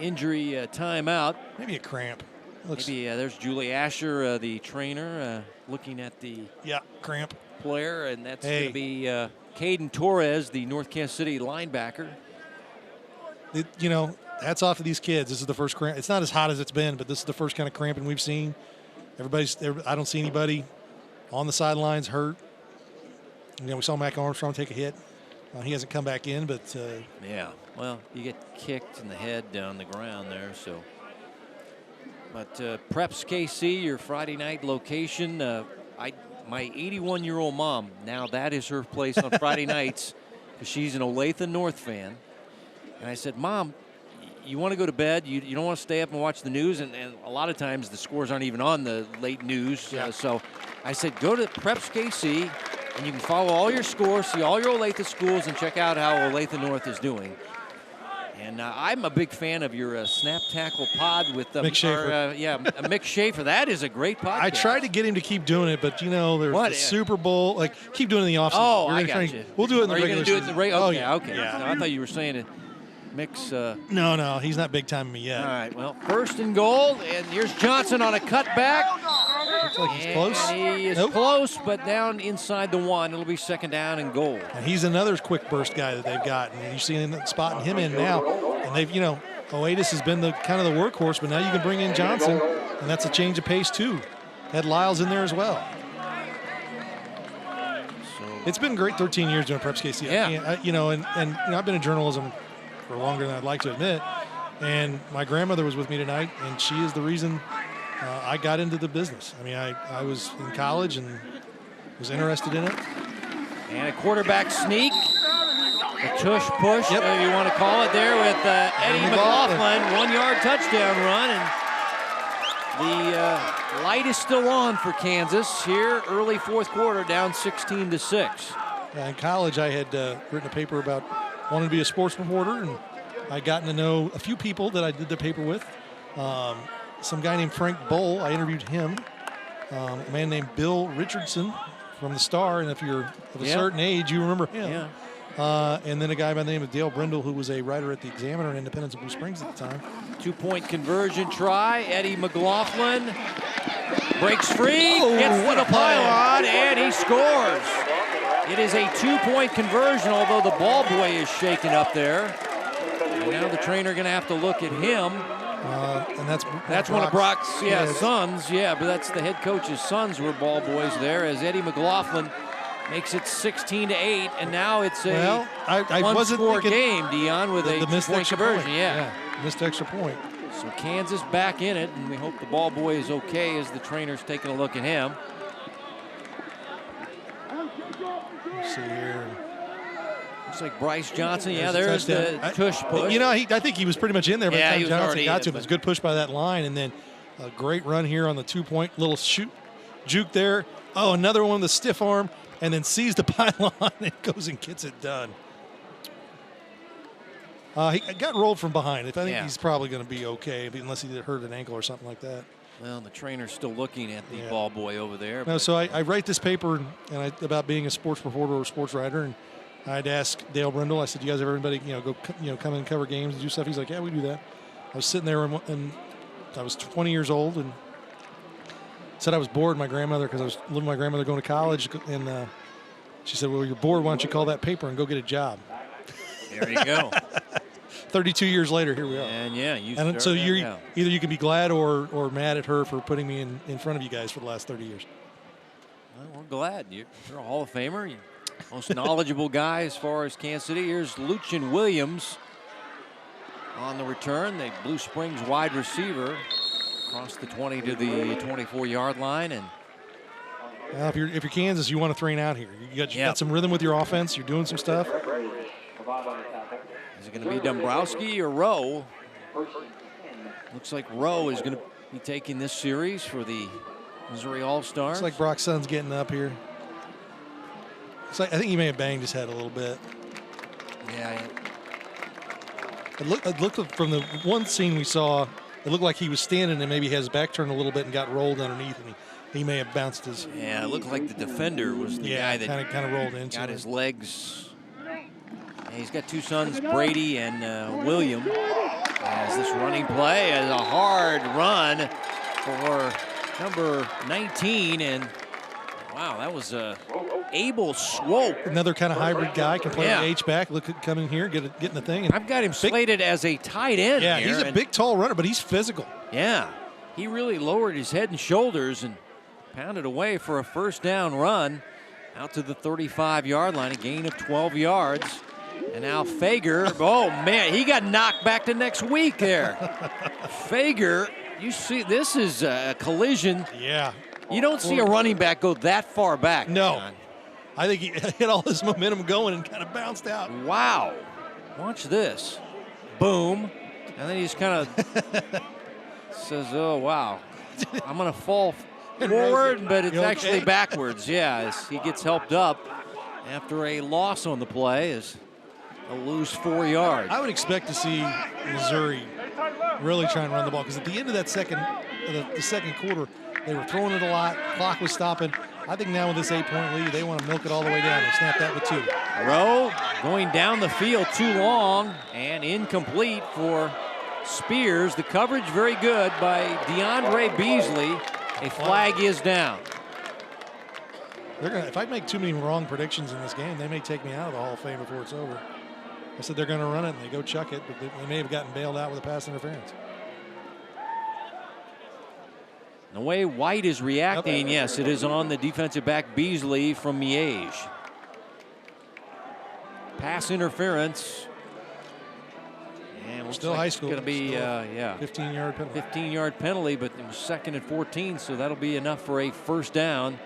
A: injury timeout.
B: Maybe a cramp.
A: Maybe there's Julie Asher, the trainer, looking at the
B: cramp
A: player, and that's going to be Caden Torres, the North Kansas City linebacker.
B: Hats off to these kids. This is the first cramp. It's not as hot as it's been, but this is the first kind of cramping we've seen. I don't see anybody on the sidelines hurt. We saw Mac Armstrong take a hit. He hasn't come back in, but
A: yeah. Well, you get kicked in the head down the ground there, so. But Preps KC, your Friday night location. My 81-year-old mom, now that is her place on Friday nights, because she's an Olathe North fan. And I said, Mom, you want to go to bed? You don't want to stay up and watch the news? And a lot of times the scores aren't even on the late news. So I said, go to Preps KC, and you can follow all your scores, see all your Olathe schools, and check out how Olathe North is doing. And I'm a big fan of your Snap Tackle pod with
B: Mick Schaefer.
A: Mick Schaefer. That is a great podcast.
B: I tried to get him to keep doing it, but there's the Super Bowl. Keep doing it in the offseason.
A: Oh, I got you.
B: We'll do it in the regular season.
A: Are you going to do it in the regular? Okay. Yeah. No, I thought you were saying it. Mick's.
B: No, he's not big time me yet.
A: All right. Well, 1st and goal, and here's Johnson on a cutback.
B: Looks like he's close.
A: He is close, but down inside the 1. It'll be 2nd down and goal.
B: And he's another quick burst guy that they've got, and you see him spotting him in now. And they've, Oatis has been the kind of the workhorse, but now you can bring in Johnson, and that's a change of pace too. Had Lyles in there as well. So it's been great 13 years doing Preps KC.
A: Yeah.
B: I've been in journalism for longer than I'd like to admit. And my grandmother was with me tonight, and she is the reason I got into the business. I mean, I was in college and was interested in it.
A: And a quarterback sneak. A tush push, you want to call it there, with Eddie McLaughlin, 1-yard touchdown run. And the light is still on for Kansas here, early 4th quarter, down 16-6.
B: In college, I had written a paper about wanting to be a sports reporter, and I'd gotten to know a few people that I did the paper with. Some guy named Frank Bull, I interviewed him. A man named Bill Richardson from the Star, and if you're of a certain age, you remember him.
A: Yeah.
B: And then a guy by the name of Dale Brindle, who was a writer at the Examiner in Independence of Blue Springs at the time.
A: 2-point conversion try. Eddie McLaughlin breaks free, gets to the pylon, and he scores. It is a 2-point conversion, although the ball boy is shaken up there. And now the trainer going to have to look at him.
B: And that's
A: one of Brock's sons. Yeah, but that's the head coach's sons were ball boys there, as Eddie McLaughlin makes it 16-8, and now it's a one-score game, Dion, with a 2-point conversion. Yeah,
B: missed extra point.
A: So Kansas back in it, and we hope the ball boy is okay as the trainer's taking a look at him.
B: Let's see here.
A: Looks like Bryce Johnson. Yeah,
B: There's
A: there's
B: a
A: the tush push.
B: You know, I think he was pretty much in there by the
A: Yeah,
B: time
A: he was
B: Johnson
A: already
B: got
A: in
B: to him.
A: it,
B: It was a good push by that line, and then a great run here on the 2-point little shoot juke there. Oh, another one with a stiff arm, and then sees the pylon and goes and gets it done. He got rolled from behind. I think he's probably going to be okay, unless he hurt an ankle or something like that.
A: Well, the trainer's still looking at the ball boy over there.
B: No, so I write this paper about being a sports reporter or sports writer, and I'd ask Dale Brindle. I said, "You guys have everybody, come and cover games and do stuff?" He's like, "Yeah, we do that." I was sitting there, and I was 20 years old, and said I was bored. My grandmother, because I was living with my grandmother going to college, and she said, "Well, you're bored. Why don't you call that paper and go get a job?"
A: There you go.
B: 32 years later, here we are.
A: And
B: And so either you can be glad or mad at her for putting me in front of you guys for the last 30 years.
A: Well, we're glad. You're a Hall of Famer. You're most knowledgeable guy as far as Kansas City. Here's Luchin Williams on the return. The Blue Springs wide receiver across the 20 to the 24-yard line. And
B: if you're Kansas, you want to train out here. You got some rhythm with your offense. You're doing some stuff.
A: Is it going to be Dombrowski or Rowe? Looks like Rowe is going to be taking this series for the Missouri All-Stars.
B: Looks like Brock's son's getting up here. It's like, I think he may have banged his head a little bit.
A: Yeah.
B: It looked from the one scene we saw, it looked like he was standing and maybe had his back turned a little bit and got rolled underneath, and he may have bounced his.
A: Yeah, it looked like the defender was the guy that
B: kind of rolled into
A: got
B: it.
A: his legs. And he's got two sons, Brady and William. As this running play is a hard run for number 19, and wow, that was Abel Swope.
B: Another kind of hybrid guy, can play the H-back, coming here, getting the thing. And
A: I've got him slated as a tight end.
B: Yeah,
A: here,
B: he's a big, tall runner, but he's physical.
A: Yeah, he really lowered his head and shoulders and pounded away for a first down run out to the 35-yard line, a gain of 12 yards. And now Fager, oh man, he got knocked back to next week there. Fager, you see, this is a collision.
B: Yeah.
A: You don't see a running back go that far back.
B: No.
A: John.
B: I think he had all his momentum going and kind of bounced out.
A: Wow. Watch this. Boom. And then he just kind of says, oh, wow. I'm going to fall forward, but it's actually backwards. Yeah, as he gets helped up after a loss on the play as they'll lose 4 yards.
B: I would expect to see Missouri really try and run the ball, because at the end of that second quarter, they were throwing it a lot. Clock was stopping. I think now with this 8-point lead, they want to milk it all the way down. They snap that with 2.
A: Rowe going down the field too long and incomplete for Spears. The coverage very good by DeAndre Beasley. A flag is down.
B: If I make too many wrong predictions in this game, they may take me out of the Hall of Fame before it's over. I said they're going to run it, and they go chuck it, but they may have gotten bailed out with a pass interference.
A: The way White is reacting, yes, it is on the defensive back Beasley from Miege. Pass interference. And
B: still high school.
A: It's going to be,
B: 15-yard penalty.
A: 15-yard penalty, but it was 2nd and 14, so that'll be enough for a first down.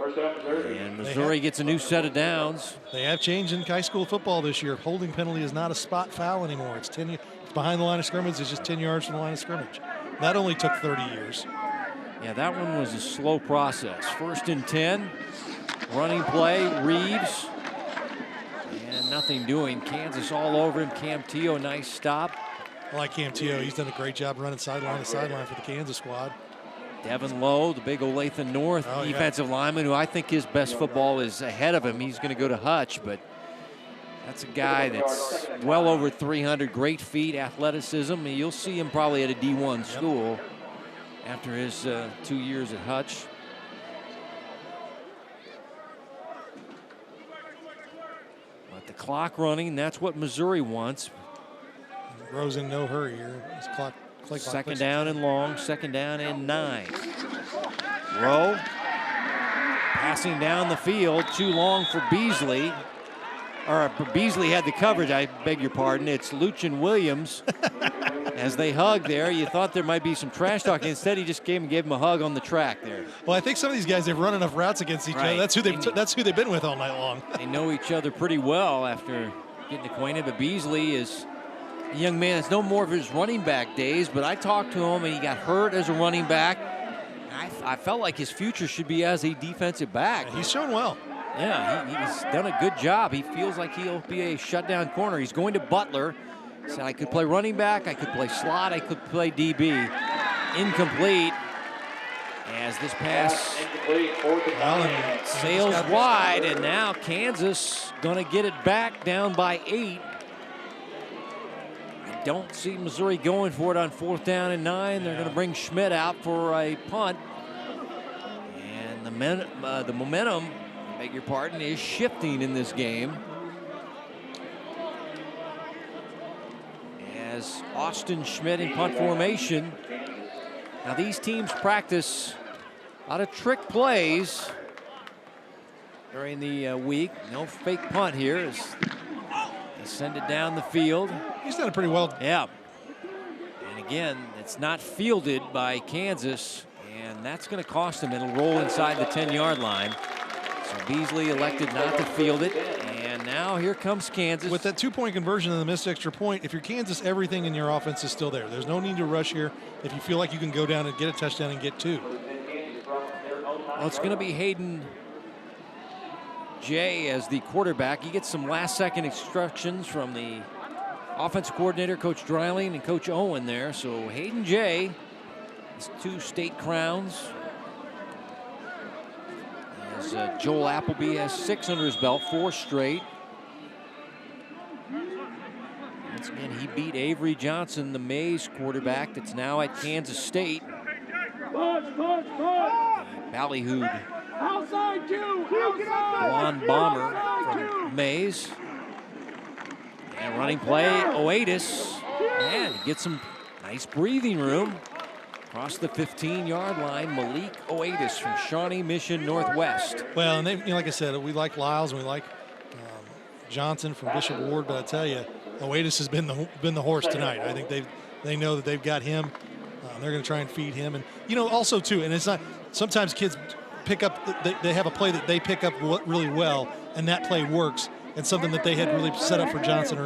A: And Missouri gets a new set of downs.
B: They have changed in high school football this year. Holding penalty is not a spot foul anymore. It's behind the line of scrimmage. It's just 10 yards from the line of scrimmage. That only took 30 years.
A: Yeah, that one was a slow process. 1st and 10. Running play, Reeves. And nothing doing. Kansas all over him. Cam Teo, nice stop.
B: I like Cam Teo. He's done a great job running sideline to sideline for the Kansas squad.
A: Devin Lowe, the big Olathe North defensive lineman, who I think his best football is ahead of him. He's going to go to Hutch, but that's a guy that's well over 300, great feet, athleticism. You'll see him probably at a D1 school after his 2 years at Hutch. But the clock running, that's what Missouri wants.
B: Rose in no hurry here. This clock.
A: Second down and long, 2nd down and 9. Rowe passing down the field, too long for Beasley. Or Beasley had the coverage, I beg your pardon. It's Luchin Williams. as they hug there. You thought there might be some trash talking. Instead, he just gave him a hug on the track there.
B: Well, I think some of these guys, they've run enough routes against each other. That's who they've been with all night long.
A: They know each other pretty well after getting acquainted. But Beasley is a young man that's no more of his running back days. But I talked to him, and he got hurt as a running back. I felt like his future should be as a defensive back.
B: Yeah, he's shown well.
A: Yeah, he's done a good job. He feels like he'll be a shutdown corner. He's going to Butler. He said, I could play running back, I could play slot, I could play DB. Incomplete. As this pass sails wide, and now Kansas going to get it back down by 8. I don't see Missouri going for it on 4th down and 9. They're going to bring Schmidt out for a punt. And the momentum, beg your pardon, is shifting in this game. As Austin Schmidt in punt formation. Now these teams practice a lot of trick plays during the week. No fake punt here as they send it down the field.
B: He's done it pretty well.
A: Yeah. And again, it's not fielded by Kansas, and that's going to cost them. It'll roll inside the 10-yard line. So Beasley elected not to field it, and now here comes Kansas.
B: With that 2-point conversion and the missed extra point, if you're Kansas, everything in your offense is still there. There's no need to rush here if you feel like you can go down and get a touchdown and get 2.
A: Well, it's going to be Hayden Jay as the quarterback. He gets some last-second instructions from the offensive coordinator, Coach Dreiling, and Coach Owen there. So Hayden Jay has 2 state crowns. As Joel Appleby has 6 under his belt, 4 straight. Once again, he beat Avery Johnson, the Mays quarterback that's now at Kansas State. Ballyhooed blonde bomber from Mays. And running play, Oatis. And gets some nice breathing room. Across the 15-yard line, Malik Oatis from Shawnee Mission Northwest.
B: Well, and they, like I said, we like Lyles and we like Johnson from Bishop Ward, but I tell you, Oatis has been the horse tonight. I think they know that they've got him. They're going to try and feed him, and also too. And it's not. Sometimes kids pick up. They have a play that they pick up really well, and that play works. And something that they had really set up for Johnson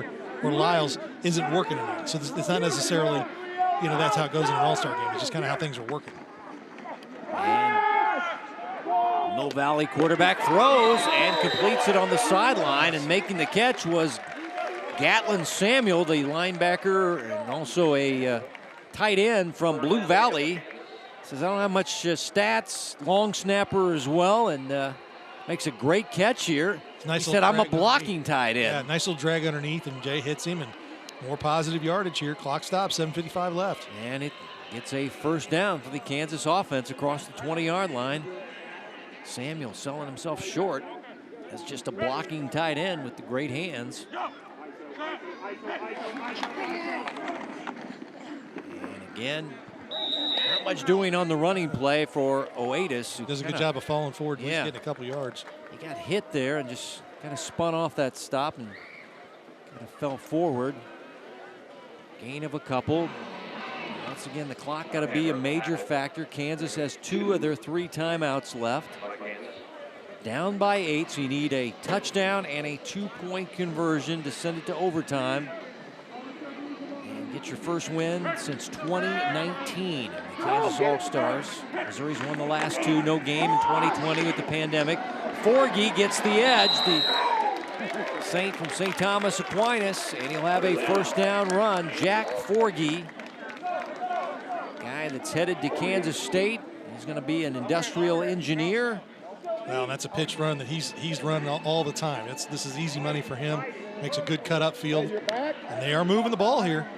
B: or Lyles isn't working tonight. So it's not necessarily. That's how it goes in an all-star game. It's just kind of how things are working.
A: And Mill Valley quarterback throws and completes it on the sideline, and making the catch was Gatlin Samuel, the linebacker and also a tight end from Blue Valley. Says, I don't have much stats, long snapper as well, and makes a great catch here.
B: Nice.
A: He said, I'm a blocking tight end.
B: Yeah, nice little drag underneath, and Jay hits him, and more positive yardage here. Clock stops, 7:55 left.
A: And it gets a first down for the Kansas offense across the 20-yard line. Samuel selling himself short as just a blocking tight end with the great hands. And again, not much doing on the running play for Oatis.
B: Who does a good job of falling forward, at least getting a couple yards.
A: He got hit there and just kind of spun off that stop and kind of fell forward. Gain of a couple. Once again, the clock got to be a major factor. Kansas has 2 of their 3 timeouts left. Down by 8, so you need a touchdown and a 2-point conversion to send it to overtime. And get your first win since 2019. The Kansas All-Stars. Missouri's won the last 2, no game in 2020 with the pandemic. Forgy gets the edge, the Saint from St. Thomas Aquinas, and he'll have a first down run. Jack Forgy, guy that's headed to Kansas State. He's going to be an industrial engineer.
B: Well, that's a pitch run that he's run all the time. This is easy money for him. Makes a good cut up field, and they are moving the ball here.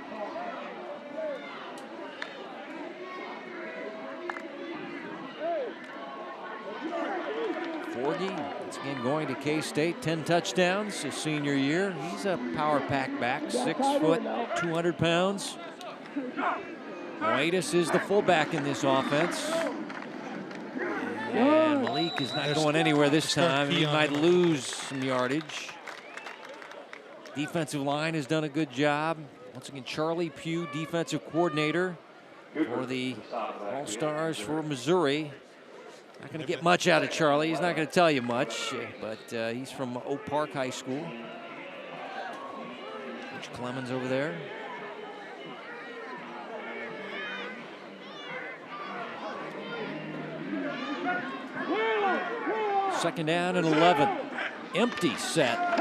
A: Forgy, once again going to K-State, 10 touchdowns his senior year. He's a power pack back, 6 foot, 200 pounds. Oatis is the fullback in this offense. And Malik is not going anywhere this time. He might lose some yardage. Defensive line has done a good job. Once again, Charlie Pugh, defensive coordinator for the All-Stars for Missouri. Not going to get much out of Charlie. He's not going to tell you much, but he's from Oak Park High School. Coach Clemens over there. Second down and 11. Empty set.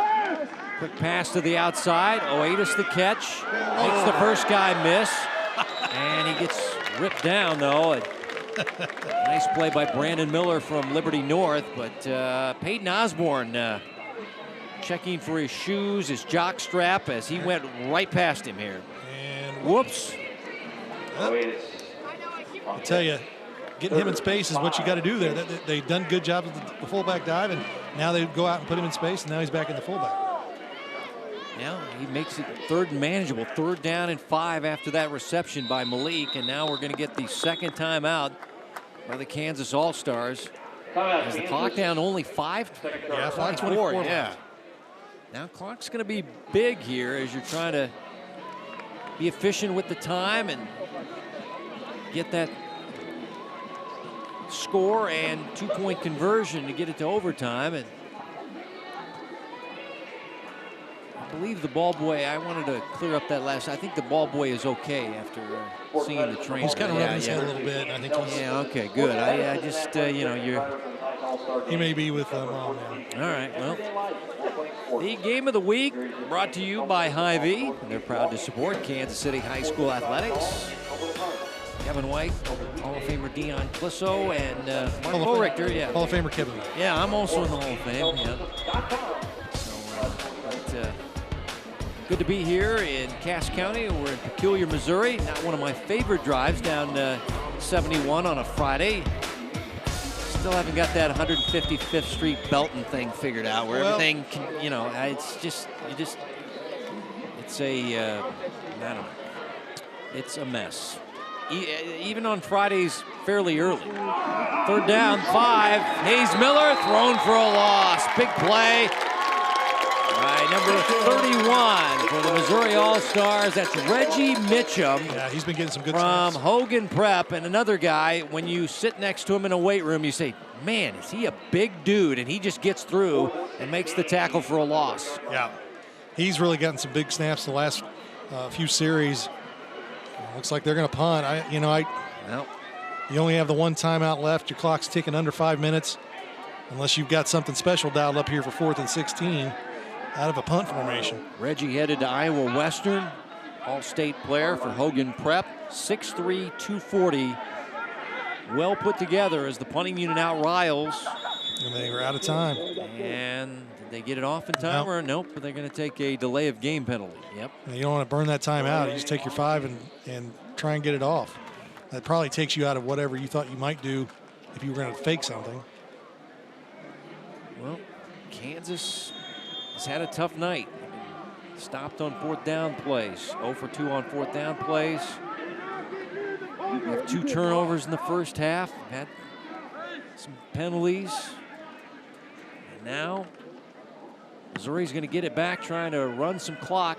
A: Quick pass to the outside. Oatis the catch. Makes the first guy miss. And he gets ripped down, though. Nice play by Brandon Miller from Liberty North. But Peyton Osborne checking for his shoes, his jock strap, as he went right past him here.
B: And
A: whoops.
B: I'll tell you, getting him in space is what you got to do there. They've done a good job of the fullback dive, and now they go out and put him in space, and now he's back in the fullback.
A: Now he makes it third and manageable. 3rd down and 5 after that reception by Malik, and now we're going to get the second timeout by the Kansas All-Stars. Is the clock down only 5?
B: Yeah, 5:24.
A: Yeah. Now clock's going to be big here as you're trying to be efficient with the time and get that score and 2-point conversion to get it to overtime. And I believe the ball boy, I wanted to clear up that last. I think the ball boy is okay after seeing the train.
B: He's kind of rubbing his head a little bit. I think he's,
A: yeah, okay, good. I just, you know,
B: he may be with Mom now.
A: All right, well, the game of the week brought to you by Hy-Vee. They're proud to support Kansas City High School athletics. Kevin White, Hall of Famer Dion Clisso, and Mark Ulrichter. Yeah,
B: Hall of Famer Kevin.
A: Yeah, I'm also in the Hall of Fame. Yeah. So, good to be here in Cass County. We're in Peculiar, Missouri. Not one of my favorite drives down 71 on a Friday. Still haven't got that 155th Street Belton thing figured out, where everything can, you know, it's just, it's a, I don't know, it's a mess. Even on Fridays fairly early. 3rd down, 5. Hayes Miller thrown for a loss. Big play by number 31 for the Missouri All-Stars. That's Reggie Mitchum.
B: Yeah, he's been getting some good
A: from
B: snaps.
A: Hogan Prep. And another guy, when you sit next to him in a weight room, you say, man, is he a big dude? And he just gets through and makes the tackle for a loss.
B: Yeah, he's really gotten some big snaps the last few series. Looks like they're going to punt. You only have the one timeout left. Your clock's ticking under 5 minutes, unless you've got something special dialed up here for 4th and 16 out of a punt formation.
A: Reggie headed to Iowa Western, all-state player for Hogan Prep, 6'3", 240. Well put together as the punting unit outriles.
B: And they were out of time.
A: And did they get it off in time? Or nope, they're going to take a delay of game penalty. Yep.
B: You don't want to burn that time out. You just take your 5 and try and get it off. That probably takes you out of whatever you thought you might do if you were going to fake something.
A: Well, Kansas has had a tough night. Stopped on 4th down plays. 0 for 2 on 4th down plays. We have 2 turnovers in the first half. Had some penalties. And now Missouri's going to get it back, trying to run some clock.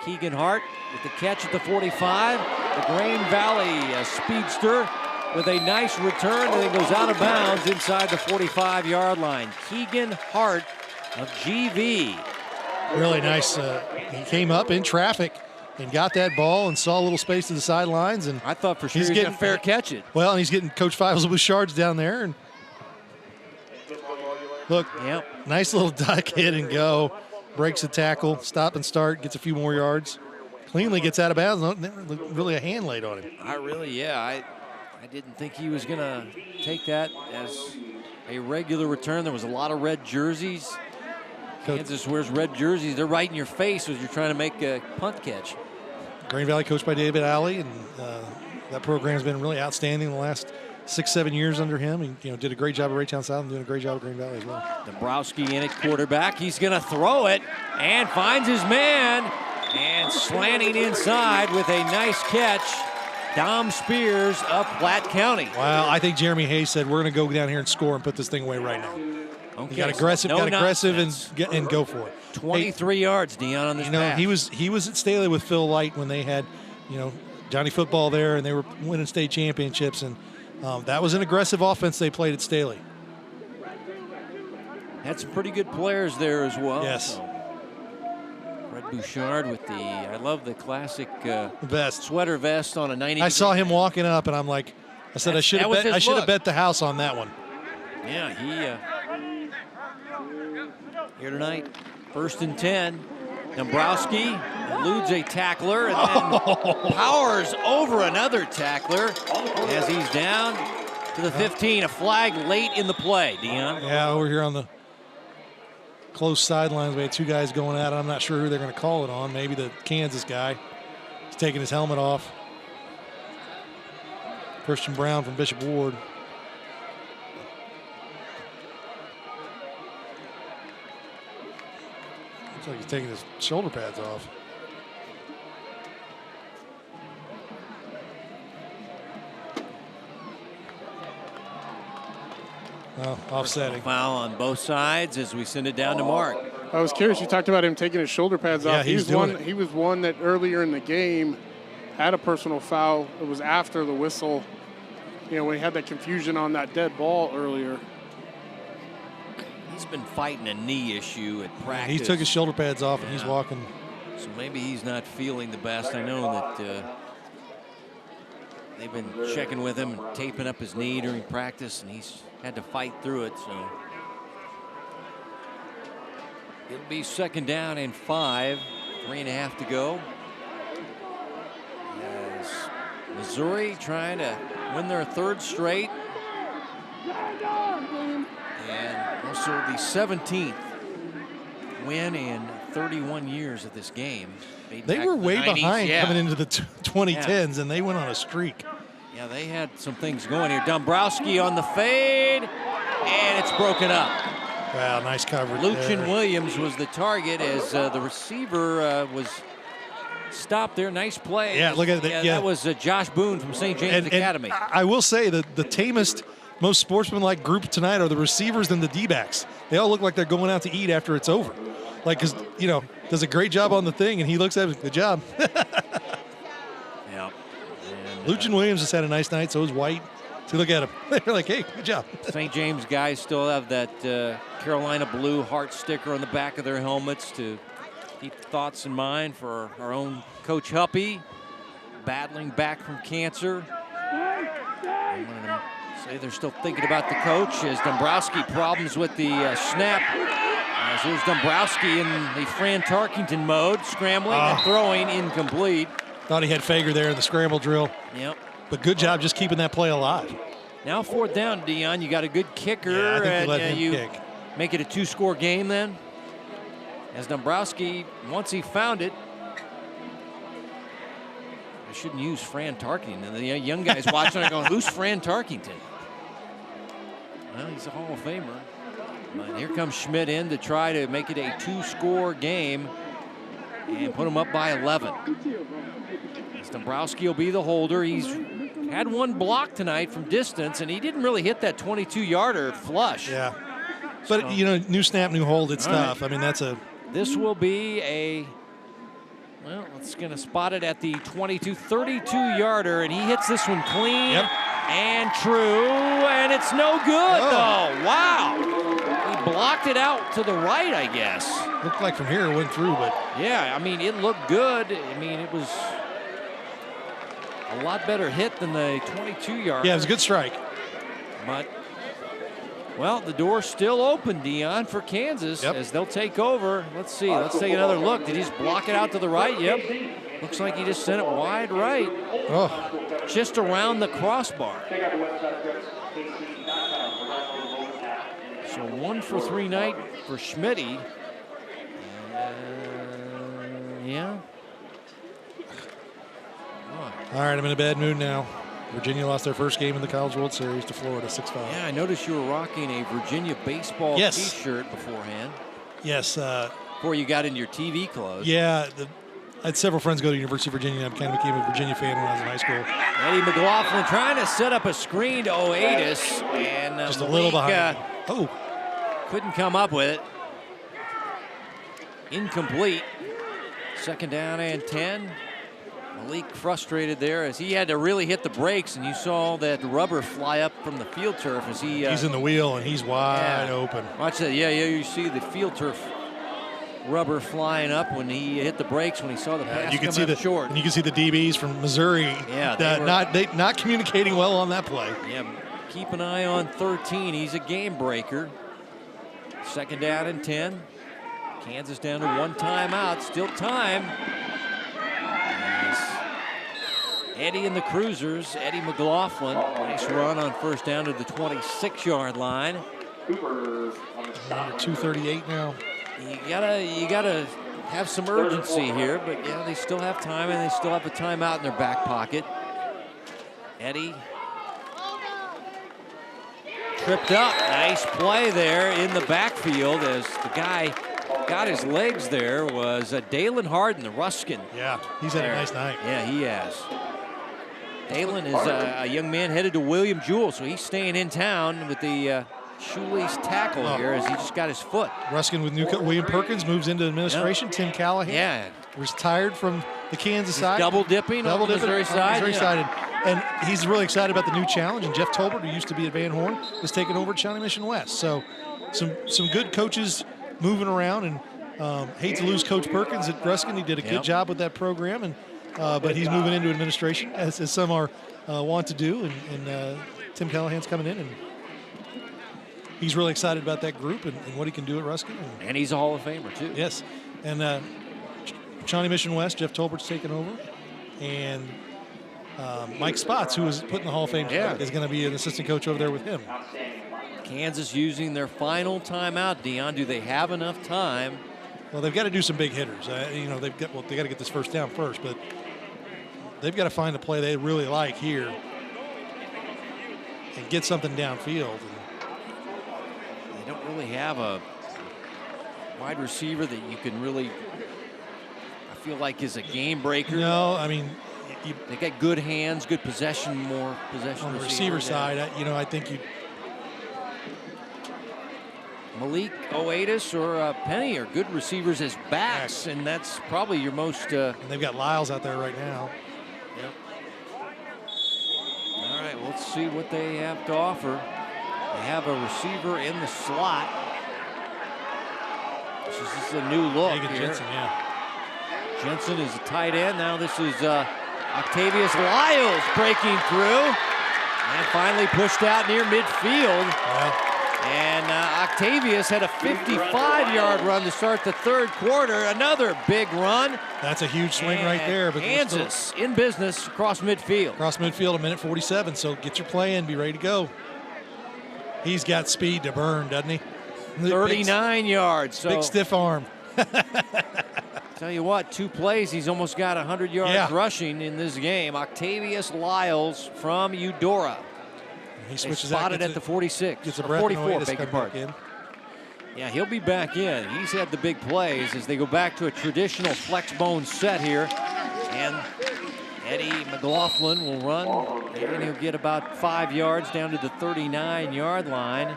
A: Keegan Hart with the catch at the 45. The Grain Valley speedster with a nice return, and then goes out of bounds inside the 45-yard line. Keegan Hart of GV.
B: Really nice. He came up in traffic and got that ball and saw a little space to the sidelines. And
A: I thought for sure he was going to fair catch it.
B: Well, and he's getting Coach Fivels with shards down there. And look, nice little duck hit and go. Breaks the tackle, stop and start, gets a few more yards. Cleanly gets out of bounds. Really a hand laid on him.
A: I didn't think he was going to take that as a regular return. There was a lot of red jerseys. Kansas wears red jerseys. They're right in your face as you're trying to make a punt catch.
B: Grain Valley coached by David Alley, and that program's been really outstanding the last 6-7 years under him. He did a great job at Raytown South and doing a great job at Grain Valley as well.
A: Dombrowski in at quarterback. He's going to throw it and finds his man. And slanting inside with a nice catch, Dom Spears of Platte County.
B: Wow, I think Jeremy Hayes said, we're going to go down here and score and put this thing away right now.
A: Okay,
B: He got aggressive,
A: and go for it. 23 yards, Dion, on this pass.
B: He was at Staley with Phil Light when they had, Johnny Football there, and they were winning state championships, and that was an aggressive offense they played at Staley.
A: Had some pretty good players there as well.
B: Yes.
A: Fred Bouchard with I love the classic
B: vest,
A: sweater vest on a 90.
B: I saw him walking up, and I'm like, I said I should have bet the house on that one.
A: Yeah, he here tonight, 1st and 10. Dombrowski eludes a tackler and then powers over another tackler as he's down to the 15. A flag late in the play, Dion.
B: Yeah, over here on the close sidelines, we had 2 guys going at it. I'm not sure who they're going to call it on. Maybe the Kansas guy. He's taking his helmet off. Christian Brown from Bishop Ward. Looks like he's taking his shoulder pads off. Well, offsetting.
A: Foul on both sides as we send it down to Mark.
C: I was curious. You talked about him taking his shoulder pads off.
B: He
C: was one that earlier in the game had a personal foul. It was after the whistle. When he had that confusion on that dead ball earlier.
A: He's been fighting a knee issue at practice.
B: He took his shoulder pads off, and he's walking.
A: So maybe he's not feeling the best. I know that they've been checking with him and taping up his knee during practice, and he's had to fight through it. So it'll be 2nd down and 5, 3.5 to go. As Missouri trying to win their 3rd straight. And also the 17th win in 31 years of this game.
B: They were way behind coming into the 2010s, and they went on a streak.
A: Yeah, they had some things going here. Dombrowski on the fade, and it's broken up.
B: Wow, nice coverage.
A: Lucian Williams was the target as the receiver was stopped there. Nice play.
B: Yeah, look at that. Yeah,
A: that was Josh Boone from St. James Academy.
B: And I will say that the tamest, most sportsmanlike group tonight are the receivers and the D-backs. They all look like they're going out to eat after it's over. Like, because, does a great job on the thing, and he looks at it, good job.
A: Yeah.
B: Lucian Williams has had a nice night, so is White. So look at him. They're like, hey, good job.
A: St. James guys still have that Carolina blue heart sticker on the back of their helmets to keep thoughts in mind for our own Coach Huppy, battling back from cancer. I'm going to say they're still thinking about the coach as Dombrowski problems with the snap. As here's Dombrowski in the Fran Tarkington mode, scrambling and throwing incomplete.
B: Thought he had Fager there in the scramble drill.
A: Yep.
B: But good job just keeping that play alive.
A: Now 4th down, Dion. You got a good kicker.
B: Yeah, I think
A: and
B: let him kick.
A: Make it a 2-score game then. As Dombrowski, once he found it, I shouldn't use Fran Tarkington. And the young guys watching are going, who's Fran Tarkington? Well, he's a Hall of Famer. But here comes Schmidt in to try to make it a 2-score game and put him up by 11. As Dombrowski will be the holder. He's had one block tonight from distance, and he didn't really hit that 22-yarder flush.
B: Yeah. But, new snap, new hold, it's tough.
A: Right.
B: I mean, that's a...
A: This will be well, it's going to spot it at the 32-yarder, and he hits this one clean and true, and it's no good, though. Wow. He blocked it out to the right, I guess.
B: Looked like from here it went through, but...
A: Yeah, I mean, it looked good. I mean, it was a lot better hit than the 22-yarder.
B: Yeah, it was a good strike.
A: But, well, the door's still open, Dion, for Kansas as they'll take over. Let's see. Let's take another look. Did he just block it out to the right? Yep. Looks like he just sent it wide right.
B: Oh.
A: Just around the crossbar. So 1 for 3 night for Schmitty. Yeah.
B: All right, I'm in a bad mood now. Virginia lost their first game in the College World Series to Florida, 6-5.
A: Yeah, I noticed you were rocking a Virginia baseball T-shirt beforehand.
B: Yes.
A: Before you got into your TV clothes.
B: Yeah, I had several friends go to University of Virginia. I kind of became a Virginia fan when I was in high school.
A: Eddie McLaughlin trying to set up a screen to Oatis, and
B: just a little behind.
A: Couldn't come up with it. Incomplete. Second down and 10. Malik frustrated there as he had to really hit the brakes, and you saw that rubber fly up from the field turf as
B: he's in the wheel and he's wide open.
A: Watch that. Yeah, you see the field turf rubber flying up when he hit the brakes when he saw the pass
B: you can
A: come
B: see
A: up short.
B: And you can see the DBs from Missouri not communicating well on that play.
A: Yeah, keep an eye on 13. He's a game breaker. Second down and 10. Kansas down to one timeout. Still time. Eddie and the Cruisers. Eddie McLaughlin. Nice run on first down to the 26-yard line.
B: Under 2:38 now.
A: You gotta have some urgency here, but yeah, they still have time and they still have a timeout in their back pocket. Eddie tripped up. Nice play there in the backfield as the guy got his legs there was Dalen Harden, the Ruskin.
B: Yeah, he's had a nice night.
A: Yeah, he has. Dalen is a young man headed to William Jewell, so he's staying in town with the shoelace tackle here as he just got his foot.
B: Ruskin with William Perkins moves into administration. Yep. Tim Callahan.
A: Yeah.
B: Retired from the Kansas side.
A: Double dipping on the Missouri side.
B: And he's really excited about the new challenge. And Jeff Tolbert, who used to be at Van Horn, is taking over at Shawnee Mission West. So some good coaches moving around. And hate to lose Coach Perkins at Ruskin. He did a good job with that program. And but he's moving into administration, as some are want to do. And Tim Callahan's coming in. And he's really excited about that group and what he can do at Ruskin.
A: And he's a Hall of Famer, too.
B: Yes. And Shawnee Mission West, Jeff Tolbert's taken over. And Mike Spots, who was put in the Hall of Fame, is going to be an assistant coach over there with him.
A: Kansas using their final timeout. Dion, do they have enough time?
B: Well, they've got to do some big hitters. They got to get this first down first, but they've got to find a play they really like here and get something downfield.
A: They don't really have a wide receiver that you can really, I feel like, is a game breaker.
B: No, I mean,
A: they got good hands, good possession, more possession
B: on the receiver side. I think you.
A: Malik Oatis or Penny are good receivers as backs, and that's probably your most.
B: And they've got Lyles out there right now.
A: Yep. All right, let's see what they have to offer. They have a receiver in the slot. This is a new look here.
B: Jensen,
A: Jensen is a tight end. Now this is Octavius Lyles breaking through and finally pushed out near midfield. And Octavius had a 55-yard run to start the third quarter. Another big run.
B: That's a huge swing right there. But
A: Kansas in business across midfield.
B: Across midfield, 1:47. So get your play in, be ready to go. He's got speed to burn, doesn't he?
A: 39 yards. So
B: big stiff arm.
A: Tell you what, 2 plays, he's almost got 100 yards rushing in this game. Octavius Lyles from Eudora.
B: He switches
A: spotted at the 46.
B: Gets a
A: 44, beg your pardon. Yeah, he'll be back in. He's had the big plays as they go back to a traditional flex bone set here. And Eddie McLaughlin will run, and he'll get about 5 yards down to the 39-yard line.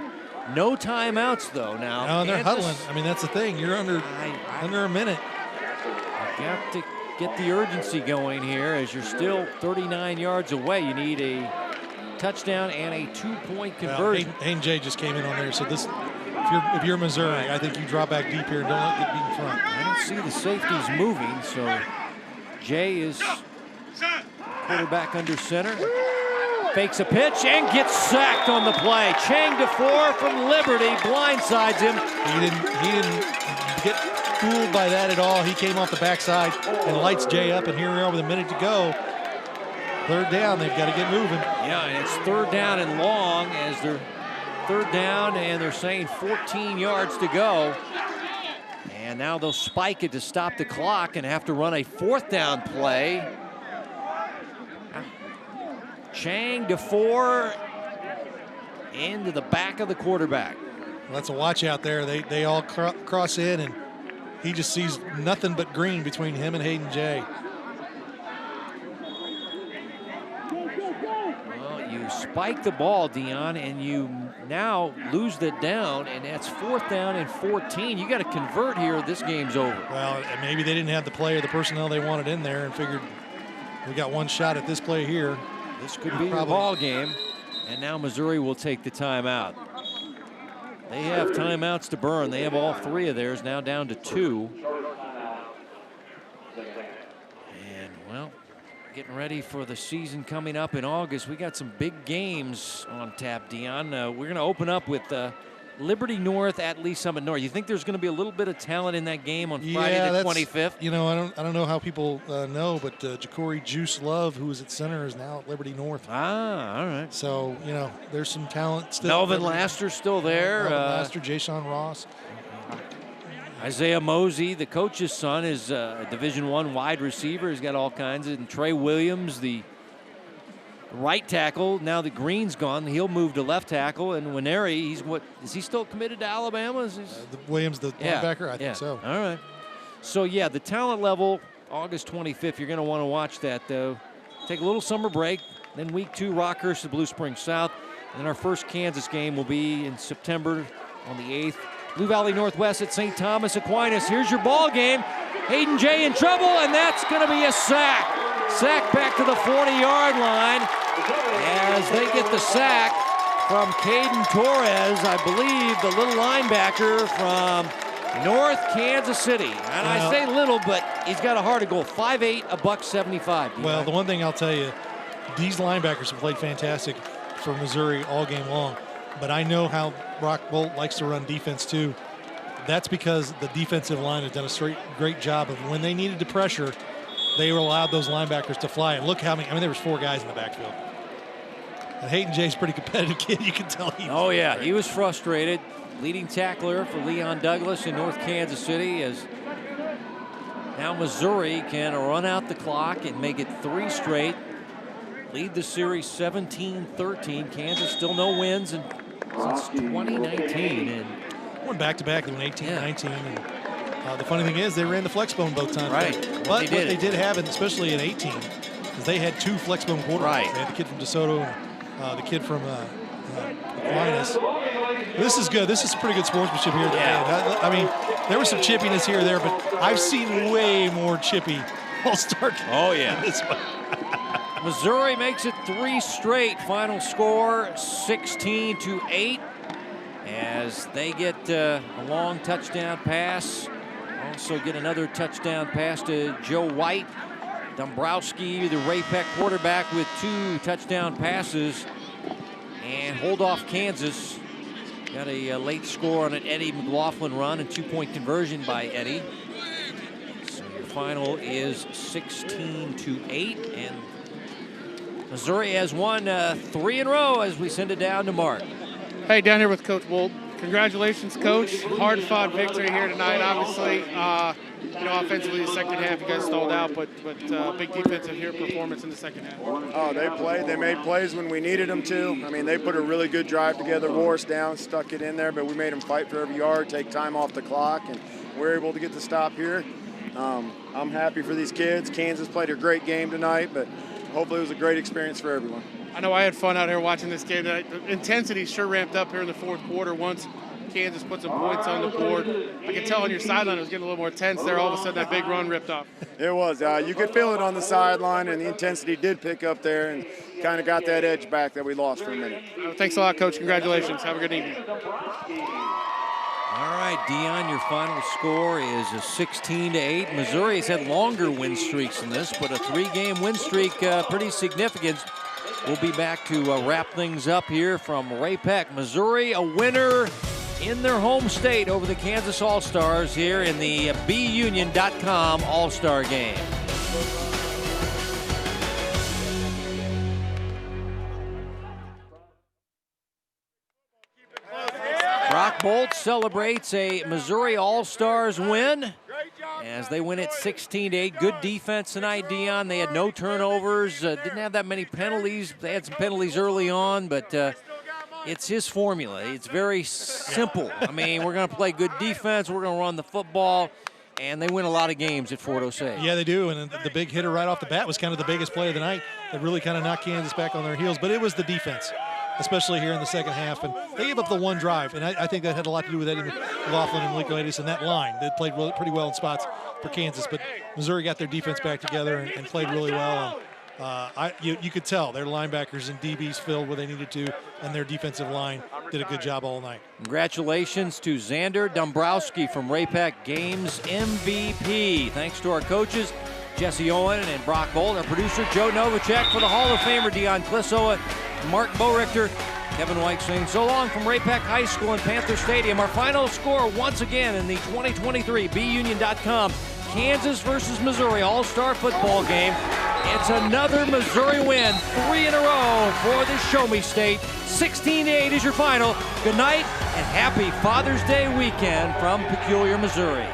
A: No timeouts, though, now.
B: No, they're huddling. I mean, that's the thing. You're under a minute.
A: You got to get the urgency going here as you're still 39 yards away. You need a touchdown and a 2-point conversion.
B: Hayden Jay just came in on there. So this, if you're Missouri, I think you drop back deep here and don't let it get beat in front.
A: I don't see the safeties moving, so Jay is quarterback under center. Fakes a pitch and gets sacked on the play. Chang DeFore from Liberty blindsides him.
B: He didn't get fooled by that at all. He came off the backside and lights Jay up, and here we are with a minute to go. Third down, they've got to get moving.
A: Yeah, and it's third down and long as they're third down, and they're saying 14 yards to go. And now they'll spike it to stop the clock and have to run a fourth down play. Chang DeFore into the back of the quarterback.
B: Well, that's a watch out there. They all cross in, and he just sees nothing but green between him and Hayden Jay.
A: Well, you spike the ball, Dion, and you now lose the down, and that's 4th down and 14. You got to convert here. This game's over.
B: Well, maybe they didn't have the play or the personnel they wanted in there and figured we got one shot at this play here.
A: This could be the ball game, and now Missouri will take the timeout. They have timeouts to burn. They have all 3 of theirs, now down to 2. And, well, getting ready for the season coming up in August. We got some big games on tap, Dion. We're going to open up with Liberty North at Lee Summit North. You think there's going to be a little bit of talent in that game on Friday the 25th?
B: You know, I don't know how people know, but Ja'Cory Juice Love, who was at center, is now at Liberty North.
A: Ah, all right.
B: So, you know, there's some talent still.
A: Melvin Laster's still there.
B: Melvin Laster, Ja'Shawn Ross.
A: Isaiah Mosey, the coach's son, is a Division I wide receiver. He's got all kinds of. And Trey Williams, the right tackle. Now that Green's gone, he'll move to left tackle. And Winery, is he still committed to Alabama?
B: Williams, the linebacker? I think so.
A: All right. So, yeah, the talent level, August 25th, you're going to want to watch that, though. Take a little summer break. Then week 2, Rockhurst at Blue Springs South. And then our first Kansas game will be in September on the 8th. Blue Valley Northwest at St. Thomas Aquinas. Here's your ball game. Hayden Jay in trouble, and that's going to be a sack. Sack back to the 40-yard line as they get the sack from Caden Torres, I believe, the little linebacker from North Kansas City. And I say little, but he's got a heart of gold. 5'8", $175.
B: Well, the one thing I'll tell you, these linebackers have played fantastic for Missouri all game long. But I know how Brock Bolt likes to run defense too. That's because the defensive line has done a great job of when they needed to pressure, they allowed those linebackers to fly. And look how many, there was 4 guys in the backfield. And Hayden Jay's a pretty competitive kid, you can tell.
A: He was frustrated. Leading tackler for Leon Douglas in North Kansas City, as now Missouri can run out the clock and make it 3 straight. Lead the series 17-13. Kansas still no wins since 2019. And
B: went back-to-back. They went 18-19. And the funny thing is, they ran the flexbone both times.
A: Right.
B: But what they did have, especially in 18, is they had 2 flexbone quarterbacks.
A: Right.
B: They had the kid from DeSoto and the kid from Aquinas. This is good. This is pretty good sportsmanship here.
A: Yeah.
B: I mean, there was some chippiness here or there, but I've seen way more chippy all-star games.
A: Oh, yeah.
B: This one.
A: Missouri makes it 3 straight. Final score 16-8 as they get a long touchdown pass. Also get another touchdown pass to Joe White. Dombrowski, the Ray Peck quarterback, with 2 touchdown passes. And hold off Kansas. Got a late score on an Eddie McLaughlin run and 2-point conversion by Eddie. So your final is 16-8, and Missouri has won 3 in a row as we send it down to Mark.
C: Hey, down here with Coach Bolt. Congratulations, Coach. Hard-fought victory here tonight, obviously. Offensively, the second half, you guys stalled out, but big defensive here performance in the second half.
E: Oh, they played. They made plays when we needed them to. I mean, they put a really good drive together, wore us down, stuck it in there, but we made them fight for every yard, take time off the clock, and we're able to get the stop here. I'm happy for these kids. Kansas played a great game tonight, but hopefully it was a great experience for everyone.
C: I know I had fun out here watching this game. The intensity sure ramped up here in the 4th quarter once Kansas put some points on the board. I could tell on your sideline it was getting a little more tense there. All of a sudden that big run ripped off.
E: It was. You could feel it on the sideline, and the intensity did pick up there and kind of got that edge back that we lost for a minute.
C: Thanks a lot, Coach. Congratulations. Have a good evening.
A: All right, Dion, your final score is a 16-8. Missouri's had longer win streaks than this, but a 3-game win streak, pretty significant. We'll be back to wrap things up here from Ray Peck. Missouri, a winner in their home state over the Kansas All-Stars here in the BUnion.com All-Star Game. Brock Bolt celebrates a Missouri All-Stars win as they win it 16-8. Good defense tonight, Dion. They had no turnovers, didn't have that many penalties. They had some penalties early on, but it's his formula. It's very simple. I mean, we're going to play good defense. We're going to run the football. And they win a lot of games at Fort Osage.
B: Yeah, they do. And the big hitter right off the bat was kind of the biggest play of the night that really kind of knocked Kansas back on their heels. But it was the defense, especially here in the second half. And they gave up the one drive. And I think that had a lot to do with Eddie McLaughlin and Licoides and that line. They played pretty well in spots for Kansas. But Missouri got their defense back together and played really well. You could tell their linebackers and DBs filled where they needed to, and their defensive line did a good job all night.
A: Congratulations to Xander Dombrowski from Ray-Pac Games MVP. Thanks to our coaches, Jesse Owen and Brock Bolt, our producer, Joe Novacek, for the Hall of Famer, Dion Clisso and Mark Borichter. Kevin White saying so long from Ray-Pac High School and Panther Stadium. Our final score once again in the 2023 BUnion.com Kansas versus Missouri All-Star football game. It's another Missouri win, 3 in a row for the Show Me State. 16-8 is your final. Good night and happy Father's Day weekend from Peculiar, Missouri.